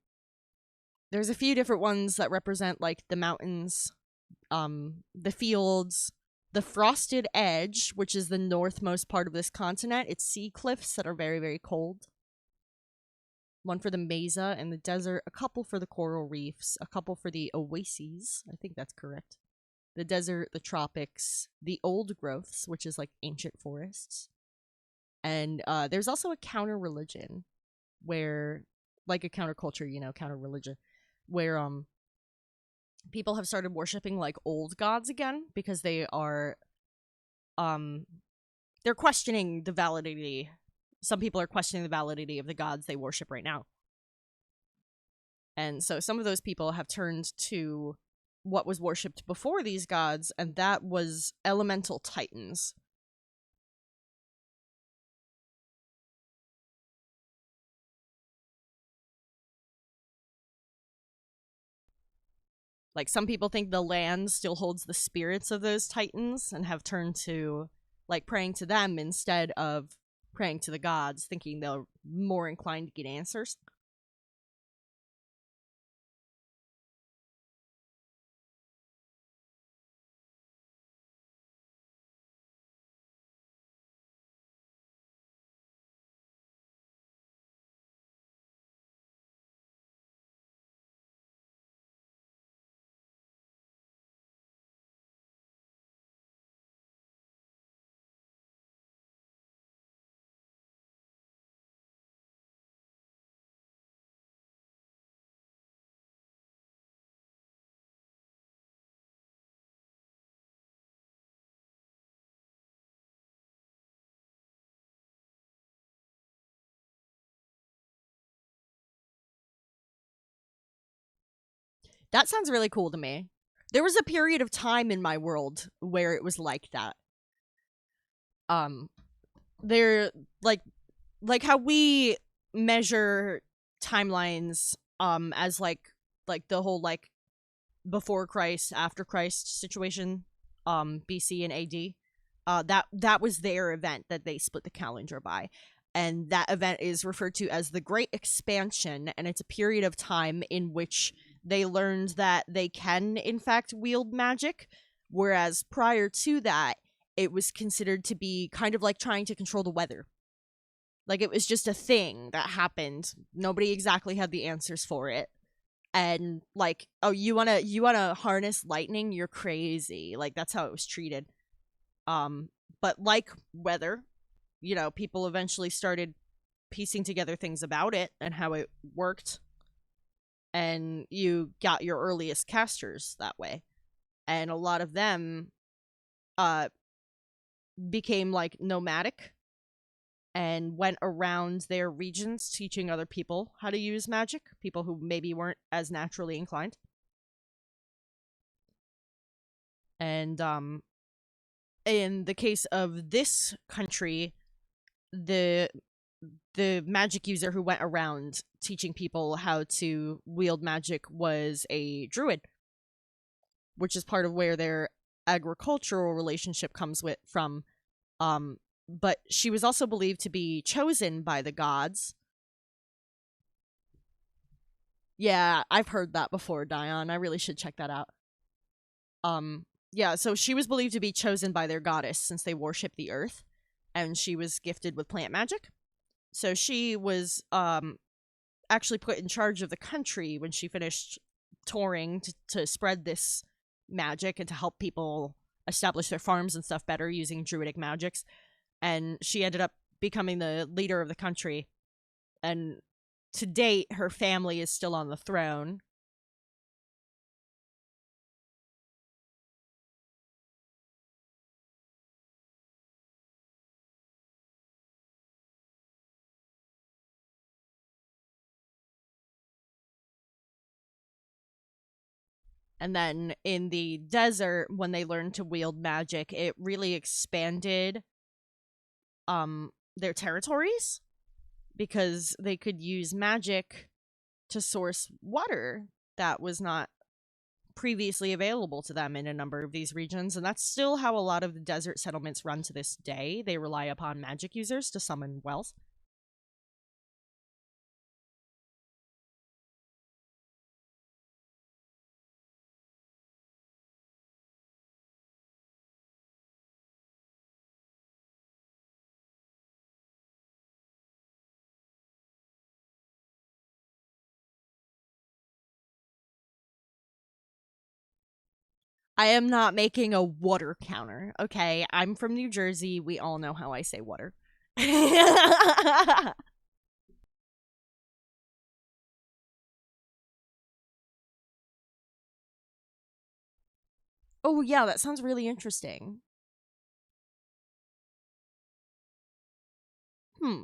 There's a few different ones that represent like the mountains, the fields, the frosted edge, which is the northmost part of this continent. It's sea cliffs that are very, very cold. One for the mesa and the desert, a couple for the coral reefs, a couple for the oases. I think that's correct. The desert, the tropics, the old growths, which is like ancient forests. And there's also a counter religion where, like a counterculture, counter religion, where people have started worshiping like old gods again because they are they're questioning the validity. Some people are questioning the validity of the gods they worship right now. And so some of those people have turned to what was worshipped before these gods, and that was elemental titans. Like, some people think the land still holds the spirits of those titans and have turned to, like, praying to them instead of praying to the gods, thinking they're more inclined to get answers. That sounds really cool to me. There was a period of time in my world where it was like that. Um, there, like how we measure timelines, as like the whole like before Christ, after Christ situation, BC and AD. That was their event that they split the calendar by. And that event is referred to as the Great Expansion, and it's a period of time in which they learned that they can, in fact, wield magic, whereas prior to that, it was considered to be kind of like trying to control the weather. Like, it was just a thing that happened. Nobody exactly had the answers for it. And like, oh, you wanna harness lightning? You're crazy. Like, that's how it was treated. Um, but like weather, people eventually started piecing together things about it and how it worked, and you got your earliest casters that way. And a lot of them uh became like nomadic and went around their regions teaching other people how to use magic, people who maybe weren't as naturally inclined. And in the case of this country, the the magic user who went around teaching people how to wield magic was a druid, which is part of where their agricultural relationship comes with from. But she was also believed to be chosen by the gods. Yeah, I've heard that before, Dion. I really should check that out. Yeah, so she was believed to be chosen by their goddess since they worship the earth, and she was gifted with plant magic. So she was actually put in charge of the country when she finished touring to spread this magic and to help people establish their farms and stuff better using druidic magics. And she ended up becoming the leader of the country. And to date, her family is still on the throne. And then in the desert, when they learned to wield magic, it really expanded their territories because they could use magic to source water that was not previously available to them in a number of these regions. And that's still how a lot of the desert settlements run to this day. They rely upon magic users to summon wealth. I am not making a water counter, okay? I'm from New Jersey. We all know how I say water. Oh, yeah, that sounds really interesting. Hmm.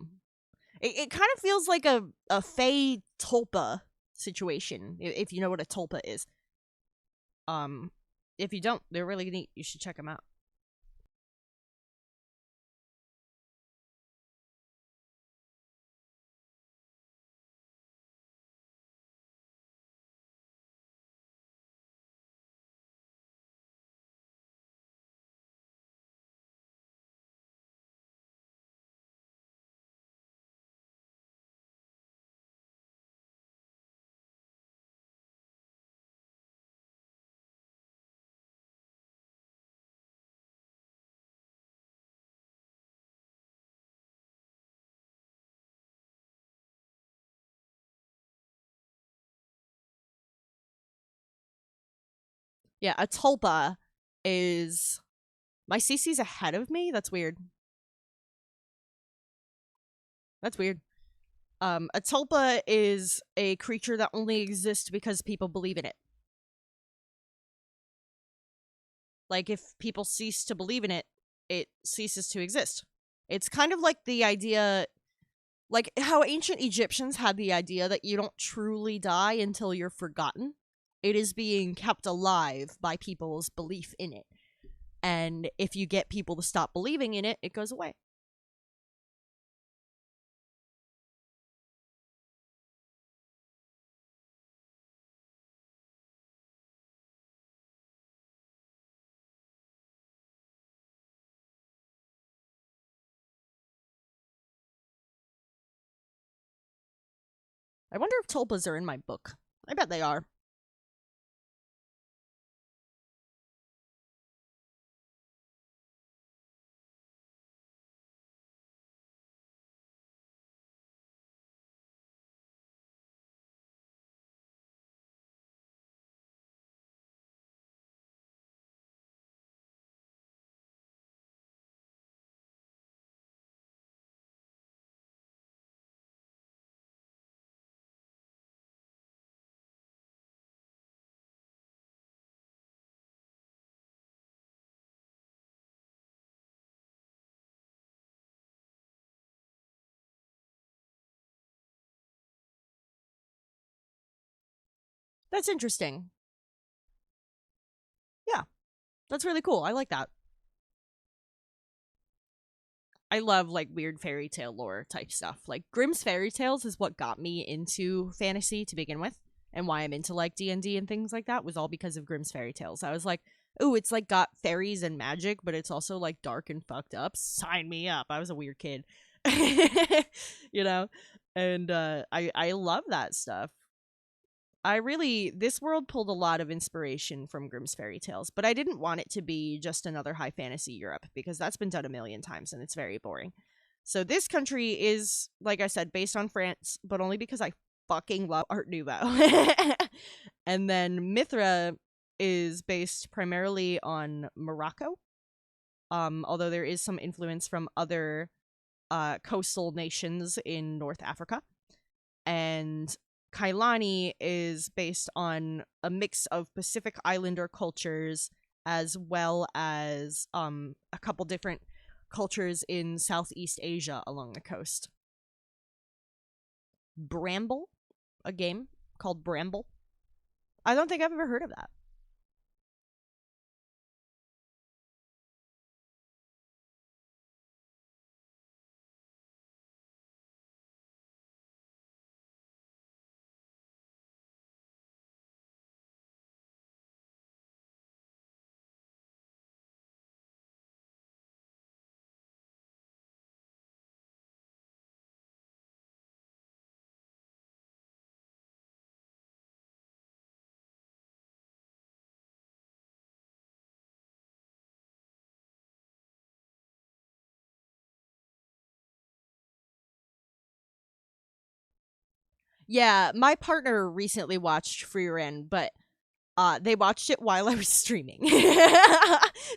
It kind of feels like a Fey Tulpa situation, if you know what a Tulpa is. Um, if you don't, they're really neat. You should check them out. Yeah, a tulpa is my CC's ahead of me. That's weird. That's weird. A tulpa is a creature that only exists because people believe in it. Like, if people cease to believe in it, it ceases to exist. It's kind of like the idea, like how ancient Egyptians had the idea that you don't truly die until you're forgotten. It is being kept alive by people's belief in it. And if you get people to stop believing in it, it goes away. I wonder if tulpas are in my book. I bet they are. That's interesting. Yeah, that's really cool. I like that. I love like weird fairy tale lore type stuff. Like Grimm's fairy tales is what got me into fantasy to begin with, and why I'm into like D&D and things like that was all because of Grimm's fairy tales. I was like, "Ooh, it's like got fairies and magic, but it's also like dark and fucked up. Sign me up." I was a weird kid. you know? And I love that stuff. I really, this world pulled a lot of inspiration from Grimm's fairy tales, but I didn't want it to be just another high fantasy Europe because that's been done a million times and it's very boring. So this country is, like I said, based on France, but only because I fucking love Art Nouveau. And then Mithra is based primarily on Morocco, although there is some influence from other coastal nations in North Africa. And Kailani is based on a mix of Pacific Islander cultures as well as a couple different cultures in Southeast Asia along the coast. Bramble, a game called Bramble. I don't think I've ever heard of that. Yeah, my partner recently watched Free Ren, but they watched it while I was streaming.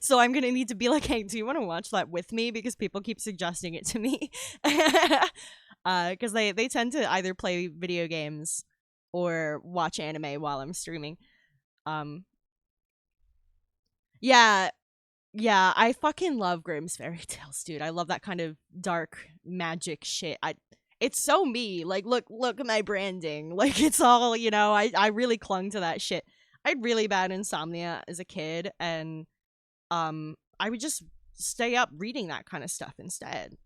So I'm gonna need to be like, hey, do you want to watch that with me? Because people keep suggesting it to me. Because they tend to either play video games or watch anime while I'm streaming. Um, yeah, yeah, I fucking love Grimm's fairy tales, dude. I love that kind of dark magic shit. It's so me. Like, look at my branding. Like, it's all, I really clung to that shit. I had really bad insomnia as a kid, and I would just stay up reading that kind of stuff instead.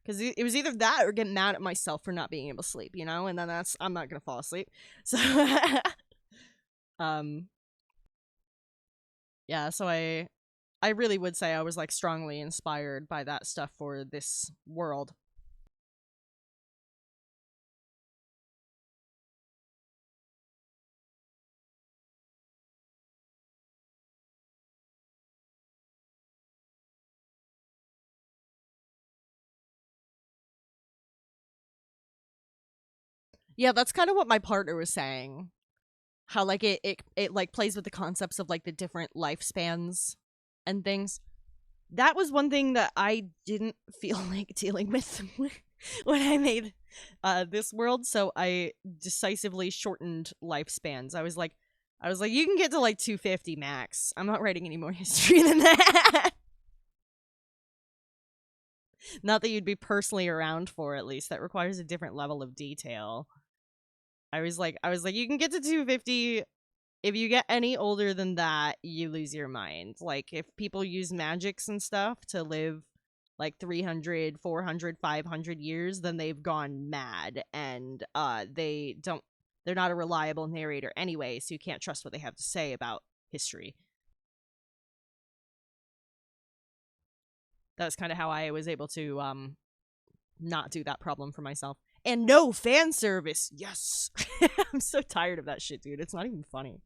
Because it was either that or get mad at myself for not being able to sleep, you know? And then I'm not gonna fall asleep. So, um, yeah, so I really would say I was like strongly inspired by that stuff for this world. Yeah, that's kind of what my partner was saying. How like it like plays with the concepts of like the different lifespans and things. That was one thing that I didn't feel like dealing with when I made this world, so I decisively shortened lifespans. I was like, you can get to like 250 max. I'm not writing any more history than that. Not that you'd be personally around for, at least. That requires a different level of detail. I was like, you can get to 250. If you get any older than that, you lose your mind. Like, if people use magics and stuff to live like 300, 400, 500 years, then they've gone mad, and they're not a reliable narrator anyway, so you can't trust what they have to say about history. That's kind of how I was able to not do that problem for myself. And no fan service. Yes. I'm so tired of that shit, dude. It's not even funny.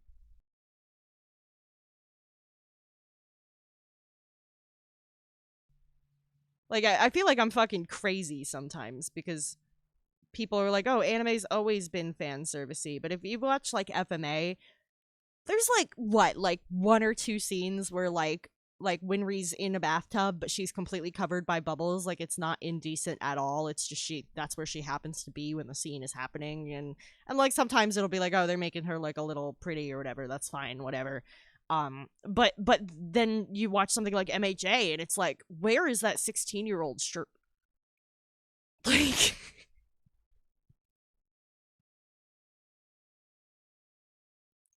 Like I feel like I'm fucking crazy sometimes because people are like, "Oh, anime's always been fan servicey." But if you watch like FMA, there's like what, like one or two scenes where like Winry's in a bathtub, but she's completely covered by bubbles. Like it's not indecent at all. It's just that's where she happens to be when the scene is happening, and like sometimes it'll be like, oh, they're making her like a little pretty or whatever. That's fine, whatever. But then you watch something like MHA, and it's like, where is that 16-year-old shirt? Like,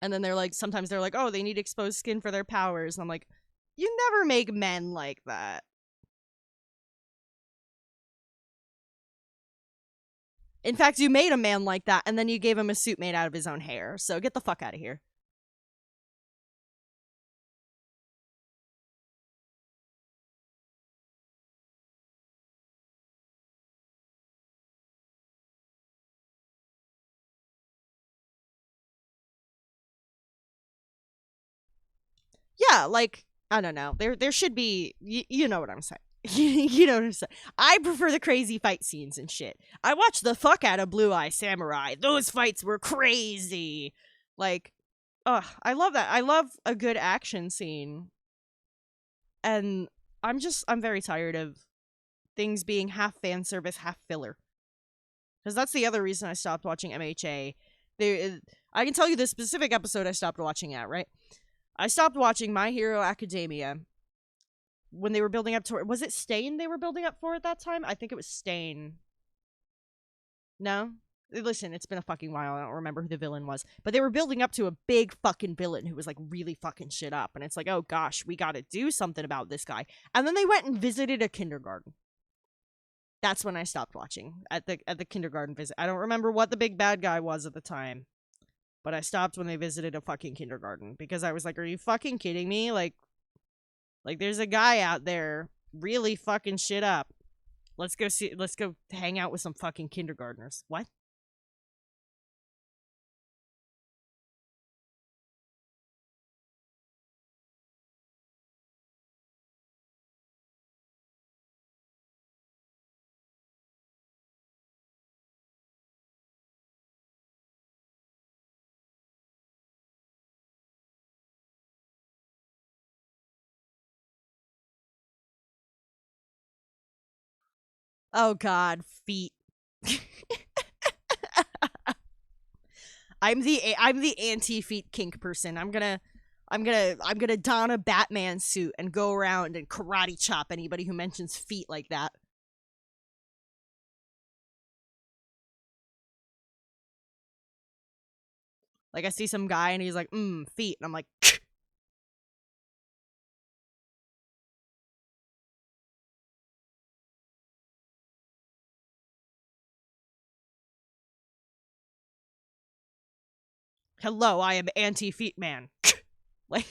and then they're like, sometimes they're like, oh, they need exposed skin for their powers. And I'm like, you never make men like that. In fact, you made a man like that, and then you gave him a suit made out of his own hair. So get the fuck out of here. Yeah, like I don't know. There should be you know what I'm saying. You know what I'm saying. I prefer the crazy fight scenes and shit. I watched the fuck out of Blue Eye Samurai. Those fights were crazy. Like, I love that. I love a good action scene. And I'm very tired of things being half fan service, half filler. Because that's the other reason I stopped watching MHA. There, I can tell you the specific episode I stopped watching at, right? I stopped watching My Hero Academia when they were building up to. Was it Stain they were building up for at that time? I think it was Stain. No? Listen, it's been a fucking while. I don't remember who the villain was. But they were building up to a big fucking villain who was like really fucking shit up. And it's like, oh gosh, we gotta do something about this guy. And then they went and visited a kindergarten. That's when I stopped watching at the kindergarten visit. I don't remember what the big bad guy was at the time, but I stopped when they visited a fucking kindergarten because I was like, "Are you fucking kidding me? Like there's a guy out there really fucking shit up. Let's go see. Let's go hang out with some fucking kindergartners." What? Oh God, feet. I'm the anti feet kink person. I'm gonna don a Batman suit and go around and karate chop anybody who mentions feet like that. Like I see some guy and he's like, feet, and I'm like, hello, I am anti feet man. Like